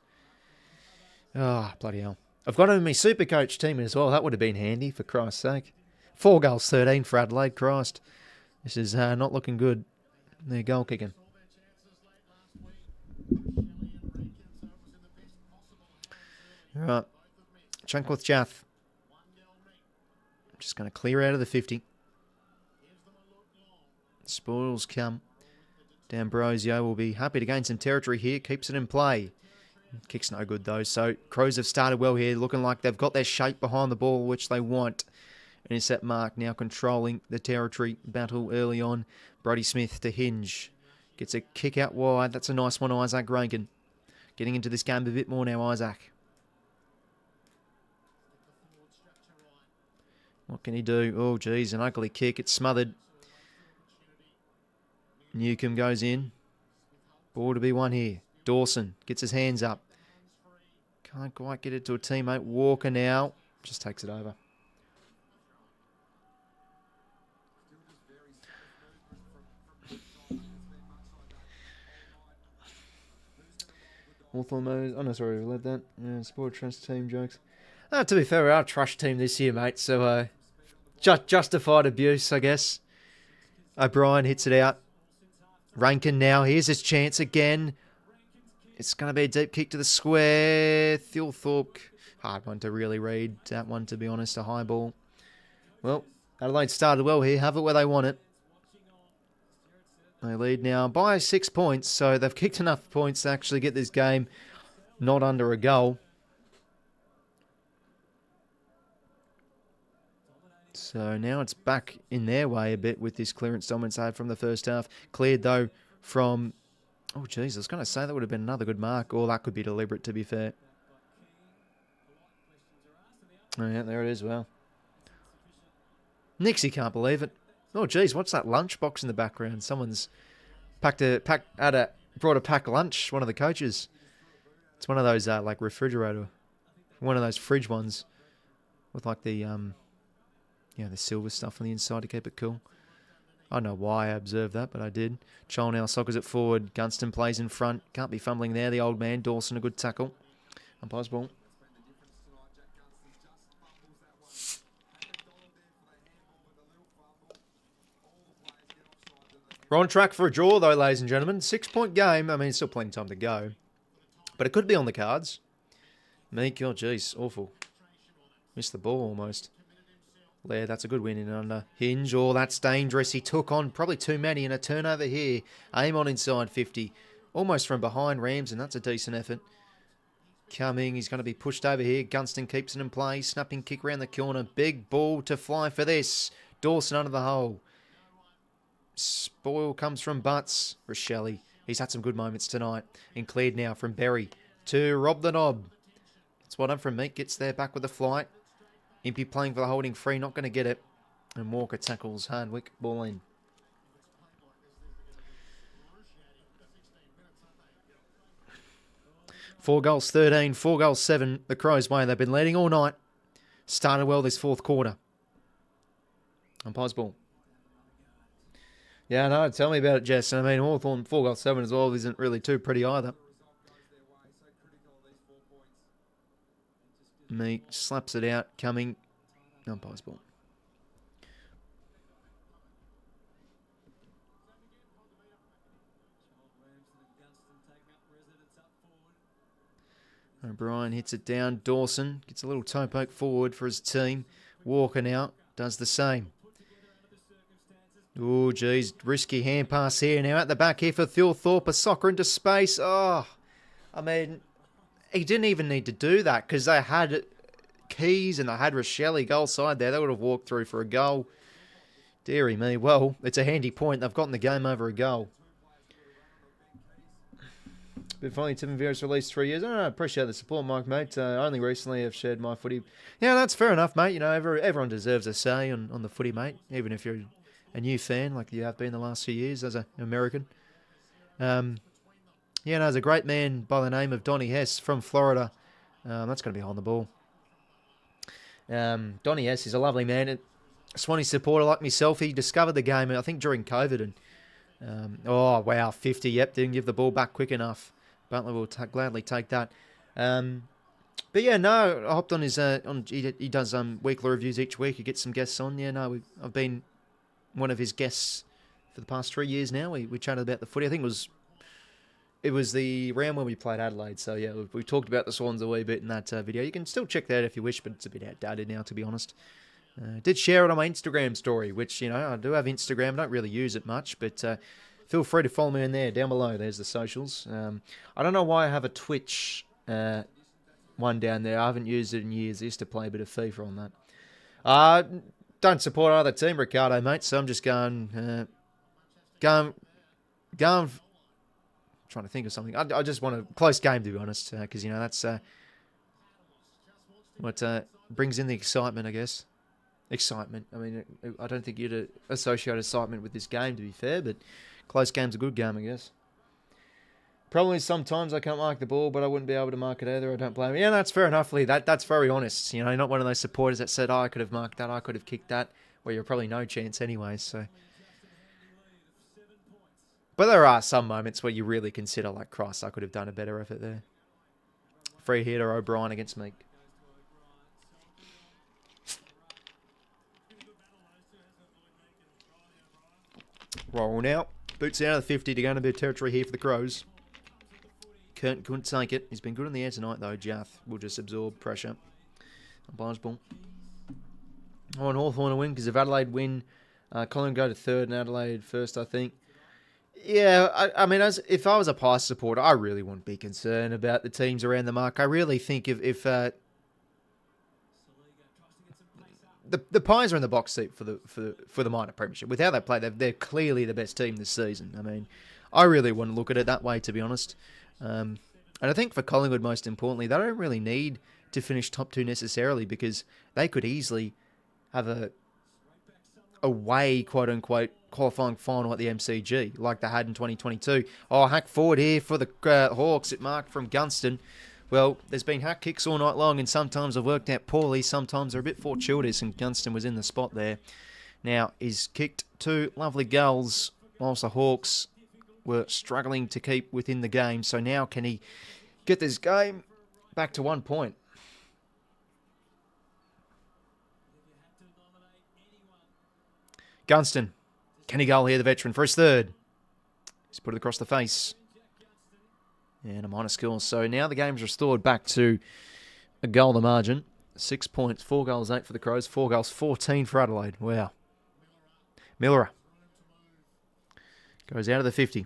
Oh, bloody hell. I've got him in my super coach team as well. That would have been handy, for Christ's sake. 4 goals, 13 for Adelaide. Christ. This is not looking good. They're goal kicking. All right. 𝐓𝐡𝐞 𝐎𝐥𝐝. Just going to clear out of the 50. Spoils come. D'Ambrosio will be happy to gain some territory here. Keeps it in play. Kick's no good though. So Crows have started well here. Looking like they've got their shape behind the ball, which they want. Intercept mark now controlling the territory battle early on. Brodie Smith to Hinge. Gets a kick out wide. That's a nice one, Isaac Rankin. Getting into this game a bit more now, Isaac. What can he do? Oh, geez, an ugly kick. It's smothered. 𝐓𝐴 goes in. Ball to be won here. Dawson gets his hands up. Can't quite get it to a teammate. Walker now. Just takes it over. Hawthorn moves. Oh, no, sorry, we led that. Sport Trust team jokes. To be fair, we're our trash team this year, mate. So, justified abuse, I guess. O'Brien hits it out. Rankin now. Here's his chance again. It's going to be a deep kick to the square. 𝐓𝐴. Hard one to really read. That one, to be honest, a high ball. Well, Adelaide started well here. Have it where they want it. They lead now by 6 points. So they've kicked enough points to actually get this game not under a goal. So now it's back in their way a bit with this clearance dominance they had from the first half. Cleared, though, from... Oh, jeez, I was going to say that would have been another good mark. Or that could be deliberate, to be fair. Oh, yeah, there it is. Well, 𝐓𝐴 can't believe it. Oh, jeez, what's that lunchbox in the background? Someone's brought a packed lunch, one of the coaches. It's one of those, like, refrigerator. One of those fridge ones with, like, the silver stuff on the inside to keep it cool. I don't know why I observed that, but I did. Chol now soccers it forward. Gunston plays in front. Can't be fumbling there, the old man. Dawson, a good tackle. Umpire's ball. We're on track for a draw, though, ladies and gentlemen. 6-point game. I mean, it's still plenty of time to go. But it could be on the cards. 𝐴𝐿, oh, jeez, awful. Missed the ball almost. There, that's a good win in and under. Hinge, oh, that's dangerous. He took on probably too many in a turnover here. Aim on inside 50. Almost from behind Rams, and that's a decent effort. Coming, he's going to be pushed over here. Gunston keeps it in play. Snapping kick around the corner. Big ball to fly for this. Dawson under the hole. Spoil comes from Butts. 𝐸𝐵𝐿𝐿. He's had some good moments tonight. And cleared now from Berry to Rob the Knob. That's what done from 𝐴𝐿. Gets there back with the flight. 𝐴𝐿𝐴 playing for the holding free. Not going to get it. And Walker tackles Hardwick. Ball in. Four goals 13. 4 goals 7. The Crows way. They've been leading all night. Started well this fourth quarter. Umpire's ball. Yeah, no, tell me about it, Jess. I mean, Hawthorn 4 goals 7 as well isn't really too pretty either. 𝐴𝐿𝐴 slaps it out, coming. Umpire's ball. O'Brien hits it down. Dawson gets a little toe poke forward for his team. Walker now does the same. Oh, geez, risky hand pass here. Now at the back here for 𝐓𝐴. A soccer into space. Oh, I mean, he didn't even need to do that because they had Keys and they had 𝐸𝐿𝐴 goal side there. They would have walked through for a goal. Deary me. Well, it's a handy point. They've gotten the game over a goal. Been finally Tim Vera's released 3 years. I appreciate the support, Mike, mate. Only recently have shared my footy. Yeah, that's fair enough, mate. You know, everyone deserves a say on the footy, mate. Even if you're a new fan like you have been the last few years as an American. Yeah, no, there's a great man by the name of Donnie Hess from Florida. That's going to be on the ball. Donnie Hess is a lovely man. A Swanee supporter like myself. He discovered the game, I think, during COVID. And oh, wow, 50. Yep, didn't give the ball back quick enough. Butler will gladly take that. But yeah, no, I hopped on his he does weekly reviews each week. He gets some guests on. Yeah, no, I've been one of his guests for the past 3 years now. We chatted about the footy. I think it was the round when we played Adelaide. So yeah, we talked about the Swans a wee bit in that video. You can still check that out if you wish, but it's a bit outdated now, to be honest. Did share it on my Instagram story, which, you know, I do have Instagram. I don't really use it much, but feel free to follow me in there. Down below, there's the socials. I don't know why I have a Twitch one down there. I haven't used it in years. I used to play a bit of FIFA on that. Don't support either team, Ricardo, mate, so I'm just going trying to think of something. I just want a close game, to be honest, because, you know, that's what brings in the excitement, I guess. Excitement. I mean, I don't think you'd associate excitement with this game, to be fair, but close game's a good game, I guess. Probably sometimes I can't mark the ball, but I wouldn't be able to mark it either. I don't blame you. Yeah, that's fair enough, Lee. That's very honest. You know, you're not one of those supporters that said, oh, I could have marked that, I could have kicked that, where you're probably no chance anyway, so. But there are some moments where you really consider, like, Christ, I could have done a better effort there. Free hitter, O'Brien against Meek. Roll now. Boots out of the 50 to go into a bit of territory here for the Crows. Curtin couldn't take it. He's been good in the air tonight, though. Jath will just absorb pressure. Buyers ball. I want Hawthorn to win because if Adelaide win, Collingwood go to third and Adelaide first, I think. Yeah, I mean, if I was a Pies supporter, I really wouldn't be concerned about the teams around the mark. I really think if the Pies are in the box seat for the minor premiership. With how they play, they're clearly the best team this season. I mean, I really wouldn't look at it that way, to be honest. And I think for Collingwood, most importantly, they don't really need to finish top two necessarily because they could easily have a away, quote-unquote, qualifying final at the MCG like they had in 2022. Oh, hack forward here for the Hawks. It marked from Gunston. Well, there's been hack kicks all night long, and sometimes they've worked out poorly. Sometimes they're a bit fortuitous, and Gunston was in the spot there. Now, he's kicked two lovely goals whilst the Hawks were struggling to keep within the game. So now can he get this game back to 1 point? Gunston. Can he goal here, the veteran, for his third? He's put it across the face. And a minor score. So now the game's restored back to a goal the margin. 6 points. 4 goals, 8 for the Crows. 4 goals, 14 for Adelaide. Wow. Miller goes out of the 50.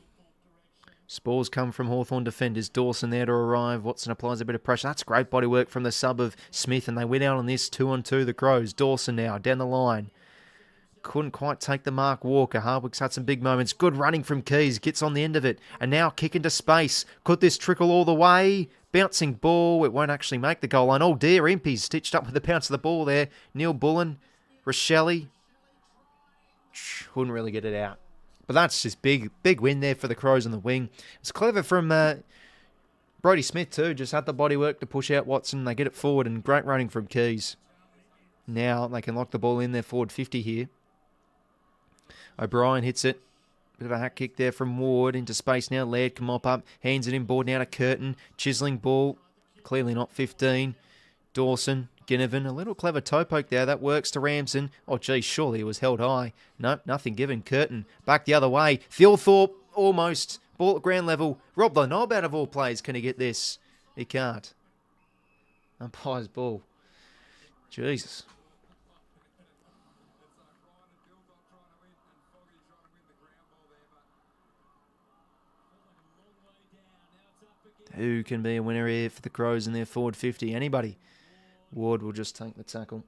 Spores come from Hawthorn defenders. Dawson there to arrive. Watson applies a bit of pressure. That's great body work from the sub of Smith. And they win out on this 2-on-2. The Crows. Dawson now down the line. Couldn't quite take the mark. Walker. Hardwick's had some big moments. Good running from Keys. Gets on the end of it. And now kick into space. Could this trickle all the way? Bouncing ball. It won't actually make the goal line. Oh dear. Impey's stitched up with the bounce of the ball there. Neil Bullen. Rochelle. Couldn't really get it out. But that's just big win there for the Crows on the wing. It's clever from Brodie Smith too. Just had the body work to push out Watson. They get it forward and great running from Keys. Now they can lock the ball in their forward 50 here. O'Brien hits it. Bit of a hack kick there from Ward into space now. Laird can mop up. Hands it inboard now to Curtin. Chiseling ball. Clearly not 15. Dawson. Ginnivan. A little clever toe poke there. That works to Ramsden. Oh, gee, surely it was held high. Nope, nothing given. Curtin. Back the other way. Thilthorpe. Almost. Ball at ground level. Rob the knob out of all plays. Can he get this? He can't. Umpire's ball. Jesus. Who can be a winner here for the Crows in their forward 50? Anybody? Ward will just take the tackle.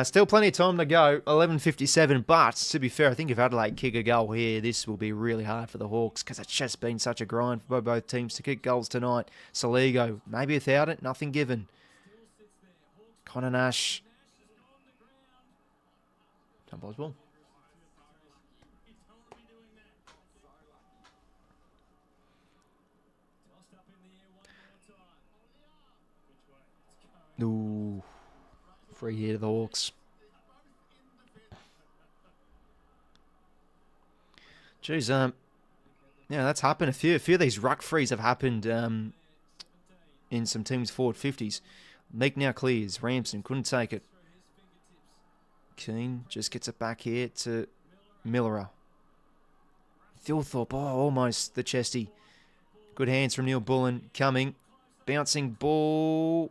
Still plenty of time to go. 11:57. But to be fair, I think if Adelaide kick a goal here, this will be really hard for the Hawks because it's just been such a grind for both teams to kick goals tonight. Soligo, maybe without it, nothing given. Connor Nash. Jump ball. Ooh. Free here to the Hawks. Jeez, yeah, that's happened. A few of these ruck frees have happened in some teams' forward 50s. Meek now clears. Ramsden couldn't take it. Keane just gets it back here to Millerer. Thilthorpe, almost the chesty. Good hands from Neil Bullen. Coming. Bouncing ball.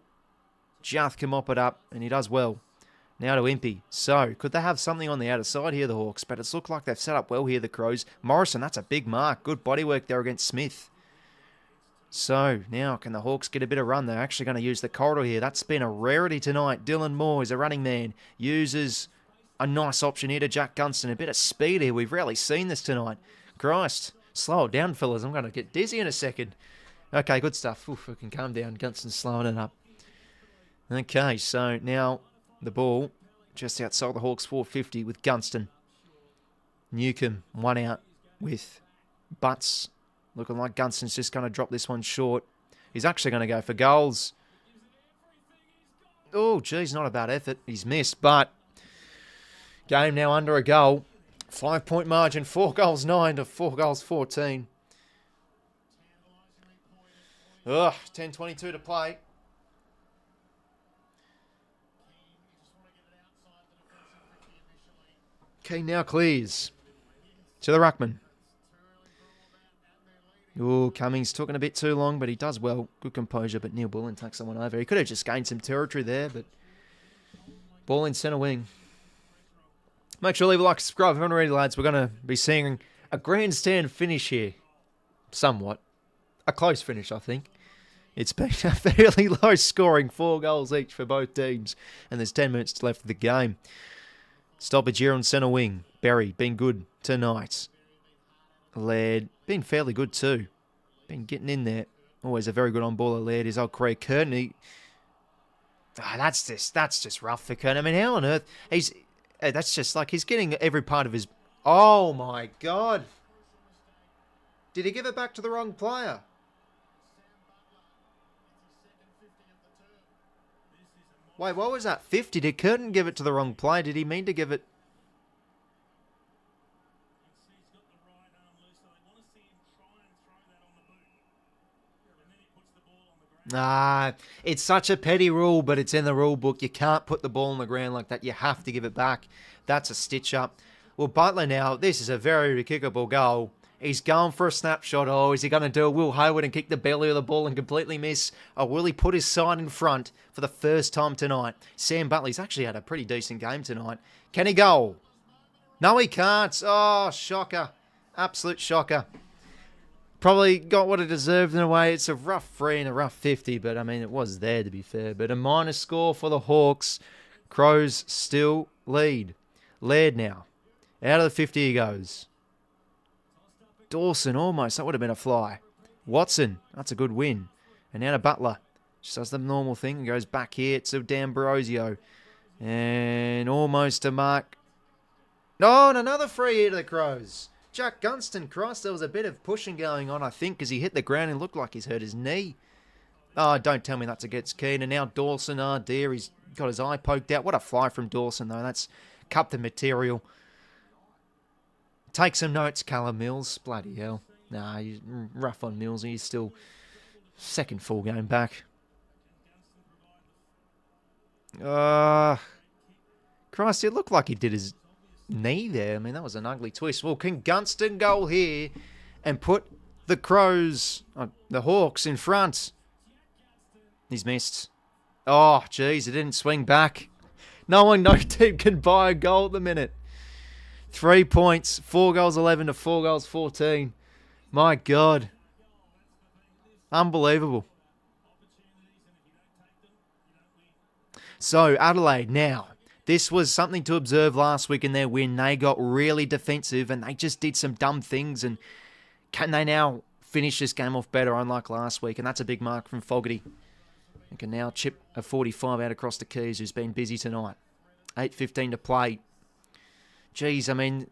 Just can mop it up, and he does well. Now to Impey. So, could they have something on the outer side here, the Hawks? But it's looked like they've set up well here, the Crows. Morrison, that's a big mark. Good bodywork there against Smith. So, now can the Hawks get a bit of run? They're actually going to use the corridor here. That's been a rarity tonight. Dylan Moore is a running man. Uses a nice option here to Jack Gunston. A bit of speed here. We've rarely seen this tonight. Christ. Slow it down, fellas. I'm going to get dizzy in a second. Okay, good stuff. Oof, we can calm down. Gunston's slowing it up. Okay, so now the ball just outside the Hawks 450 with Gunston. Newcomb, one out with Butts. Looking like Gunston's just going to drop this one short. He's actually going to go for goals. Oh, geez, not a bad effort. He's missed, but game now under a goal. 5-point margin, 4 goals 9 to 4 goals 14. 10:22 to play. Okay, now clears to the ruckman. Oh, Cummings took it a bit too long, but he does well. Good composure, but Neil Bullen takes someone over. He could have just gained some territory there, but ball in centre wing. Make sure to leave a like, subscribe. If you're not already, lads, we're going to be seeing a grandstand finish here. Somewhat. A close finish, I think. It's been a fairly low scoring, 4 goals each for both teams, and there's 10 minutes left of the game. Stoppage here on centre wing. Berry, been good tonight. Laird, been fairly good too. Been getting in there. Always a very good on-baller, Laird. His old career, Curtin. That's just rough for Curtin. I mean, how on earth? That's just like he's getting every part of his... Oh, my God. Did he give it back to the wrong player? Wait, what was that? 50? Did Curtin give it to the wrong player? Did he mean to give it... Nah, it's such a petty rule, but it's in the rule book. You can't put the ball on the ground like that. You have to give it back. That's a stitch up. Well, Butler now, this is a very kickable goal. He's going for a snapshot. Oh, is he going to do a Will Hayward and kick the belly of the ball and completely miss? Or will he put his side in front for the first time tonight? Sam Butley's actually had a pretty decent game tonight. Can he goal? No, he can't. Oh, shocker. Absolute shocker. Probably got what it deserved in a way. It's a rough free and a rough 50, but I mean, it was there to be fair. But a minus score for the Hawks. Crows still lead. Laird now. Out of the 50 he goes. Dawson almost. That would have been a fly. Watson. That's a good win. And now to Butler. Just does the normal thing and goes back here to D'Ambrosio. And almost to Mark. No, and another free here to the Crows. Jack Gunston, Christ, there was a bit of pushing going on, I think, because he hit the ground and looked like he's hurt his knee. Oh, don't tell me that's against Keane. And now Dawson, dear, he's got his eye poked out. What a fly from Dawson, though. That's cut the material. Take some notes, Callum Mills. Bloody hell. Nah, he's rough on Mills. He's still second full game back. Christ, it looked like he did his knee there. I mean, that was an ugly twist. Well, can Gunston goal here and put the Crows, the Hawks, in front? He's missed. Oh, geez, it didn't swing back. No team can buy a goal at the minute. 3 points, 4 goals 11 to 4 goals 14. My God. Unbelievable. So, Adelaide now. This was something to observe last week in their win. They got really defensive and they just did some dumb things. And can they now finish this game off better, unlike last week? And that's a big mark from Fogarty. And can now chip a 45 out across to Keys, who's been busy tonight. 8:15 to play. Geez, I mean,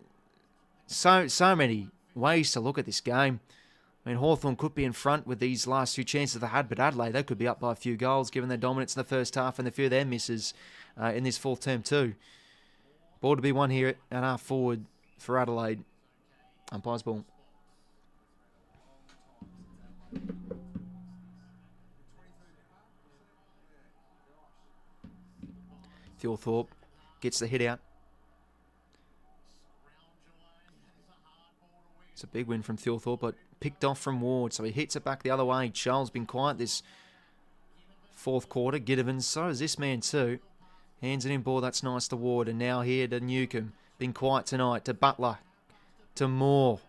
so many ways to look at this game. I mean, Hawthorn could be in front with these last few chances they had, but Adelaide, they could be up by a few goals given their dominance in the first half and a few of their misses in this fourth term too. Ball to be won here at half forward for Adelaide. Umpire's ball. Thilthorpe gets the hit out. It's a big win from Thilthorpe, but picked off from Ward, so he hits it back the other way. Charles been quiet this fourth quarter. 𝐼𝐻𝐿𝐴, so is this man too. Hands it in ball, that's nice to Ward, and now here to 𝐼𝐻𝐿𝐴. Been quiet tonight to Butler, to Moore.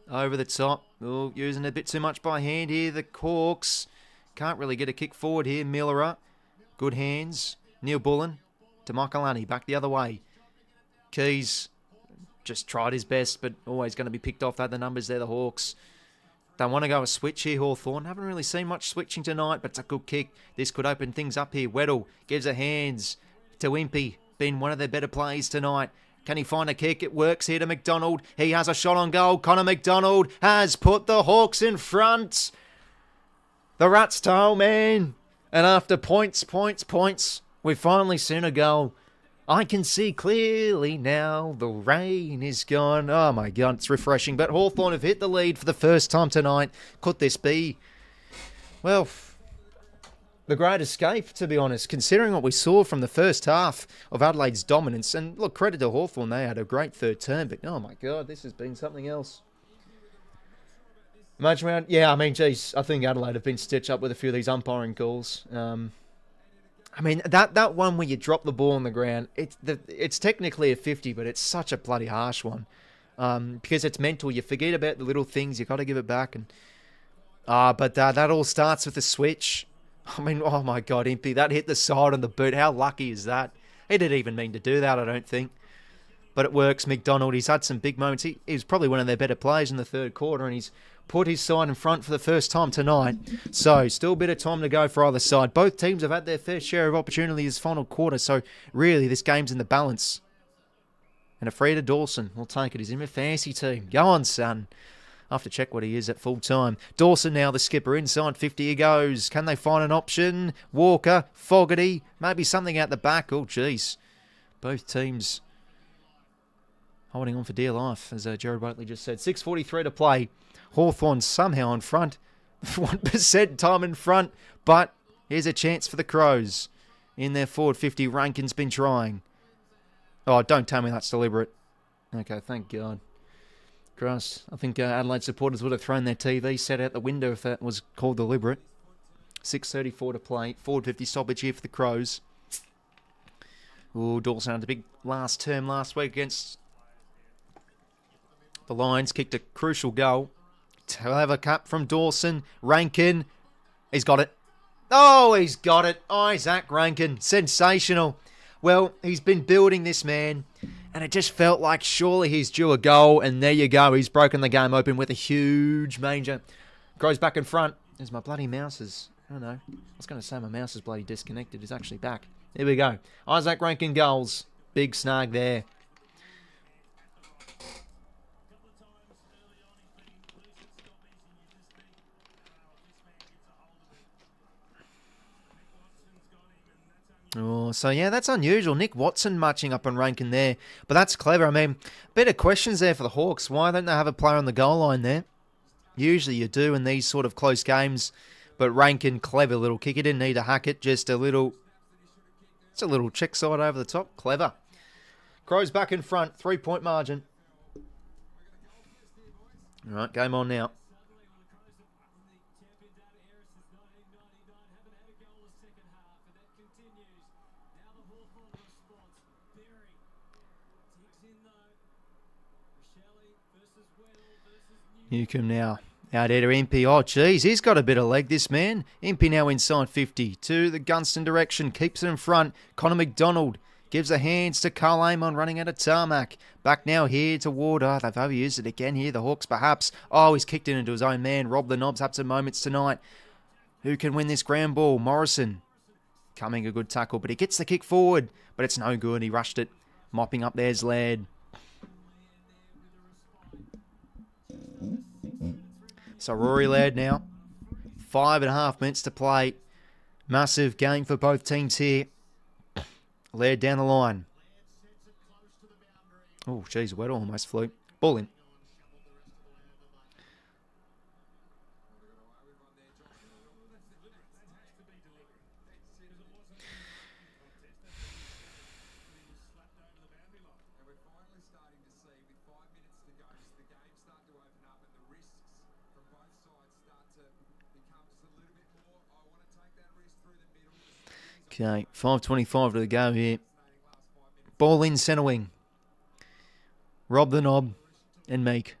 Over the top. Oh, using a bit too much by hand here. The Hawks can't really get a kick forward here. Miller, good hands. Neil Bullen to 𝐼𝐻𝐿𝐴. Back the other way. Keys just tried his best, but always going to be picked off. They had the numbers there, the Hawks. Don't want to go a switch here, Hawthorn. Haven't really seen much switching tonight, but it's a good kick. This could open things up here. 𝐻𝐻𝐿𝐴 gives a hands to 𝐼𝐻𝐿𝐴. Been one of their better plays tonight. Can he find a kick? It works here to McDonald. He has a shot on goal. Connor McDonald has put the Hawks in front. The Rats tail, man. And after points, we've finally seen a goal. I can see clearly now. The rain is gone. Oh, my God. It's refreshing. But Hawthorn have hit the lead for the first time tonight. Could this be, well, the great escape, to be honest, considering what we saw from the first half of Adelaide's dominance? And look, credit to Hawthorn, they had a great third term, but oh my God, this has been something else. Imagine around, yeah, I mean, geez, I think Adelaide have been stitched up with a few of these umpiring calls. I mean, that one where you drop the ball on the ground, it's technically a 50, but it's such a bloody harsh one. Because it's mental, you forget about the little things, you got to give it back. And but that all starts with a switch. I mean, oh my God, 𝐼𝐻𝐿𝐴, that hit the side on the boot. How lucky is that? He didn't even mean to do that, I don't think. But it works. McDonald, he's had some big moments. He was probably one of their better players in the third quarter, and he's put his side in front for the first time tonight. So, still a bit of time to go for either side. Both teams have had their fair share of opportunity this final quarter, so really, this game's in the balance. And a free to Dawson. We'll take it. He's in the fancy team. Go on, son. I'll have to check what he is at full time. Dawson now the skipper. Inside 50 he goes. Can they find an option? Walker, Fogarty, maybe something out the back. Oh, jeez. Both teams holding on for dear life, as Jared Whiteley just said. 6:43 to play. Hawthorn somehow in front. 1% time in front. But here's a chance for the Crows. In their forward 50, Rankin's been trying. Oh, don't tell me that's deliberate. Okay, thank God. Gross. I think Adelaide supporters would have thrown their TV set out the window if that was called deliberate. 6:34 to play. Forward 50 stoppage here for the Crows. Oh, Dawson had a big last term last week against the Lions. Kicked a crucial goal. Clever cut from Dawson. Rankin. He's got it. Oh, he's got it. Isaac Rankin. Sensational. Well, he's been building this man. And it just felt like surely he's due a goal. And there you go. He's broken the game open with a huge manger. Crows back in front. There's my bloody mouses. I don't know. I was going to say my mouse is bloody disconnected. It's actually back. Here we go. Isaac Rankin goals. Big snag there. Oh, so yeah, that's unusual. Nick Watson marching up on Rankin there. But that's clever. I mean, a bit of questions there for the Hawks. Why don't they have a player on the goal line there? Usually you do in these sort of close games. But Rankin, clever little kick. He didn't need to hack it. Just a little... It's a little check side over the top. Clever. Crows back in front. 3-point margin. All right, game on now. 𝐓𝐻𝐿𝐴 now. Out there to 𝐼𝐻𝐿𝐴. Oh, geez, he's got a bit of leg, this man. 𝐼𝐻𝐿𝐴 now inside 50 to the Gunston direction. Keeps it in front. Connor McDonald gives the hands to Karl Amon running out of tarmac. Back now here to Ward. Oh, they've overused it again here. The Hawks perhaps. Oh, he's kicked it into his own man. Rob the Knobs had some moments tonight. Who can win this ground ball? Morrison coming a good tackle, but he gets the kick forward. But it's no good. He rushed it. Mopping up there's Laird. So Rory Laird now. 5.5 minutes to play. Massive game for both teams here. Laird down the line. Oh, geez, Weddle almost flew. Ball in. Okay, 5:25 to the go here. Ball in centre wing. Rob the knob and Meek.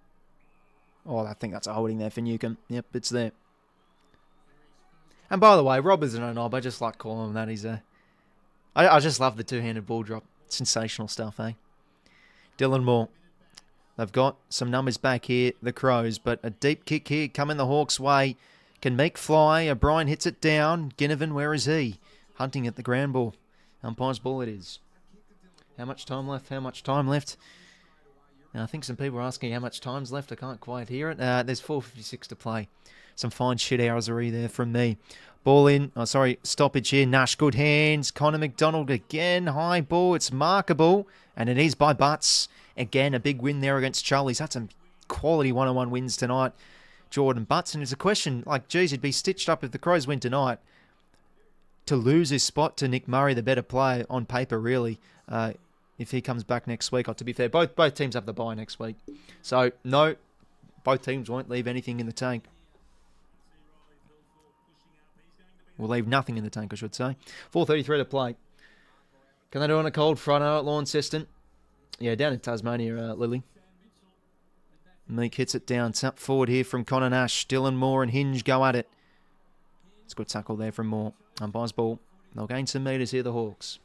Oh, I think that's a holding there for Newcomb. Yep, it's there. And by the way, Rob isn't a knob. I just like calling him that. He's a... I just love the two-handed ball drop. Sensational stuff, eh? Dylan Moore. They've got some numbers back here, the Crows, but a deep kick here coming the Hawks' way. Can Meek fly. O'Brien hits it down. Ginnivan, where is he? Hunting at the ground ball. Umpire's ball it is. How much time left? How much time left? Now, I think some people are asking how much time's left. I can't quite hear it. There's 4:56 to play. Some fine shithousery there from me. Ball in. Oh, sorry. Stoppage here. Nash, good hands. Connor McDonald again. High ball. It's markable. And it is by Butts. Again, a big win there against Charlie's. That's some quality one-on-one wins tonight. Jordan Butts. And it's a question, like, geez, he'd be stitched up if the Crows win tonight. To lose his spot to Nick Murray, the better player on paper, really, if he comes back next week. To be fair, both teams have the bye next week. So, no, both teams won't leave anything in the tank. We'll leave nothing in the tank, I should say. 4:33 to play. Can they do on a cold Friday at Launceston? Yeah, down in Tasmania, Lily. Meek hits it down. Tap forward here from Connor Nash. Dylan Moore and Hinge go at it. It's a good tackle there from Moore. Umpire's ball. They'll gain some metres here, the Hawks.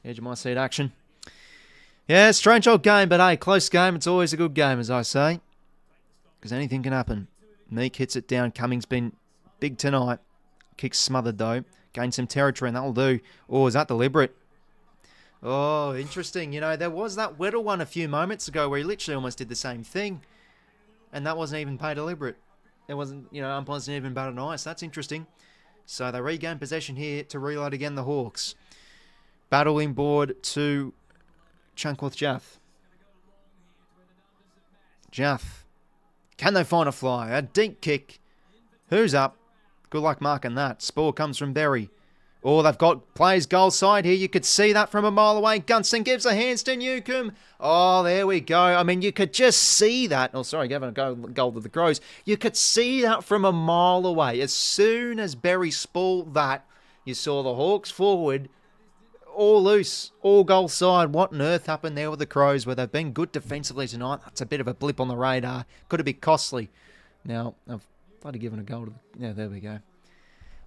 Edge of my seat action. Yeah, strange old game, but hey, close game. It's always a good game, as I say. Because anything can happen. Meek hits it down. Cummings been big tonight. Kick's smothered, though. Gain some territory, and that'll do. Oh, is that deliberate? Oh, interesting. You know, there was that Weddle one a few moments ago where he literally almost did the same thing. And that wasn't even paid deliberate. It wasn't, you know, umpires didn't even bat an eye. So that's interesting. So they regain possession here to reload again, the Hawks. Battling board to Chunkworth Jaff. Jaff. Can they find a fly? A deep kick. Who's up? Good luck marking that. Spore comes from Berry. Oh, they've got players goal side here. You could see that from a mile away. Gunston gives a hands to Newcomb. Oh, there we go. I mean, you could just see that. Oh, sorry, giving a goal to the Crows. You could see that from a mile away. As soon as Berry spooled that, you saw the Hawks forward, all loose, all goal side. What on earth happened there with the Crows, where they've been good defensively tonight? That's a bit of a blip on the radar. Could have been costly. Now, I've bloody given a goal to the... Yeah, there we go.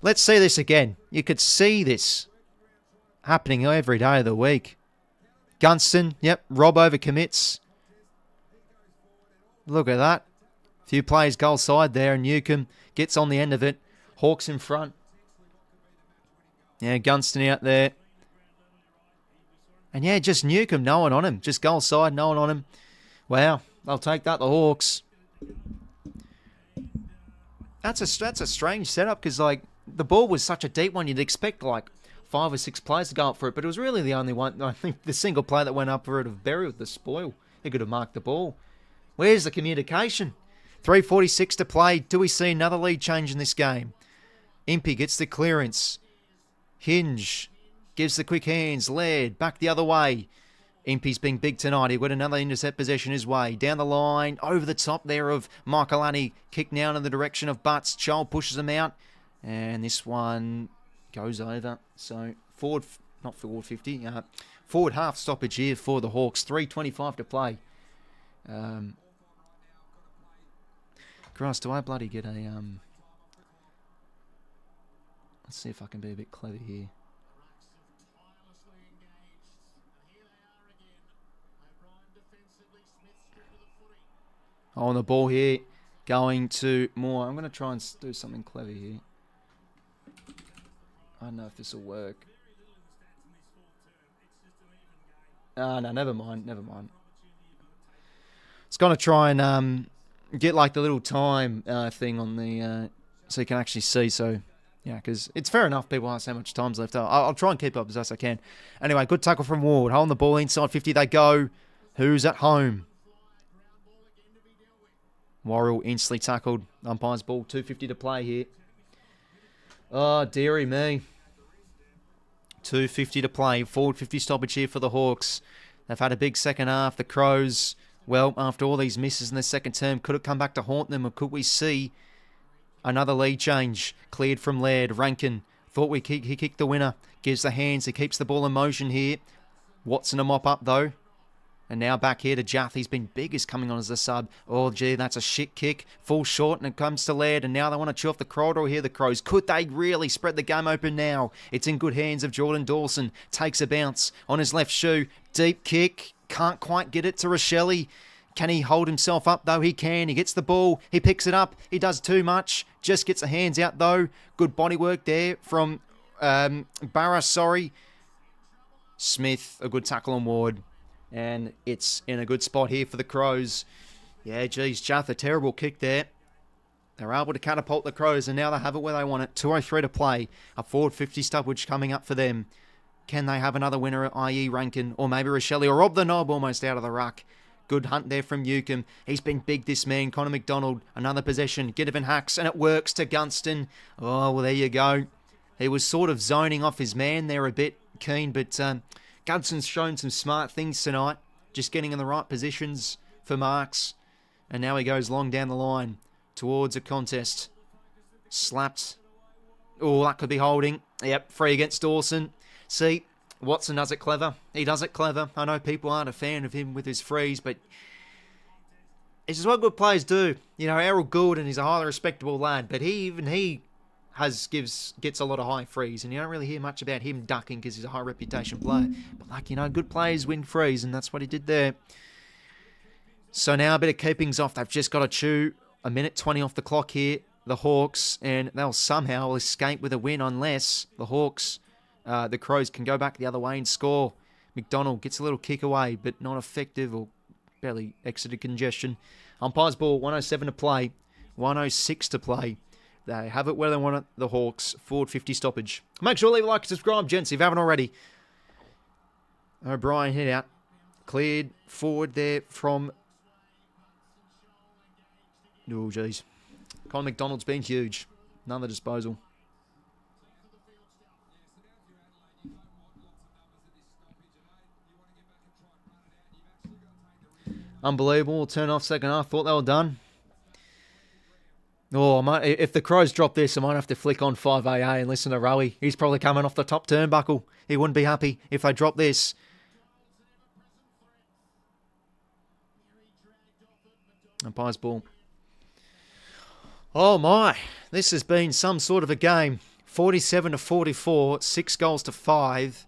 Let's see this again. You could see this happening every day of the week. Gunston, yep, Rob overcommits. Look at that. A few players goal side there, and Newcomb gets on the end of it. Hawks in front. Yeah, Gunston out there. And yeah, just Newcomb, no one on him. Just goal side, no one on him. Wow, they'll take that, the Hawks. That's a strange setup, because, like, the ball was such a deep one, you'd expect, like, 5 or 6 players to go up for it, but it was really the only one, I think, the single player that went up for it of Berry with the spoil. He could have marked the ball. Where's the communication? 3:46 to play. Do we see another lead change in this game? Impey gets the clearance. Hinge gives the quick hands. Laird back the other way. Impey's been big tonight. He got another intercept possession his way. Down the line, over the top there of Michaelani. Kick now in the direction of Butts. Joel pushes him out. And this one goes over. So forward, not forward 50, forward half stoppage here for the Hawks. 3:25 to play. Christ, do I bloody get a... Let's see if I can be a bit clever here. On the ball here, going to Moore. I'm going to try and do something clever here. I don't know if this will work. No, never mind. It's going to try and get like the little time thing on the so you can actually see. So yeah, because it's fair enough. People ask how much time's left. I'll try and keep up as best I can. Anyway, good tackle from Ward. Holding the ball inside 50. They go. Who's at home? Worrell instantly tackled. Umpire's ball. 2:50 to play here. Oh, dearie me. 2:50 to play. Forward 50 stoppage here for the Hawks. They've had a big second half. The Crows, well, after all these misses in the second term, could it come back to haunt them, or could we see another lead change? Cleared from Laird. Rankin thought he kicked the winner. Gives the hands. He keeps the ball in motion here. Watson a mop up, though. And now back here to Jath. He's been big as coming on as a sub. Oh, gee, that's a shit kick. Falls short, and it comes to Laird. And now they want to chew off the corridor here, the Crows. Could they really spread the game open now? It's in good hands of Jordan Dawson. Takes a bounce on his left shoe. Deep kick. Can't quite get it to 𝐼𝐿𝐴. Can he hold himself up, though? He can. He gets the ball. He picks it up. He does too much. Just gets the hands out, though. Good body work there from Barra, sorry. Smith, a good tackle on Ward. And it's in a good spot here for the Crows. Yeah, geez, Jath, a terrible kick there. They're able to catapult the Crows, and now they have it where they want it. 2:03 to play. A forward 50 stoppage coming up for them. Can they have another winner, i.e. Rankin, or maybe 𝐼𝐿𝐴, or Rob the Knob almost out of the ruck? Good hunt there from 𝐓𝐡𝐞. He's been big, this man. Connor McDonald, another possession. Ginnivan hacks, and it works to Gunston. Oh, well, there you go. He was sort of zoning off his man there a bit, Keane, but Gunston's shown some smart things tonight. Just getting in the right positions for marks. And now he goes long down the line towards a contest. Slapped. Oh, that could be holding. Yep, free against Dawson. See, Watson does it clever. He does it clever. I know people aren't a fan of him with his frees, but it's just what good players do. You know, Errol Goulden, he's a highly respectable lad, but he gets a lot of high frees, and you don't really hear much about him ducking because he's a high reputation player. But like, you know, good players win frees, and that's what he did there. So now a bit of keepings off. They've just got to chew a minute 20 off the clock here, the Hawks, and they'll somehow escape with a win unless the Hawks, the Crows, can go back the other way and score. McDonald gets a little kick away, but not effective, or barely exited congestion. Umpire's ball, 1:07 to play, 1:06 to play. They have it where they want it, the Hawks. Forward 50 stoppage. Make sure to leave a like and subscribe, gents, if you haven't already. O'Brien hit out. Cleared forward there from... Oh, jeez. Colin McDonald's been huge. Another disposal. Unbelievable. We'll turn off second half. Thought they were done. Oh, if the Crows drop this, I might have to flick on 5AA and listen to 𝐼𝐿𝐴. He's probably coming off the top turnbuckle. He wouldn't be happy if they drop this. Umpire's ball. Oh my, this has been some sort of a game. 47-44, 6 goals to 5,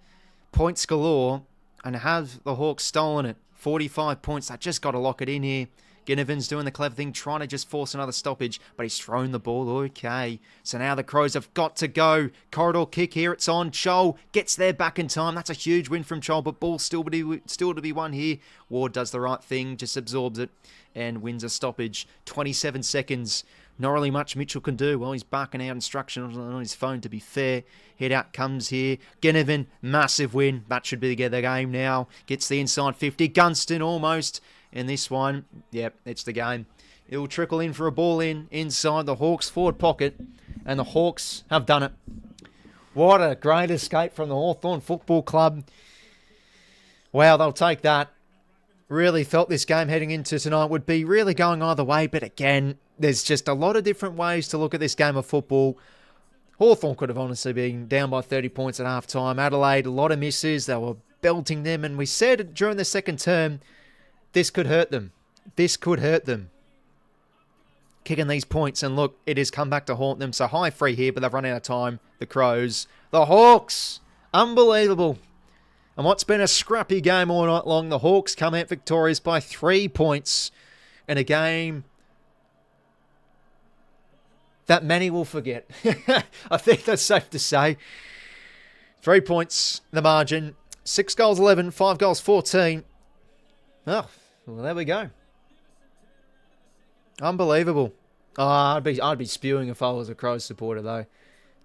points galore, and have the Hawks stolen it? 45 points. They just got to lock it in here. Ginnivan's doing the clever thing, trying to just force another stoppage, but he's thrown the ball. Okay, so now the Crows have got to go. Corridor kick here, it's on. 𝐼𝐿𝐴 gets there back in time. That's a huge win from 𝐼𝐿𝐴, but ball still to be won here. Ward does the right thing, just absorbs it, and wins a stoppage. 27 seconds. Not really much Mitchell can do. Well, he's barking out instructions on his phone, to be fair. Head out comes here. Ginnivan, massive win. That should be the game now. Gets the inside 50. Gunston almost. And this one, yep, it's the game. It will trickle in for a ball inside the Hawks' forward pocket. And the Hawks have done it. What a great escape from the Hawthorn Football Club. Wow, they'll take that. Really felt this game heading into tonight would be really going either way. But again, there's just a lot of different ways to look at this game of football. Hawthorn could have honestly been down by 30 points at half-time. Adelaide, a lot of misses. They were belting them. And we said during the second term, this could hurt them. This could hurt them. Kicking these points. And look, it has come back to haunt them. So high free here, but they've run out of time. The Crows. The Hawks. Unbelievable. And what's been a scrappy game all night long, the Hawks come out victorious by 3 points in a game that many will forget. I think that's safe to say. 3 points, the margin. 6 goals 11, 5 goals 14. Oh, well, there we go. Unbelievable. Oh, I'd be spewing if I was a Crows supporter though.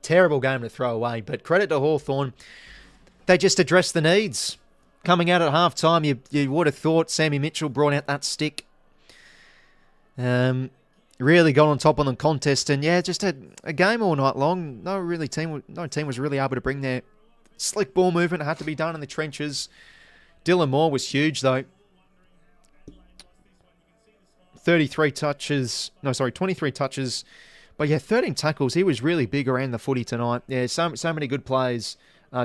Terrible game to throw away, but credit to Hawthorn. They just addressed the needs. Coming out at half-time, you would have thought Sammy Mitchell brought out that stick. Really got on top on the contest, and yeah, just a game all night long. No team was really able to bring their slick ball movement. It had to be done in the trenches. Dylan Moore was huge though. 23 touches. But yeah, 13 tackles. He was really big around the footy tonight. Yeah, so many good plays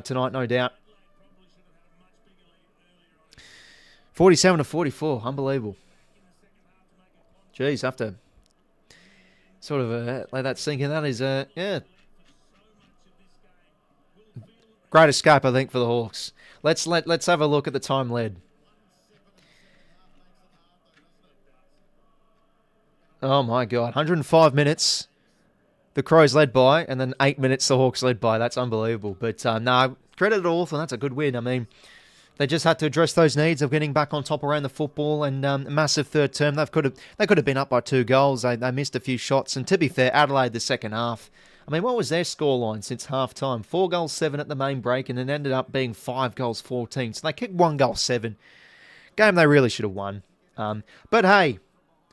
tonight, no doubt. 47-44. Unbelievable. Jeez, have to sort of let that sink in. That is, yeah. Great escape, I think, for the Hawks. Let's have a look at the time led. Oh my God, 105 minutes. The Crows led by, and then 8 minutes the Hawks led by. That's unbelievable. But no, credit to Hawthorn. That's a good win. I mean, they just had to address those needs of getting back on top around the football, and massive third term. They could have been up by 2 goals. They missed a few shots, and to be fair, Adelaide the second half. I mean, what was their scoreline since half time? 4 goals 7 at the main break, and it ended up being 5 goals 14. So they kicked 1 goal 7. Game they really should have won. But hey,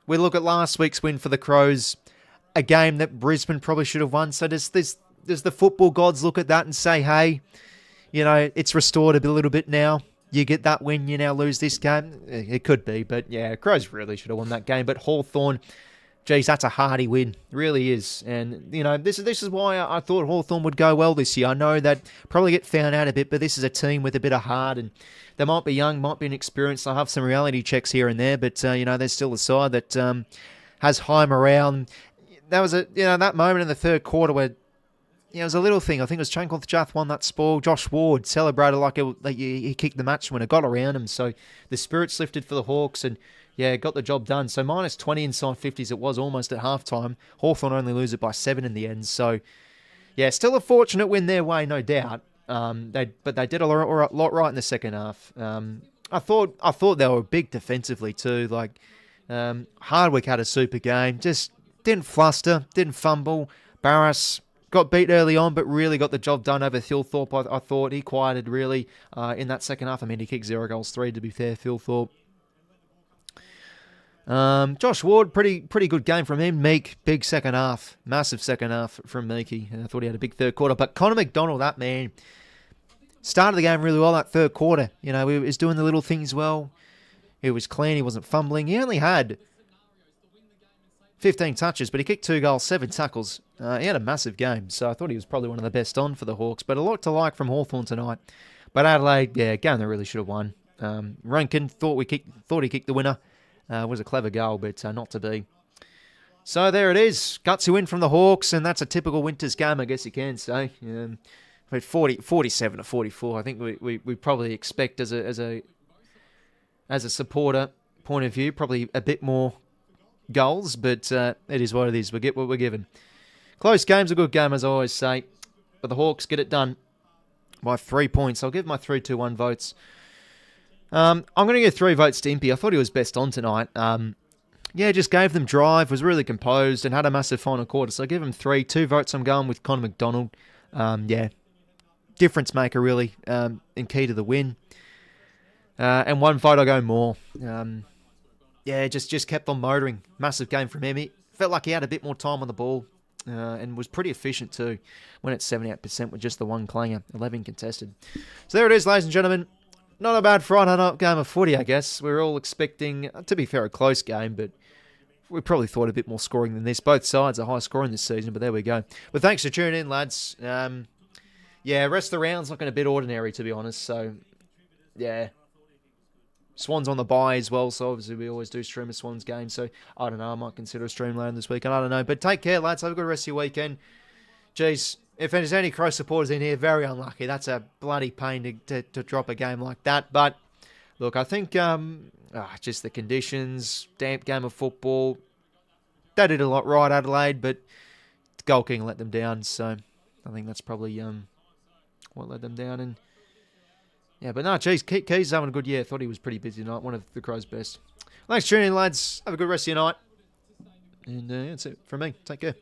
we look at last week's win for the Crows. A game that Brisbane probably should have won. So does the football gods look at that and say, hey, you know, it's restored a little bit now. You get that win, you now lose this game. It could be, but yeah, Crows really should have won that game. But Hawthorn, geez, that's a hardy win. It really is. And, you know, this is why I thought Hawthorn would go well this year. I know that probably get found out a bit, but this is a team with a bit of heart, and they might be young, might be inexperienced. They'll have some reality checks here and there, but, you know, there's still a side that has high morale. That was that moment in the third quarter where, it was a little thing. I think it was 𝐓𝐡𝐞 won that spoil. Josh Ward celebrated like he kicked the match when it got around him. So the spirits lifted for the Hawks, and yeah, got the job done. So minus 20 inside 50s it was almost at halftime. Hawthorn only lose it by 7 in the end. So yeah, still a fortunate win their way, no doubt. But they did a lot right in the second half. I thought they were big defensively too. Like Hardwick had a super game. Just didn't fluster, didn't fumble. Barras got beat early on, but really got the job done over 𝐓𝐴𝐿𝐴𝐻𝐿𝐴. I thought he quieted really in that second half. I mean, he kicked 0 goals 3, to be fair, 𝐓𝐴𝐿𝐴𝐻𝐿𝐴. Josh Ward, pretty good game from him. Meek, big second half. Massive second half from Meekie. I thought he had a big third quarter. But Connor McDonald, that man, started the game really well that third quarter. You know, he was doing the little things well. He was clean. He wasn't fumbling. He only had 15 touches, but he kicked 2 goals, 7 tackles. He had a massive game, so I thought he was probably one of the best on for the Hawks. But a lot to like from Hawthorn tonight. But Adelaide, yeah, game they really should have won. Rankin thought he kicked the winner. Was a clever goal, but not to be. So there it is. Gutsy win from the Hawks, and that's a typical Winters game, I guess you can say. 47-44. I think we probably expect as a supporter point of view, probably a bit more goals, but it is what it is. We get what we're given. Close game's a good game, as I always say, but the Hawks get it done by 3 points. I'll give my 3-2-1 votes. I'm going to give 3 votes to Impey. I thought he was best on tonight. Just gave them drive, was really composed, and had a massive final quarter. So I give him 3. 2 votes, I'm going with Connor McDonald. Difference maker, really, and key to the win. And 1 vote, I'll go Moore. Just kept on motoring. Massive game from him. He felt like he had a bit more time on the ball, and was pretty efficient too. Went at 78% with just the 1 clanger, 11 contested. So there it is, ladies and gentlemen. Not a bad Friday night game of footy, I guess. We were all expecting, to be fair, a close game, but we probably thought a bit more scoring than this. Both sides are high scoring this season, but there we go. But thanks for tuning in, lads. Rest of the round's looking a bit ordinary, to be honest. So, yeah. Swans on the bye as well, so obviously we always do stream a Swans game. So, I don't know, I might consider a stream later this weekend. I don't know. But take care, lads. Have a good rest of your weekend. Jeez, if there's any Crow supporters in here, very unlucky. That's a bloody pain to drop a game like that. But, look, I think just the conditions, damp game of football. They did a lot right, Adelaide, but Gold King let them down. So, I think that's probably what let them down. And yeah, but no, geez, Keys having a good year. Thought he was pretty busy tonight. One of the Crows' best. Thanks for tuning in, lads. Have a good rest of your night. And that's it from me. Take care.